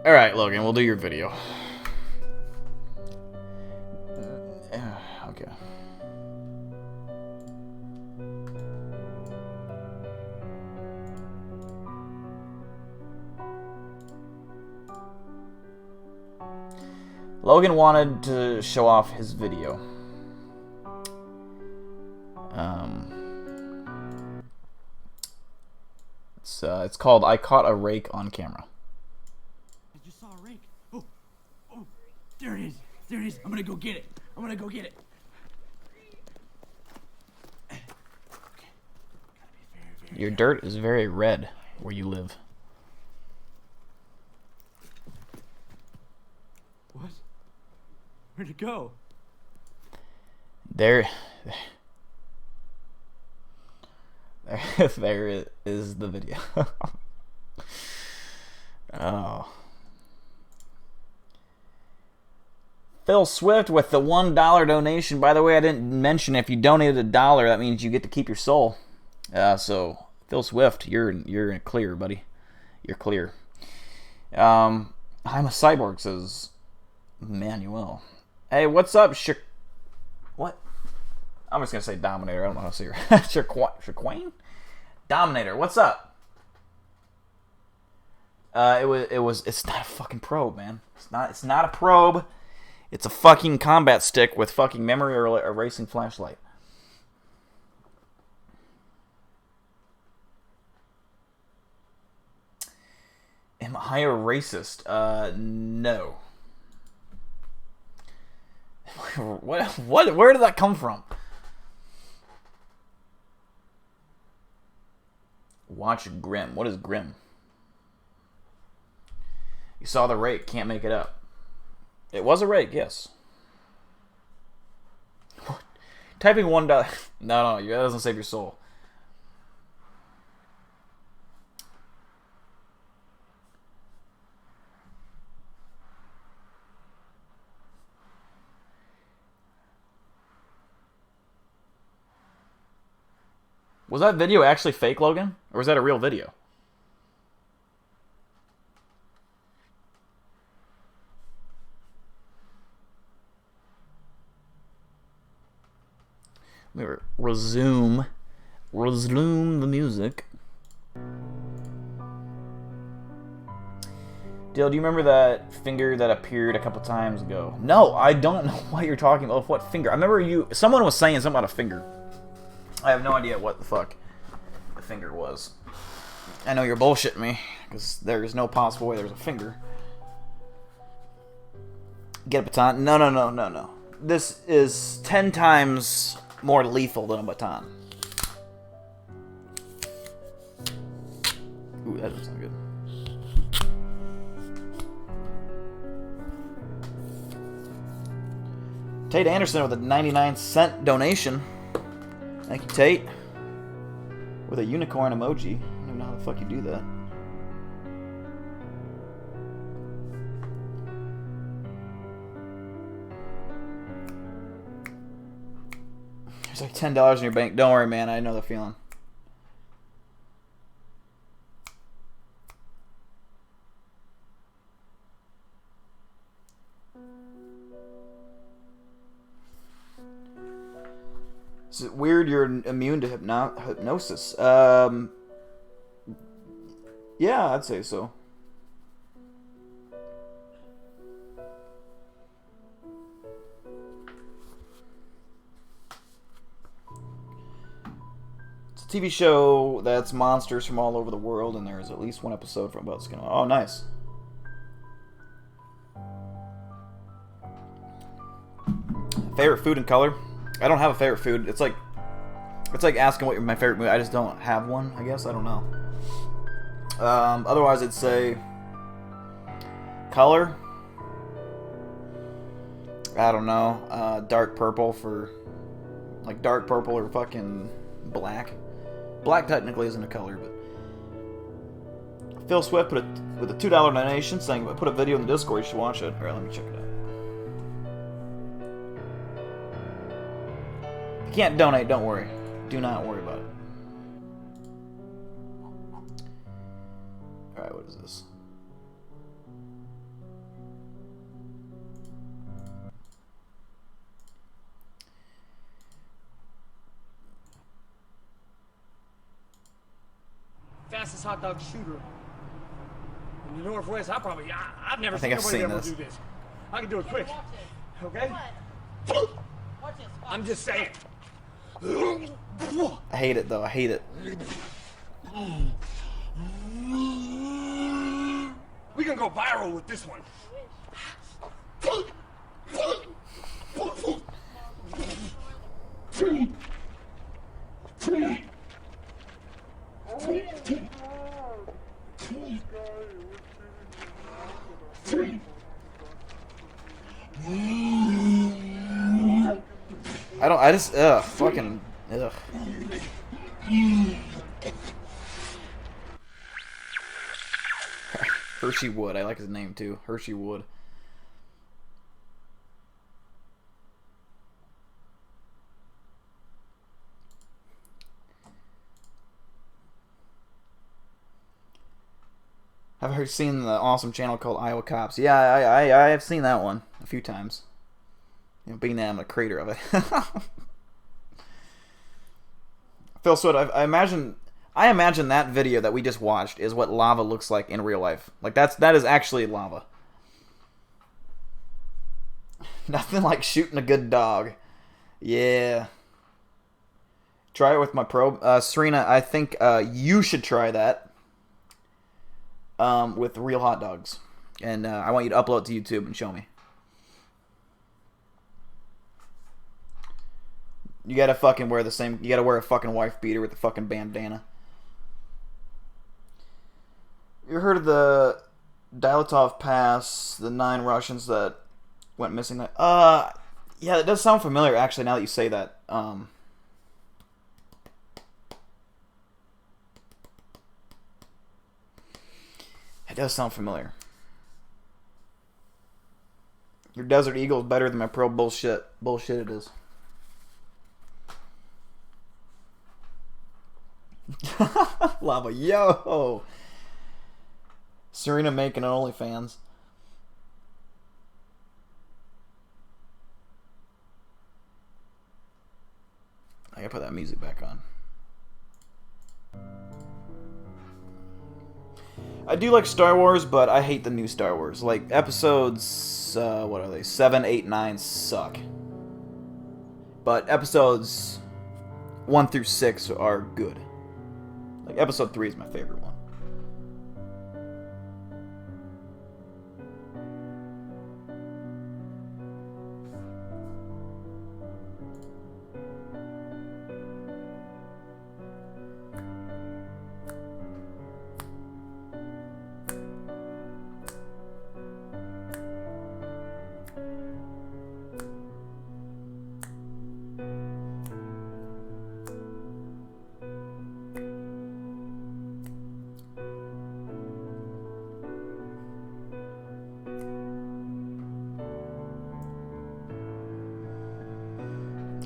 Alright, Logan, we'll do your video. Okay. Logan wanted to show off his video. It's called I Caught a Rake on Camera. I just saw a rake. Oh, there it is. There it is. I'm gonna go get it. I'm gonna go get it. Your dirt is very red where you live. What? Where'd it go? There is the video. Oh. Phil Swift with the $1 donation. By the way, I didn't mention if you donated $1, that means you get to keep your soul. So Phil Swift, you're clear, buddy. You're clear. I'm a cyborg, says Manuel. Hey, what's up, what? I'm just gonna say Dominator. I don't know how to say her. Shaquane? Dominator, what's up? It's not a fucking probe, man. It's not a probe. It's a fucking combat stick with fucking memory erasing flashlight. Am I a racist? No. What? Where did that come from? Watch Grim. What is Grim? You saw the rake. Can't make it up. It was a rake, yes. Typing $1. No, that doesn't save your soul. Was that video actually fake, Logan? Or was that a real video? Let me resume the music. Dale, do you remember that finger that appeared a couple times ago? No, I don't know what you're talking about. What finger? I remember someone was saying something about a finger. I have no idea what the fuck the finger was. I know you're bullshitting me, because there's no possible way there's a finger. Get a baton? No. This is 10 times more lethal than a baton. Ooh, that doesn't sound good. Tate Anderson with a 99-cent donation. Thank you, Tate. With a unicorn emoji. I don't even know how the fuck you do that. There's like $10 in your bank. Don't worry, man. I know the feeling. Is it weird you're immune to hypnosis? Yeah, I'd say so. It's a TV show that's monsters from all over the world, and there's at least one episode from about skin. Oh, nice. Favorite food and color? I don't have a favorite food. It's like asking what my favorite movie. I just don't have one, I guess. I don't know. Otherwise, I'd say color. I don't know. Dark purple for like dark purple or fucking black. Black technically isn't a color, but Phil Swift with a $2 donation saying, "Put a video in the Discord. You should watch it." All right, let me check it out. you can't donate, don't worry. Do not worry about it. Alright, what is this? Fastest hot dog shooter in the Northwest. I've never I think seen I've seen nobody this. ever do this. I can do it quick. Okay? I'm just saying. I hate it though, I hate it. We can go viral with this one. I just, fucking, ugh. Hershey Wood, I like his name too. Hershey Wood. Have you seen the awesome channel called Iowa Cops? Yeah, I have seen that one a few times. You know, being that I'm a creator of it. Phil Sweat, I imagine that video that we just watched is what lava looks like in real life. Like that is actually lava. Nothing like shooting a good dog. Yeah. Try it with my probe. Serena, I think you should try that. With real hot dogs. And I want you to upload it to YouTube and show me. You gotta fucking wear the same... You gotta wear a fucking wife beater with a fucking bandana. You heard of the Dyatlov Pass, the 9 Russians that went missing? Yeah, it does sound familiar, actually, now that you say that. It does sound familiar. Your Desert Eagle is better than my pro bullshit. Bullshit it is. Lava, yo! Serena making an OnlyFans. I gotta put that music back on. I do like Star Wars, but I hate the new Star Wars. Like, episodes, what are they? 7, 8, 9 suck. But episodes 1 through 6 are good. Like, episode 3 is my favorite one.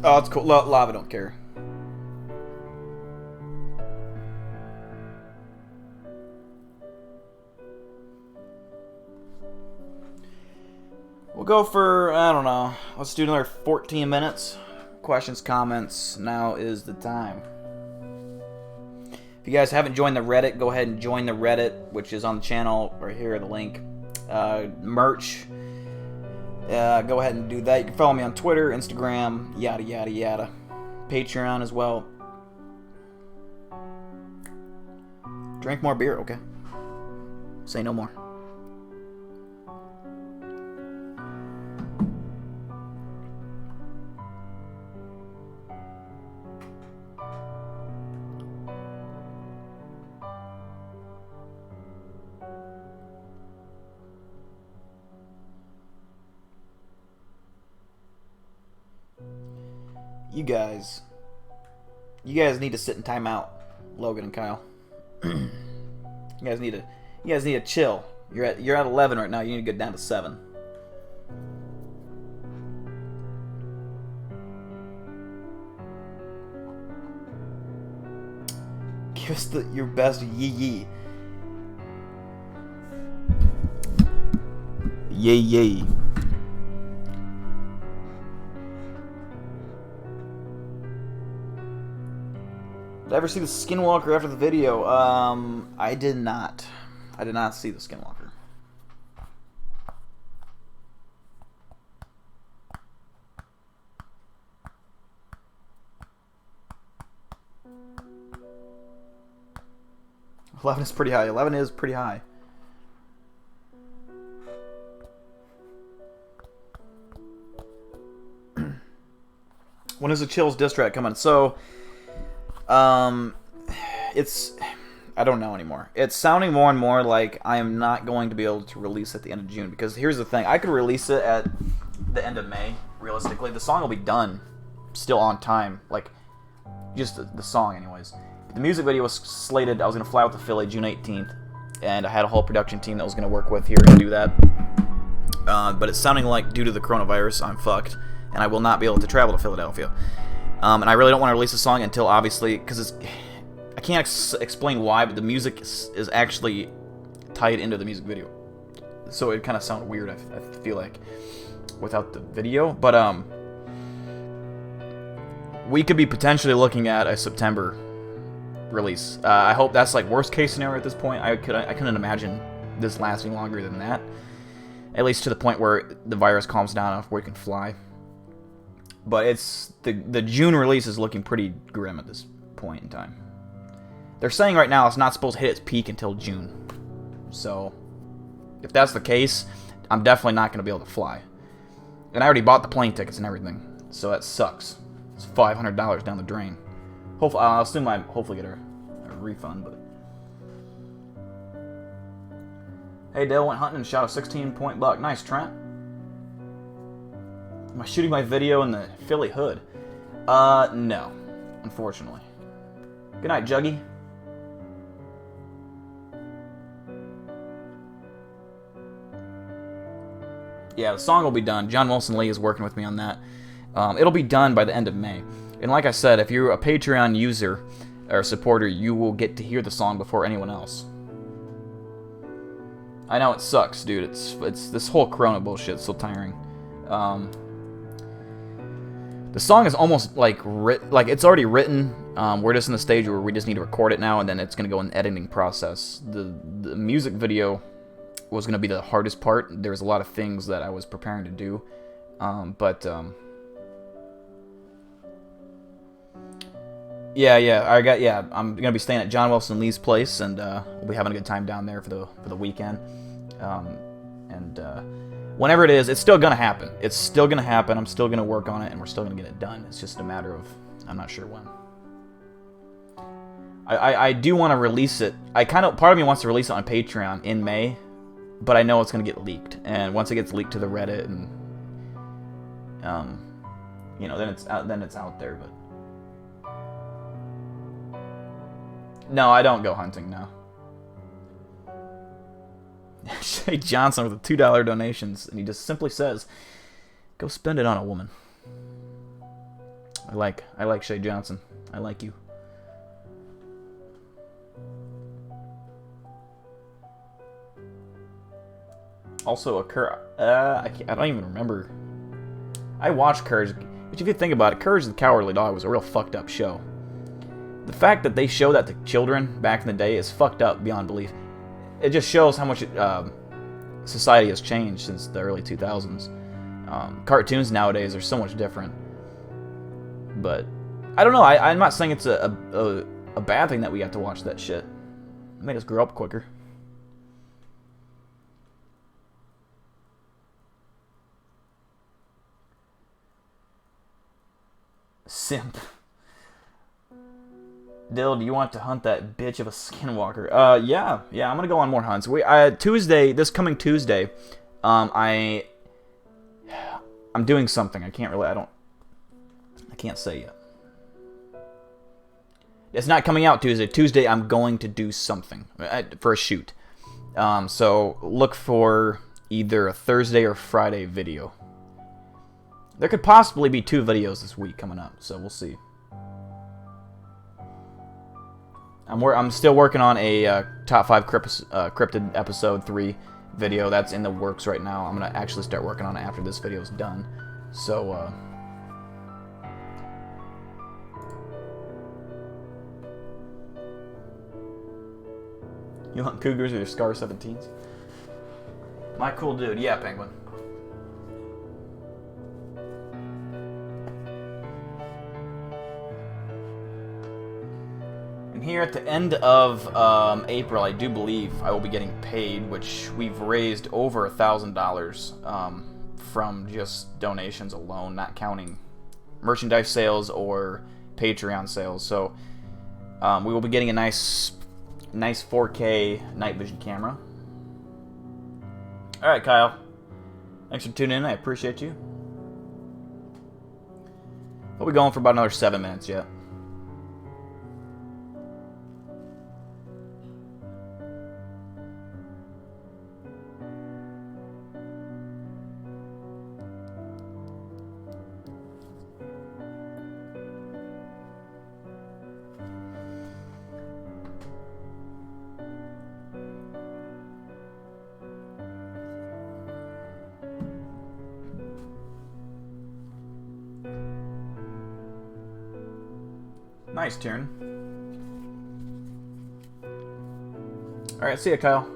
Oh, it's cool. Lava don't care. We'll go for, I don't know, let's do another 14 minutes. Questions, comments, now is the time. If you guys haven't joined the Reddit, go ahead and join the Reddit, which is on the channel right here, the link. Merch. Go ahead and do that. You can follow me on Twitter, Instagram, yada yada yada. Patreon as well. Drink more beer, okay. Say no more. You guys need to sit in timeout, Logan and Kyle. You guys need to chill. You're at 11 right now. You need to get down to 7. Give us your best yee. Yay. Did I ever see the Skinwalker after the video? I did not. I did not see the Skinwalker. $11 is pretty high. 11 is pretty high. When is the Chills diss track coming? So, it's... I don't know anymore. It's sounding more and more like I am not going to be able to release at the end of June. Because here's the thing. I could release it at the end of May, realistically. The song will be done still on time. Like, just the song anyways. The music video was slated. I was going to fly out to Philly June 18th. And I had a whole production team that was going to work with here and do that. But it's sounding like due to the coronavirus, I'm fucked. And I will not be able to travel to Philadelphia. And I really don't want to release the song until, obviously, because it's... I can't explain why, but the music is actually tied into the music video. So it kind of sounds weird, I feel like, without the video. But, we could be potentially looking at a September release. I hope that's, like, worst case scenario at this point. I couldn't imagine this lasting longer than that. At least to the point where the virus calms down enough where you can fly. But it's... The June release is looking pretty grim at this point in time. They're saying right now it's not supposed to hit its peak until June. So, if that's the case, I'm definitely not going to be able to fly. And I already bought the plane tickets and everything. So that sucks. It's $500 down the drain. Hopefully, I'll assume I hopefully get a refund, but... Hey, Dale went hunting and shot a 16-point buck. Nice, Trent. Am I shooting my video in the Philly hood? No. Unfortunately. Good night, Juggy. Yeah, the song will be done. John Wilson Lee is working with me on that. It'll be done by the end of May. And like I said, if you're a Patreon user or supporter, you will get to hear the song before anyone else. I know it sucks, dude. It's this whole Corona bullshit is so tiring. The song is almost like it's already written. We're just in the stage where we just need to record it now, and then it's gonna go in the editing process. The music video was gonna be the hardest part. There was a lot of things that I was preparing to do, yeah. I'm gonna be staying at John Wilson Lee's place, and we'll be having a good time down there for the weekend. Whenever it is, it's still gonna happen. It's still gonna happen. I'm still gonna work on it, and we're still gonna get it done. It's just a matter of I'm not sure when. I do want to release it. Part of me wants to release it on Patreon in May, but I know it's gonna get leaked, and once it gets leaked to the Reddit and then it's out there. But no, I don't go hunting now. Shay Johnson with the $2 donations, and he just simply says, "Go spend it on a woman." I like Shay Johnson. I like you. Also, I don't even remember. I watched Courage, but if you think about it, Courage the Cowardly Dog was a real fucked up show. The fact that they show that to children back in the day is fucked up beyond belief. It just shows how much society has changed since the early 2000s. Cartoons nowadays are so much different. But I don't know. I'm not saying it's a bad thing that we got to watch that shit. It made us grow up quicker. Simp. Dill, do you want to hunt that bitch of a skinwalker? Yeah, I'm gonna go on more hunts. This coming Tuesday, I'm doing something. I can't say yet. It's not coming out Tuesday. Tuesday, I'm going to do something for a shoot. So look for either a Thursday or Friday video. There could possibly be 2 videos this week coming up, so we'll see. I'm still working on a top 5 cryptid episode 3 video. That's in the works right now. I'm gonna actually start working on it after this video is done. So you hunt cougars with your Scar 17s? My cool dude, yeah, Penguin. And here at the end of April, I do believe I will be getting paid, which we've raised over $1,000 from just donations alone, not counting merchandise sales or Patreon sales. So we will be getting a nice 4K night vision camera. All right, Kyle. Thanks for tuning in. I appreciate you. We'll be going for about another 7 minutes yet. Nice turn. Alright, see ya, Kyle.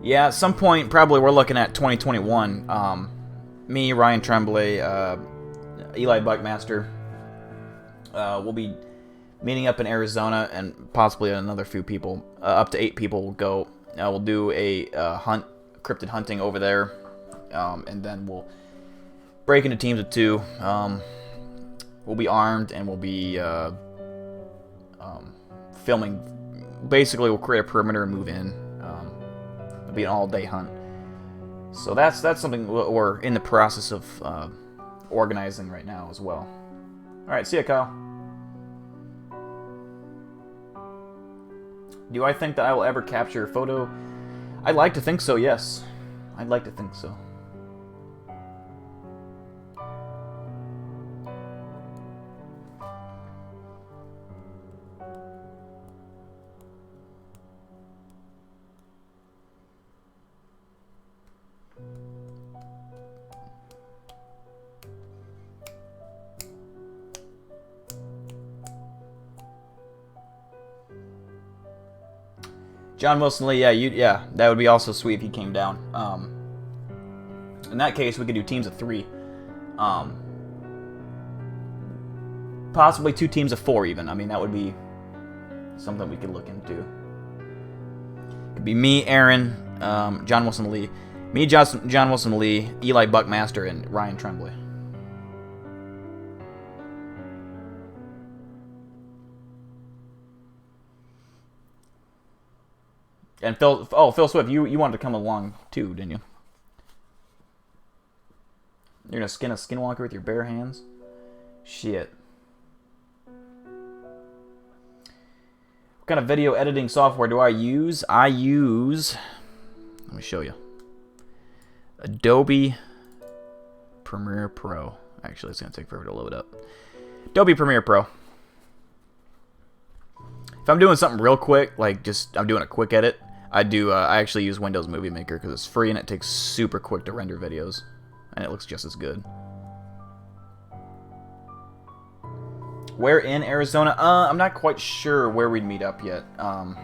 Yeah, at some point, probably we're looking at 2021. Me, Ryan Tremblay, Eli Buckmaster, we'll be meeting up in Arizona, and possibly another few people. Up to 8 people will go. We'll do a cryptid hunting over there, and then we'll break into teams of 2. We'll be armed and we'll be filming. Basically, we'll create a perimeter and move in. It'll be an all-day hunt. So that's something we're in the process of organizing right now as well. All right, see ya, Kyle. Do I think that I will ever capture a photo? I'd like to think so. Yes, I'd like to think so. John Wilson Lee, yeah, that would be also sweet if he came down. In that case, we could do teams of 3. Possibly 2 teams of 4 even. I mean, that would be something we could look into. It could be me, Aaron, John Wilson Lee. Me, John Wilson Lee, Eli Buckmaster, and Ryan Tremblay. And Phil Swift, you wanted to come along too, didn't you? You're gonna skin a skinwalker with your bare hands? Shit. What kind of video editing software do I use? Let me show you. Adobe Premiere Pro. Actually, it's gonna take forever to load up. Adobe Premiere Pro. If I'm doing something real quick, like I'm doing a quick edit, I actually use Windows Movie Maker because it's free and it takes super quick to render videos, and it looks just as good. Where in Arizona? I'm not quite sure where we'd meet up yet. I'm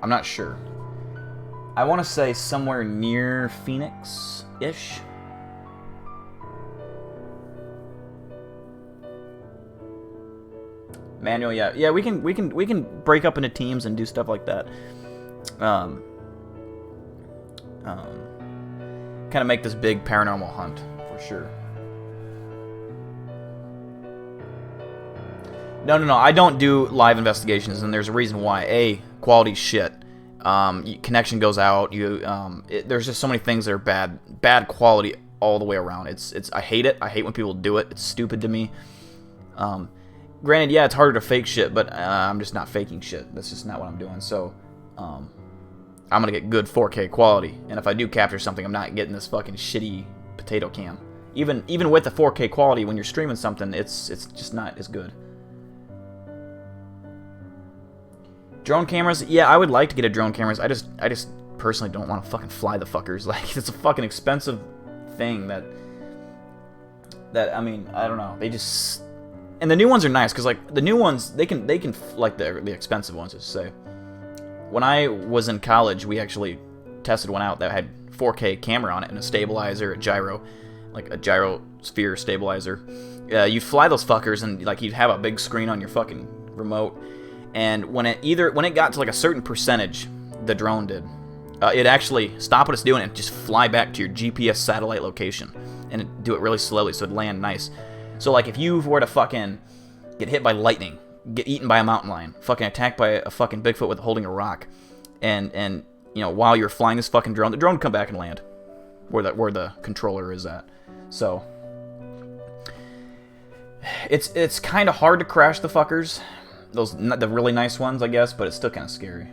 not sure. I want to say somewhere near Phoenix-ish. Manual, yeah, we can break up into teams and do stuff like that. Kind of make this big paranormal hunt for sure. No, I don't do live investigations, and there's a reason why. Quality shit. Connection goes out. There's just so many things that are bad quality all the way around. I hate it. I hate when people do it. It's stupid to me. Granted, yeah, it's harder to fake shit, but I'm just not faking shit. That's just not what I'm doing. So, I'm gonna get good 4K quality, and if I do capture something, I'm not getting this fucking shitty potato cam. Even with the 4K quality, when you're streaming something, it's just not as good. Drone cameras, yeah, I would like to get a drone cameras. I just personally don't want to fucking fly the fuckers. Like, it's a fucking expensive thing that I mean, I don't know. They just, and the new ones are nice because like the new ones they can like the expensive ones, I should say. When I was in college, we actually tested one out that had 4K camera on it and a stabilizer, a gyro, like a gyrosphere stabilizer. You'd fly those fuckers and like you'd have a big screen on your fucking remote. And when it got to like a certain percentage, the drone did, it'd actually stop what it's doing and just fly back to your GPS satellite location, and it'd do it really slowly so it'd land nice. So like if you were to fucking get hit by lightning, get eaten by a mountain lion, fucking attacked by a fucking Bigfoot with holding a rock, and you know while you're flying this fucking drone, the drone would come back and land where the controller is at. So it's kind of hard to crash the fuckers. The really nice ones, I guess, but it's still kind of scary.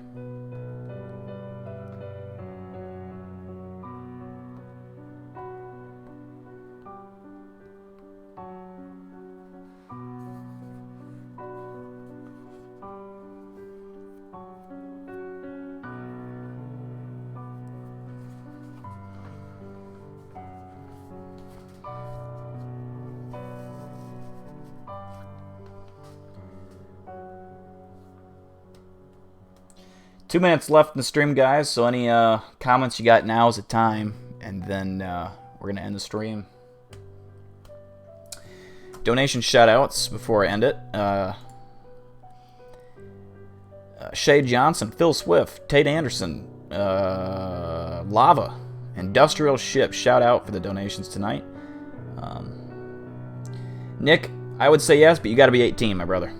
Two minutes left in the stream, guys, so any comments you got now is the time, and then we're going to end the stream. Donation shoutouts before I end it. Shay Johnson, Phil Swift, Tate Anderson, Lava, Industrial Ship, shout out for the donations tonight. Nick, I would say yes, but you got to be 18, my brother.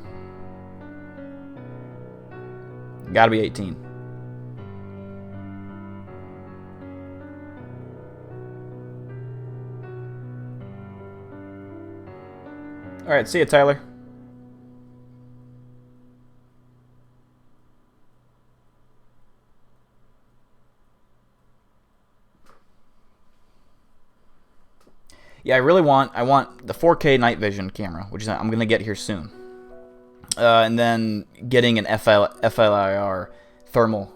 Gotta be 18. Alright, see ya, Tyler. Yeah, I want the 4K night vision camera, which is I'm gonna get here soon. And then getting an FLIR thermal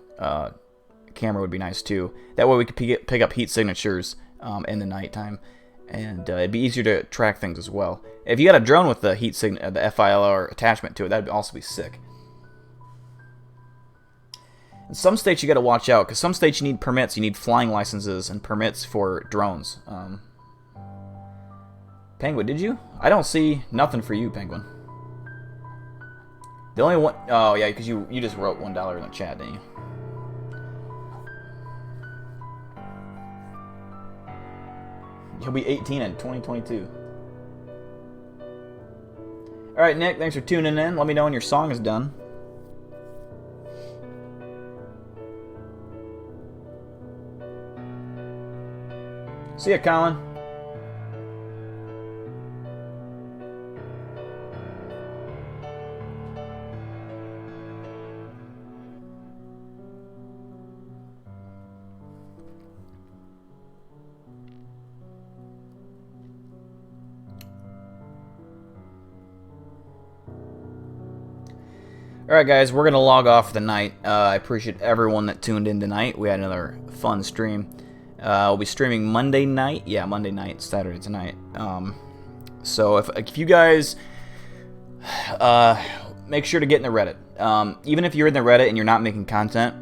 camera would be nice too. That way we could pick up heat signatures in the nighttime, and it'd be easier to track things as well. If you got a drone with the the FLIR attachment to it, that'd also be sick. In some states you got to watch out, because some states you need permits, you need flying licenses and permits for drones. Penguin, did you? I don't see nothing for you, Penguin. The only one... Oh, yeah, because you just wrote $1 in the chat, didn't you? He'll be 18 in 2022. Alright, Nick, thanks for tuning in. Let me know when your song is done. See ya, Colin. Alright guys, we're going to log off for the night. I appreciate everyone that tuned in tonight. We had another fun stream. We'll be streaming Monday night. Yeah, Monday night, Saturday tonight. So if you guys make sure to get in the Reddit. Even if you're in the Reddit and you're not making content,